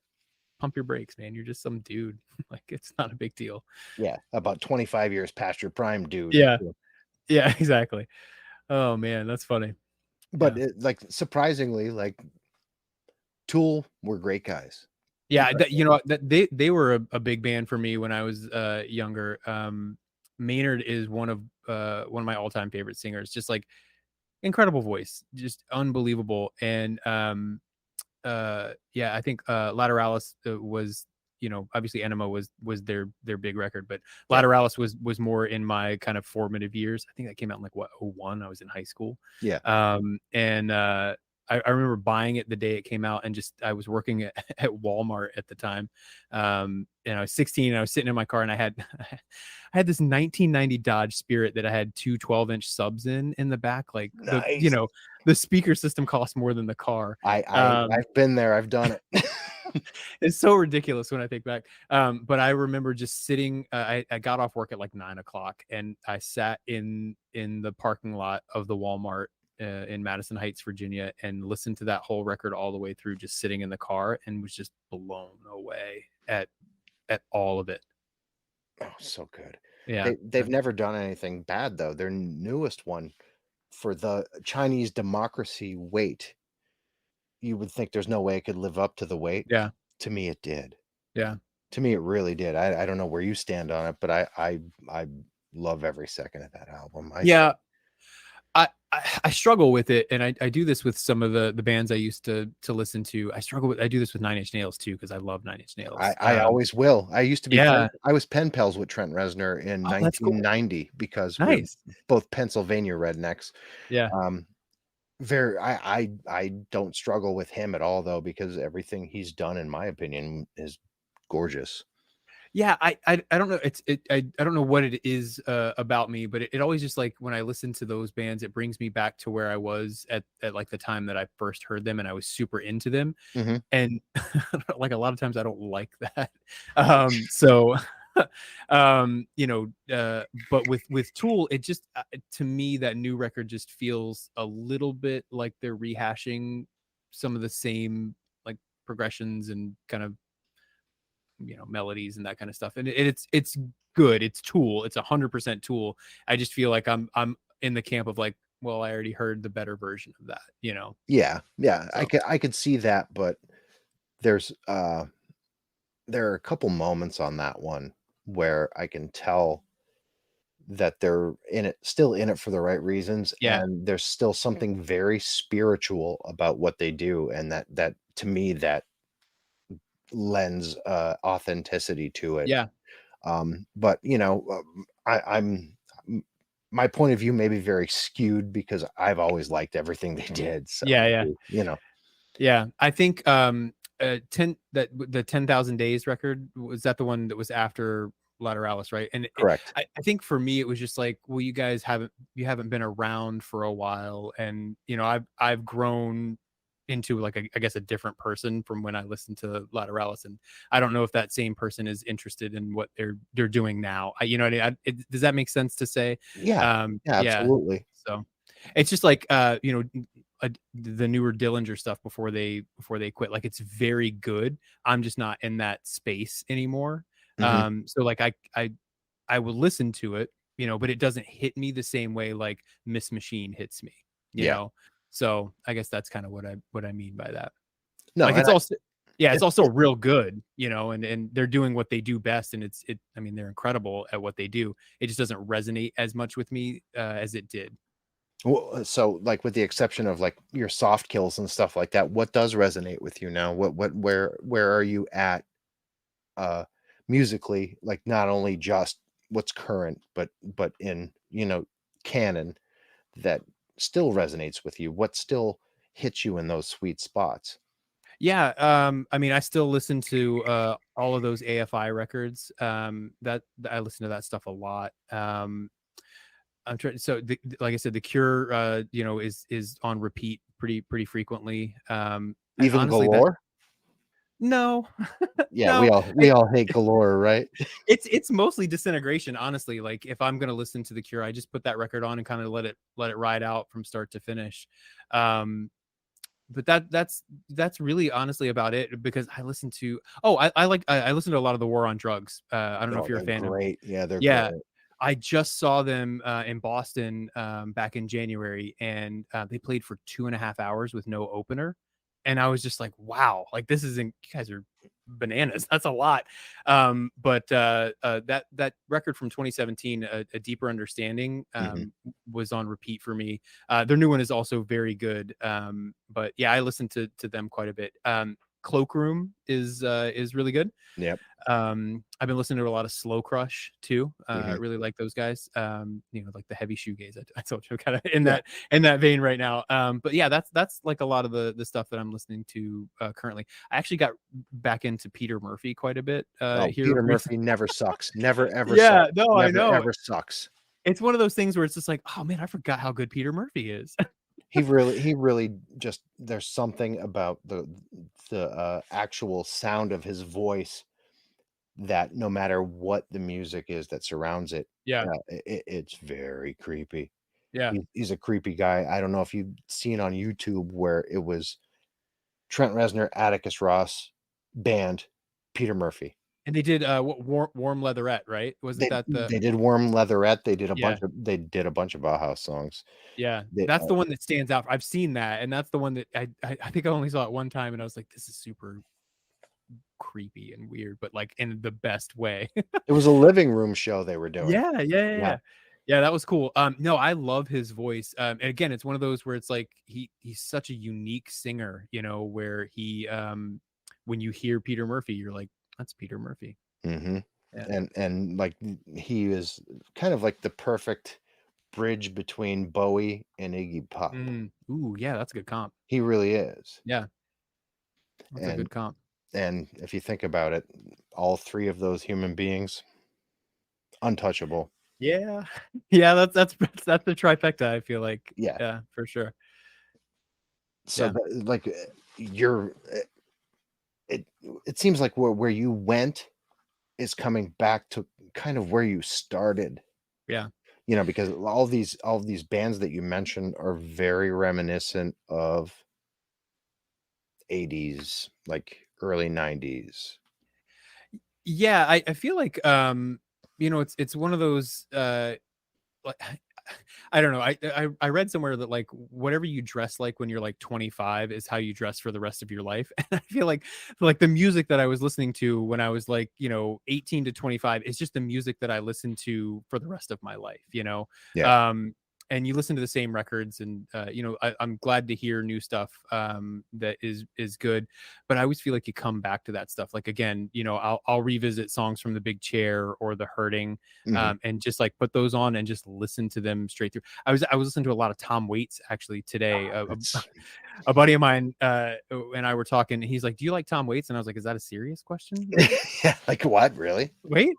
pump your brakes, man. You're just some dude. Like it's not a big deal.
Yeah. About 25 years past your prime, dude.
Yeah. Yeah, exactly. Oh man, that's funny.
But
Yeah.
like surprisingly, like Tool were great guys.
Yeah, that they were a big band for me when I was younger. Maynard is one of my all-time favorite singers. Just like incredible voice, just unbelievable. And yeah, I think Lateralis was, obviously Enema was their big record, but
Yeah.
Lateralis was more in my kind of formative years. I think that came out in like what, '01. I was in high school.
Yeah.
And I remember buying it the day it came out, and just I was working at Walmart at the time. And I was 16 and I was sitting in my car, and I had I had this 1990 Dodge Spirit that I had two 12-inch subs in the back. Like
Nice.
the speaker system cost more than the car.
I've been there. I've done it.
It's so ridiculous when I think back. But I remember just sitting. I got off work at like 9 o'clock, and I sat in the parking lot of the Walmart in Madison Heights, Virginia, and listened to that whole record all the way through, just sitting in the car, and was just blown away at all of it.
Oh, so good.
Yeah.
They've never done anything bad though. Their newest one, for the Chinese democracy weight, you would think there's no way it could live up to the weight.
Yeah.
To me, it did.
Yeah.
To me, it really did. I don't know where you stand on it, but I love every second of that album.
Yeah. I struggle with it, and I do this with some of the bands I used to listen to. I do this with Nine Inch Nails too, because I love Nine Inch Nails.
I always will. I used to be
Yeah.
I was pen pals with Trent Reznor in
Oh, that's cool.
1990 because we're
Nice.
both Pennsylvania rednecks.
Yeah.
Um, I don't struggle with him at all though, because everything he's done, in my opinion, is gorgeous.
Yeah, I don't know. I don't know what it is about me, but it always just, like, when I listen to those bands, it brings me back to where I was at like the time that I first heard them, and I was super into them.
Mhm.
And like a lot of times I don't like that. So but with Tool, it just to me, that new record just feels a little bit like they're rehashing some of the same, like, progressions and kind of melodies and that kind of stuff. And it's good. It's Tool. It's 100% Tool. I just feel like I'm in the camp of like, well, I already heard the better version of that.
Yeah, yeah,
So
I could see that, but there's there are a couple moments on that one where I can tell that they're still in it for the right reasons,
yeah,
and there's still something very spiritual about what they do, and that to me, that lends authenticity to it.
yeah,
But I'm my point of view may be very skewed because I've always liked everything they did. So
yeah, yeah, yeah. I think 10,000 Days record, was that the one that was after Lateralis, right? And
correct.
I think for me it was just like, well, you haven't been around for a while, and I've grown into, like, I guess, a different person from when I listened to Lateralis, and I don't know if that same person is interested in what they're doing now. What I mean? Does that make sense to say?
Yeah, yeah,
Yeah.
absolutely.
So it's just like the newer Dillinger stuff before they quit. Like, it's very good. I'm just not in that space anymore.
Mhm.
So like I will listen to it, but it doesn't hit me the same way like Miss Machine hits me, you
Yeah.
know. So I guess that's kind of what I mean by that.
No,
Like,
and
it's also, yeah, it's
it's
also real good, and they're doing what they do best, and I mean, they're incredible at what they do. It just doesn't resonate as much with me as it did.
well, so, like, with the exception of, like, your soft kills and stuff like that, what does resonate with you now? Where are you at, uh, musically? Like, not only just what's current, but in, canon that still resonates with you? What still hits you in those sweet spots?
Yeah, I mean, I still listen to all of those AFI records. That I listen to that stuff a lot. I'm trying. So, like I said, The Cure, you know, is on repeat pretty frequently. And
Even
honestly, that
Galore?
no,
Yeah,
no,
we all hate Galore, right?
it's mostly Disintegration. Honestly, like if I'm gonna listen to The Cure, I just put that record on and kind of let it ride out from start to finish. But that's really honestly about it, because I listen to I listen to a lot of the War on Drugs. I don't know if
Oh,
you're a
they're
fan of.
great. Yeah, they're
Yeah,
great.
I just saw them in Boston back in January, and they played for 2.5 hours with no opener. And I was just like, wow, like this isn't, you guys are bananas. That's a lot. But that record from 2017, a Deeper Understanding,
Mhm.
was on repeat for me. Their new one is also very good. But yeah, I listened to them quite a bit. Cloakroom is really good.
Yep.
I've been listening to a lot of Slow Crush too.
Mhm.
Really like those guys. You know, like the heavy shoegaze. I told you, kind of in
Yeah.
that vein right now. But yeah, that's like a lot of the stuff that I'm listening to currently. I actually got back into Peter Murphy quite a bit
Oh,
here
Peter
recently.
Murphy never sucks. Never ever
Yeah,
sucks.
no, I
Never
know.
ever sucks.
It's one of those things where it's just like, oh man, I forgot how good Peter Murphy is.
He really just there's something about the actual sound of his voice that no matter what the music is that surrounds it,
Yeah,
it's very creepy.
yeah.
He's a creepy guy. I don't know if you've seen on YouTube where it was Trent Reznor, Atticus Ross, band, Peter Murphy.
And they did warm leatherette, right? Wasn't that the?
They did Warm Leatherette,
Yeah.
they did a bunch of Bauhaus songs.
Yeah,
They,
that's the one that stands out. I've seen that, and that's the one that I think I only saw it one time, and I was like, "This is super creepy and weird," but like in the best way.
it was a living room show they were doing.
Yeah, yeah, yeah,
Yeah.
yeah. Yeah, that was cool. No, I love his voice. And again, it's one of those where it's like he's such a unique singer, you know, where he when you hear Peter Murphy, you're like, that's Peter Murphy.
Mhm.
Yeah.
And, like, he is kind of like the perfect bridge between Bowie and Iggy Pop.
Ooh, yeah, that's a good comp.
He really is.
Yeah, that's a
And
good comp.
if you think about it, all 3 of those human beings, untouchable.
Yeah. Yeah, that's the trifecta, I feel like.
Yeah.
Yeah, for sure.
So,
Yeah.
like, you're it it seems like where you went is coming back to kind of where you started,
Yeah.
you know, because all of these bands that you mentioned are very reminiscent of 80s, like early 90s.
Yeah, I feel like you know, it's one of those like I don't know. I read somewhere that like whatever you dress like when you're like 25 is how you dress for the rest of your life. And I feel like the music that I was listening to when I was like, you know, 18 to 25 is just the music that I listened to for the rest of my life, you know.
Yeah.
Um and you listen to the same records, and you know, I'm glad to hear new stuff that is good, but I always feel like you come back to that stuff. Like again, you know, I'll revisit songs from The Big Chair or The Hurting,
Mhm.
and just like put those on and just listen to them straight through. I was listening to a lot of Tom Waits actually today.
That's
A buddy of mine and I were talking. He's like, "Do you like Tom Waits?" And I was like, "Is that a serious question? Like,
yeah, like what? Really?
wait,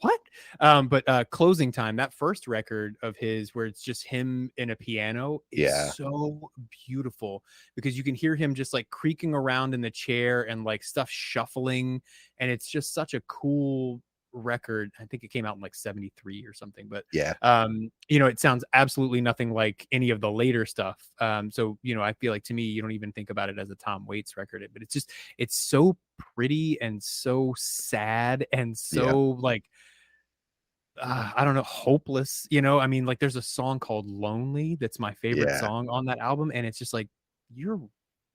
what?" But Closing Time, that first record of his, where it's just him in a piano, is
Yeah.
so beautiful because you can hear him just like creaking around in the chair and like stuff shuffling, and it's just such a cool record. I think it came out in like 73 or something, but
Yeah.
you know, it sounds absolutely nothing like any of the later stuff. So you know, I feel like to me, you don't even think about it as a Tom Waits record, but it's so pretty and so sad and
Yeah.
so like I don't know, hopeless, you know. I mean, like there's a song called Lonely that's my favorite
Yeah.
song on that album, and it's just like you're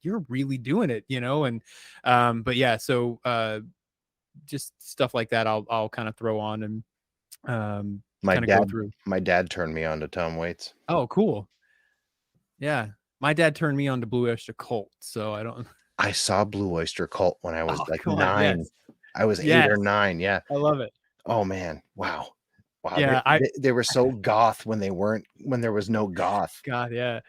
you're really doing it, you know. And but yeah, so just stuff like that I'll kind of throw on and
My
kind of go
dad
through.
my dad turned me on to Tom Waits.
Oh, cool. Yeah. My dad turned me on to Blue Oyster Cult, so I don't.
I saw Blue Oyster Cult when I was,
Oh
like,
god,
9.
yes.
I was 8
Yes.
or 9, yeah.
I love it.
Oh, man. Wow. Wow,
Yeah, I
they were so goth when there was no goth.
God, yeah.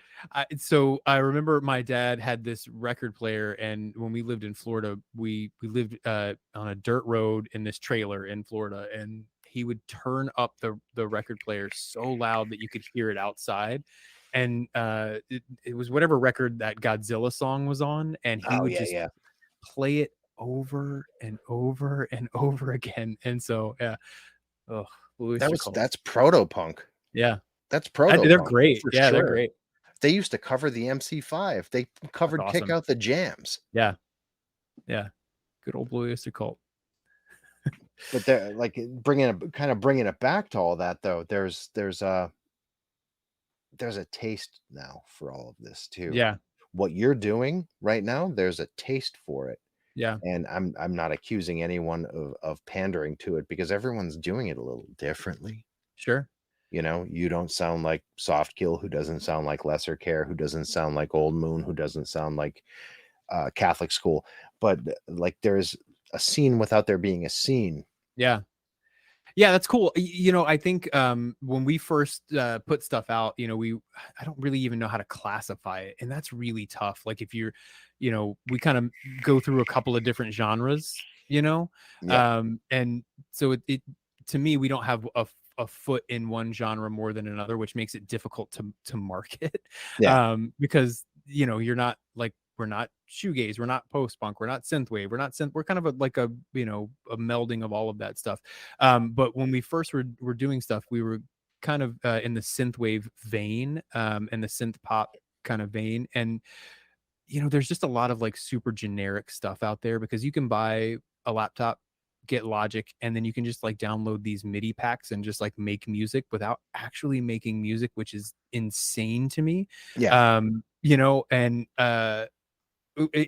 So I remember my dad had this record player, and when we lived in Florida, we lived on a dirt road in this trailer in Florida, and he would turn up the record player so loud that you could hear it outside. And it was whatever record that Godzilla song was on, and he
Oh
would
yeah,
just
yeah.
play it over and over and over again. And so yeah, oh, Blue Oyster Cult.
That's proto punk.
Yeah,
That's proto
they're
punk
great.
for
Yeah, they're
sure.
great.
They used to cover the MC5. They
That's
covered Kick
awesome.
Out the Jams.
Yeah, yeah, good old Blue Oyster Cult.
But they're like bringing it back to all that though. There's a taste now for all of this too.
Yeah,
What you're doing right now, there's a taste for it.
yeah,
And I'm not accusing anyone of pandering to it because everyone's doing it a little differently.
sure.
You know, you don't sound like Soft Kill, who doesn't sound like Lesser Care, who doesn't sound like Old Moon, who doesn't sound like Catholic School. But like there's a scene without there being a scene.
Yeah. Yeah, that's cool. You know, I think when we first put stuff out, you know, I don't really even know how to classify it, and that's really tough. Like if you're, you know, we kind of go through a couple of different genres, you know,
Yeah.
and so it to me, we don't have a foot in one genre more than another, which makes it difficult to market,
Yeah.
because you know you're not like we're not shoegaze, we're not post punk, we're not synthwave, we're kind of like a you know a melding of all of that stuff. But when we first were doing stuff, we were kind of in the synthwave vein, and the synth pop kind of vein. And you know, there's just a lot of like super generic stuff out there because you can buy a laptop, get Logic, and then you can just like download these MIDI packs and just like make music without actually making music, which is insane to me.
Yeah.
You know, and I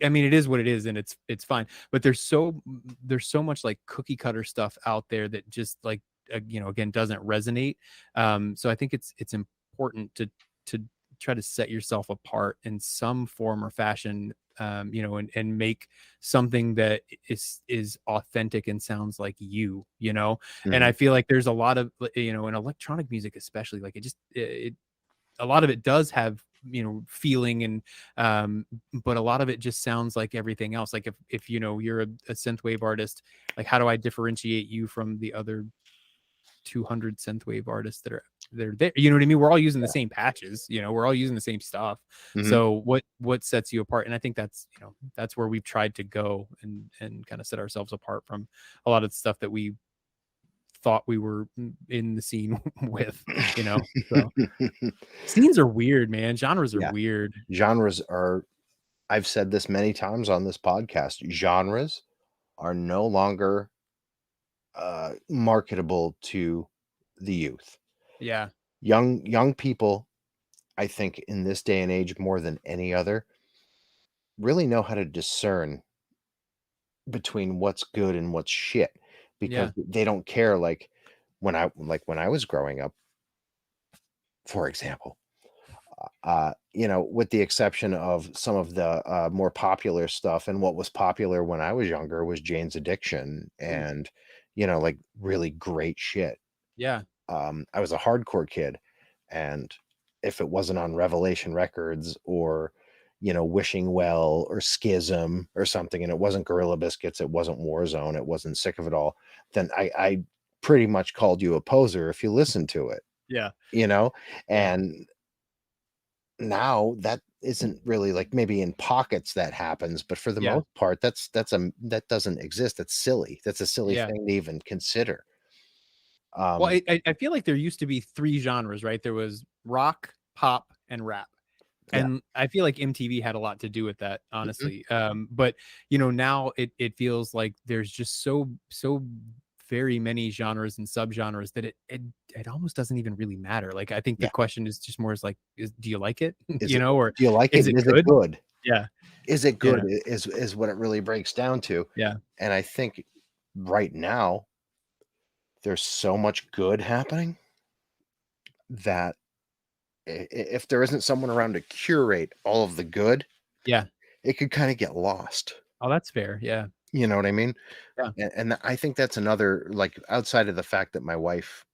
mean, it is what it is, and it's fine. But there's so much like cookie cutter stuff out there that just like you know, again, doesn't resonate. So I think it's important to try to set yourself apart in some form or fashion, you know, and make something that is authentic and sounds like you know. And
Mhm.
I feel like there's a lot of you know, in electronic music especially, like it a lot of it does have you know feeling and but a lot of it just sounds like everything else. Like if you know you're a synthwave artist, like how do I differentiate you from the other 200 synthwave artists that are there? You know what I mean? We're all using the
Yeah.
same patches, you know, we're all using the same stuff.
Mhm.
So what sets you apart? And I think that's you know that's where we've tried to go and kind of set ourselves apart from a lot of the stuff that we thought we were in the scene with, you know. So scenes are weird, man. Genres are
Yeah.
weird.
Genres are, I've said this many times on this podcast, genres are no longer marketable to the youth.
Yeah.
Young people, I think in this day and age more than any other, really know how to discern between what's good and what's shit because
Yeah.
they don't care when I was growing up, for example. You know, with the exception of some of the more popular stuff, and what was popular when I was younger was Jane's Addiction
Ooh.
and, you know, like really great shit.
Yeah.
I was a hardcore kid, and if it wasn't on Revelation Records or, you know, Wishing Well or Schism or something, and it wasn't Gorilla Biscuits, it wasn't Warzone, it wasn't Sick of It All, then I pretty much called you a poser if you listened to it,
Yeah.
you know?
Yeah.
And now that isn't really like maybe in pockets that happens, but for the
Yeah.
most part, that doesn't exist. That's silly. That's a silly
Yeah.
thing to even consider.
Well,
Um,
I feel like there used to be 3 genres, right? There was rock, pop, and rap.
yeah.
And I feel like MTV had a lot to do with that,
Mhm.
honestly. But you know, now it feels like there's just so very many genres and subgenres that it almost doesn't even really matter. Like I think the
Yeah.
question is just more is like, do you like it?
Is
You
it
know, or
do you like it
is
and
it
is it
good?
good?
Yeah.
Is it good
Yeah.
is what it really breaks down to.
Yeah.
And I think right now there's so much good happening that if there isn't someone around to curate all of the good,
Yeah.
it could kind of get lost.
Oh, that's fair. Yeah.
You know what I mean?
Yeah.
And I think that's another, like, outside of the fact that my wife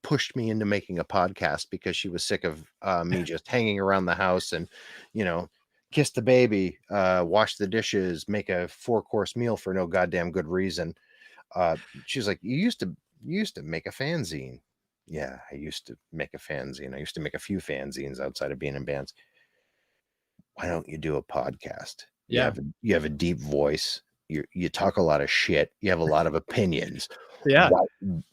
pushed me into making a podcast because she was sick of me just hanging around the house and, you know, kiss the baby, wash the dishes, make a 4-course meal for no goddamn good reason. She's like, you used to you used to make a fanzine. Yeah, I used to make a fanzine. I used to make a few fanzines outside of being in bands. Why don't you do a podcast?
Yeah.
You have a deep voice. You talk a lot of shit. You have a lot of opinions.
Yeah.
Why,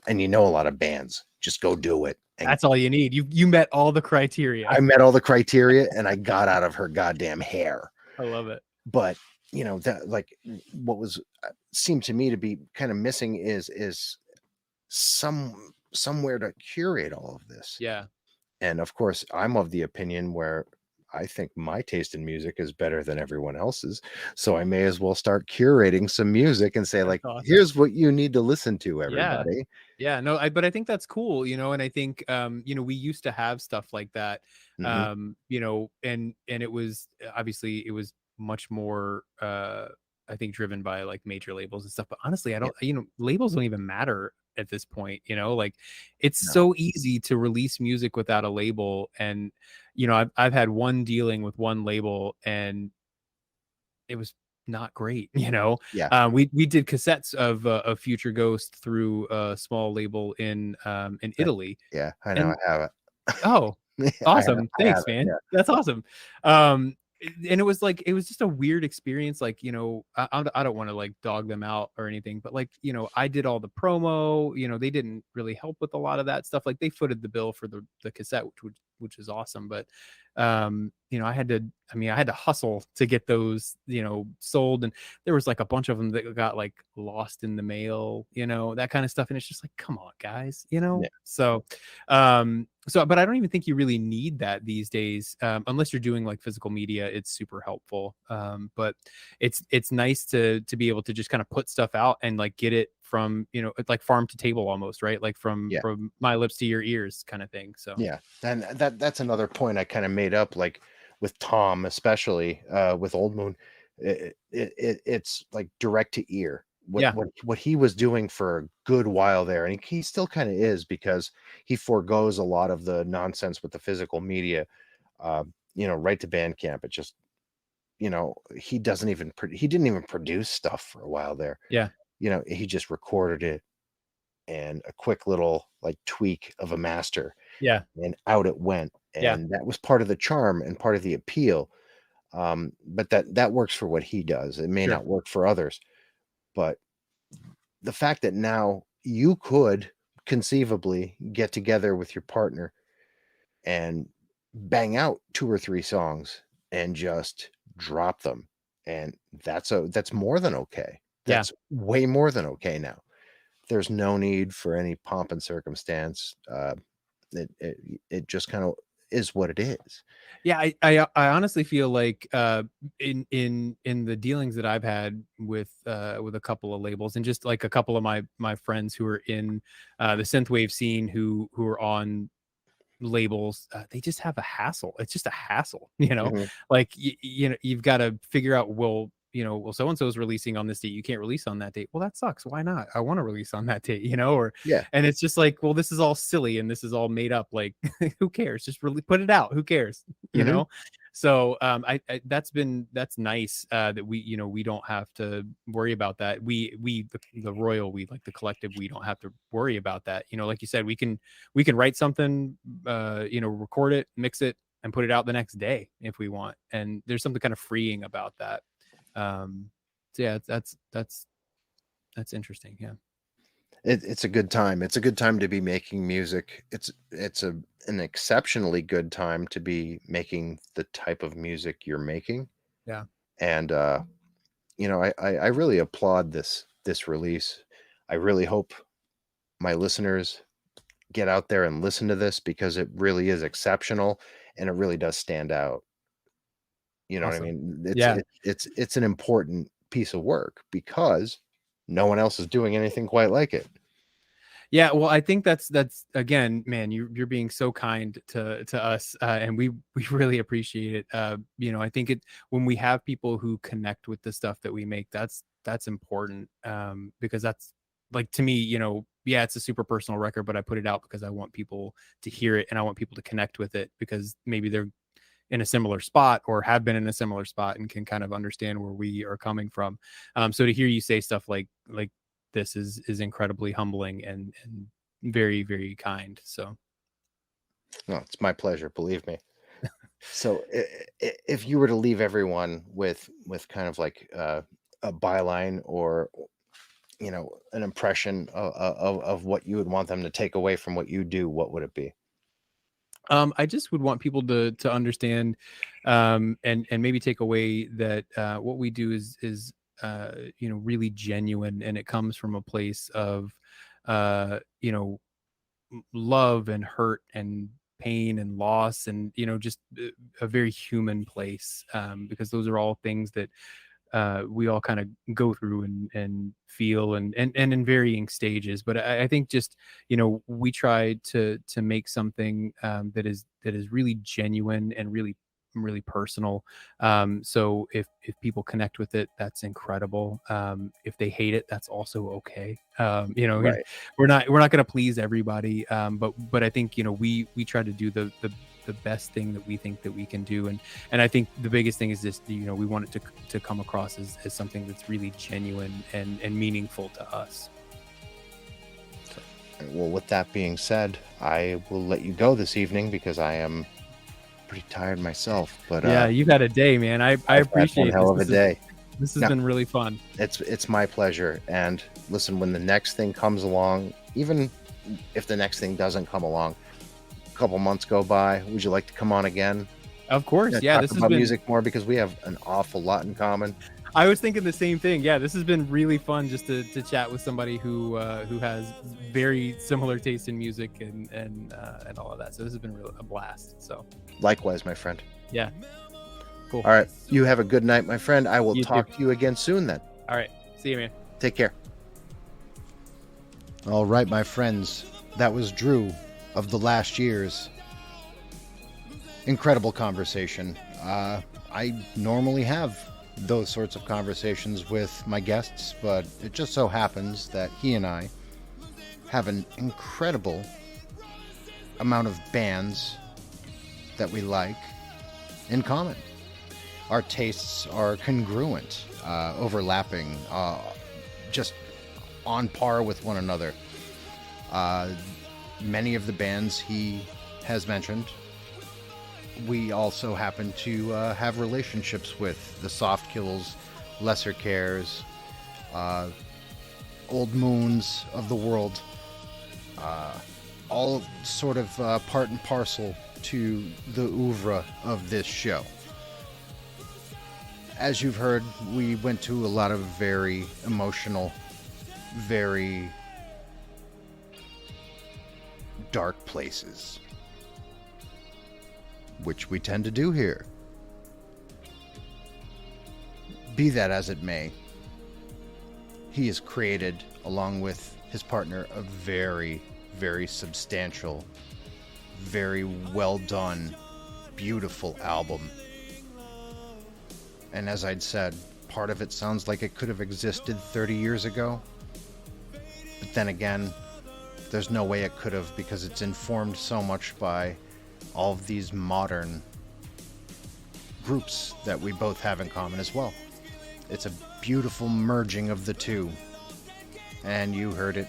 and you know a lot of bands. Just go do it. And
That's all you need. You met all the criteria.
I met all the criteria, and I got out of her goddamn hair.
I love it.
But you know that, like, what was seemed to me to be kind of missing is somewhere to curate all of this.
Yeah.
And of course, I'm of the opinion where I think my taste in music is better than everyone else's. So I may as well start curating some music and say,
That's
like,
awesome.
here's what you need to listen to,
Yeah.
everybody.
Yeah, no, but I think that's cool, you know, and I think you know, we used to have stuff like that.
Mhm.
You know, and it was obviously it was much more I think driven by like major labels and stuff. But honestly, I
Yeah,
don't, you know, labels don't even matter at this point, you know, like it's
no.
so easy to release music without a label. And, you know, I've had one dealing with one label and it was not great, you know.
Yeah,
We did cassettes of Future Ghost through a small label in
that,
Italy,
yeah, I know,
and
I have
oh,
it.
awesome.
I have
Thanks,
it.
man.
Yeah,
That's awesome. Um, and it was like it was just a weird experience. Like, you know, I don't want to like dog them out or anything, but like, you know, I did all the promo. You know, they didn't really help with a lot of that stuff. Like, they footed the bill for the cassette, which is awesome. But you know, I had to hustle to get those, you know, sold. And there was like a bunch of them that got like lost in the mail, you know, that kind of stuff. And it's just like, come on, guys, you know.
yeah.
So but I don't even think you really need that these days, unless you're doing like physical media. It's super helpful, but it's nice to be able to just kind of put stuff out and like get it from, you know, like farm to table almost, right? Like from
Yeah.
my lips to your ears kind of thing. So
Yeah, and that's another point I kind of made up, like with Tom, especially with Old Moon. It's like direct to ear.
yeah,
What he was doing for a good while there, and he still kind of is, because he forgoes a lot of the nonsense with the physical media. You know, right to Bandcamp. It just, you know, he didn't even produce stuff for a while there.
yeah,
You know, he just recorded it and a quick little like tweak of a master,
yeah,
and out it went.
yeah,
And that was part of the charm and part of the appeal. But that works for what he does. It may
sure,
not work for others, but the fact that now you could conceivably get together with your partner and bang out 2 or 3 songs and just drop them, and that's more than okay.
yeah.
That's way more than okay now. There's no need for any pomp and circumstance. It just kind of is what it is.
Yeah, I honestly feel like in the dealings that I've had with a couple of labels and just like a couple of my friends who are in the synthwave scene who are on labels, they just have a hassle. It's just a hassle, you know.
Mhm.
Like you know, you've got to figure out, well, you know, well, so and so is releasing on this date, you can't release on that date. Well, that sucks. Why not? I want to release on that date, you know. Or
Yeah.
and it's just like, well, this is all silly and this is all made up. Like who cares? Just really put it out. Who cares? You
Mhm.
know. So that's nice, that we, you know, we don't have to worry about that. The royal, we like the collective, we don't have to worry about that. You know, like you said, we can write something, you know, record it, mix it, and put it out the next day if we want. And there's something kind of freeing about that. So yeah, that's interesting. Yeah.
It's a good time. It's a good time to be making music. It's an exceptionally good time to be making the type of music you're making.
Yeah.
And you know, I really applaud this release. I really hope my listeners get out there and listen to this, because it really is exceptional and it really does stand out. You know what I
Awesome.
mean?
Yeah.
It's an important piece of work, because no one else is doing anything quite like it.
Yeah, well, I think that's again, man, you're being so kind to us, and we really appreciate it. You know, I think it when we have people who connect with the stuff that we make, that's important, because that's like, to me, you know, yeah, it's a super personal record, but I put it out because I want people to hear it and I want people to connect with it because maybe they're in a similar spot or have been in a similar spot and can kind of understand where we are coming from. So to hear you say stuff like this is incredibly humbling and very, very kind. So
No, it's my pleasure, believe me. So if you were to leave everyone with kind of like a byline or an impression of what you would want them to take away from what you do, what would it be?
I just would want people to understand, and maybe take away that what we do is really genuine, and it comes from a place of love and hurt and pain and loss, and just a very human place, because those are all things that we all kind of go through and feel, and in varying stages. But I think just we try to make something that is really genuine and really personal. So if people connect with it, that's incredible. If they hate it, that's also okay.
Right.
We're not going to please everybody, but I think we try to do the best thing that we think that we can do, and I think the biggest thing is just we want it to come across as something that's really genuine and meaningful to us.
Well, with that being said, I will let you go this evening because I am pretty tired myself. But
Yeah, you've had a day, man. I
I've had
appreciate
one hell of a day.
This has
No.
been really fun.
It's my pleasure. And listen, when the next thing comes along, even if the next thing doesn't come along, a couple months go by, would you like to come on again?
Of course, yeah.
Talk
This has
about
been.
music more because we have an awful lot in common.
I was thinking the same thing. Yeah, this has been really fun just to chat with somebody who has very similar taste in music and all of that. So this has been really a blast. So
Likewise, my friend.
yeah, cool.
All right. You have a good night, my friend. I will
You
talk
too.
to you again soon then.
All right, see you, man.
Take care. All right, my friends. That was Drew of The Last Years. Incredible conversation. I normally have those sorts of conversations with my guests, but it just so happens that he and I have an incredible amount of bands that we like in common. Our tastes are congruent, overlapping, just on par with one another. Many of the bands he has mentioned, we also happen to have relationships with. The Soft Kills, Lesser Cares, Old Moons of the world, all sort of part and parcel to the oeuvre of this show. As you've heard, we went to a lot of very emotional, very dark places, which we tend to do here. Be that as it may, he has created, along with his partner, a very, very substantial, very well done, beautiful album. And as I'd said, part of it sounds like it could have existed 30 years ago. But then again, there's no way it could have, because it's informed so much by all of these modern groups that we both have in common as well. It's a beautiful merging of the two. And you heard it.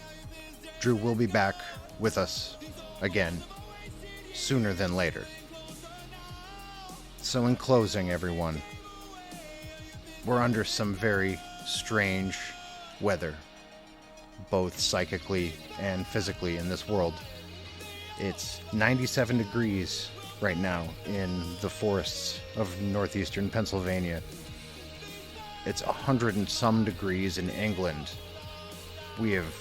Drew will be back with us again sooner than later. So in closing, everyone, we're under some very strange weather, both psychically and physically in this world. It's 97 degrees right now in the forests of northeastern Pennsylvania. It's 100 and some degrees in England. We have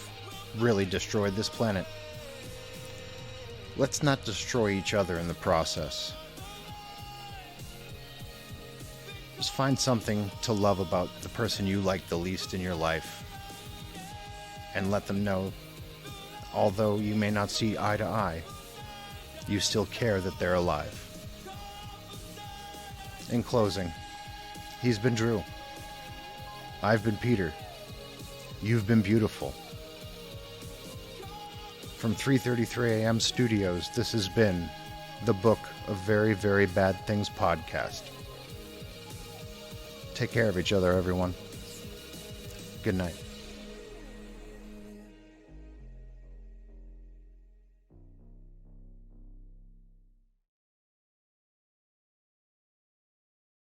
really destroyed this planet. Let's not destroy each other in the process. Just find something to love about the person you like the least in your life, and let them know, although you may not see eye to eye, you still care that they're alive. In closing, he's been Drew. I've been Peter. You've been beautiful. From 3:33 a.m. Studios, this has been the Book of Very, Very Bad Things podcast. Take care of each other, everyone. Good night.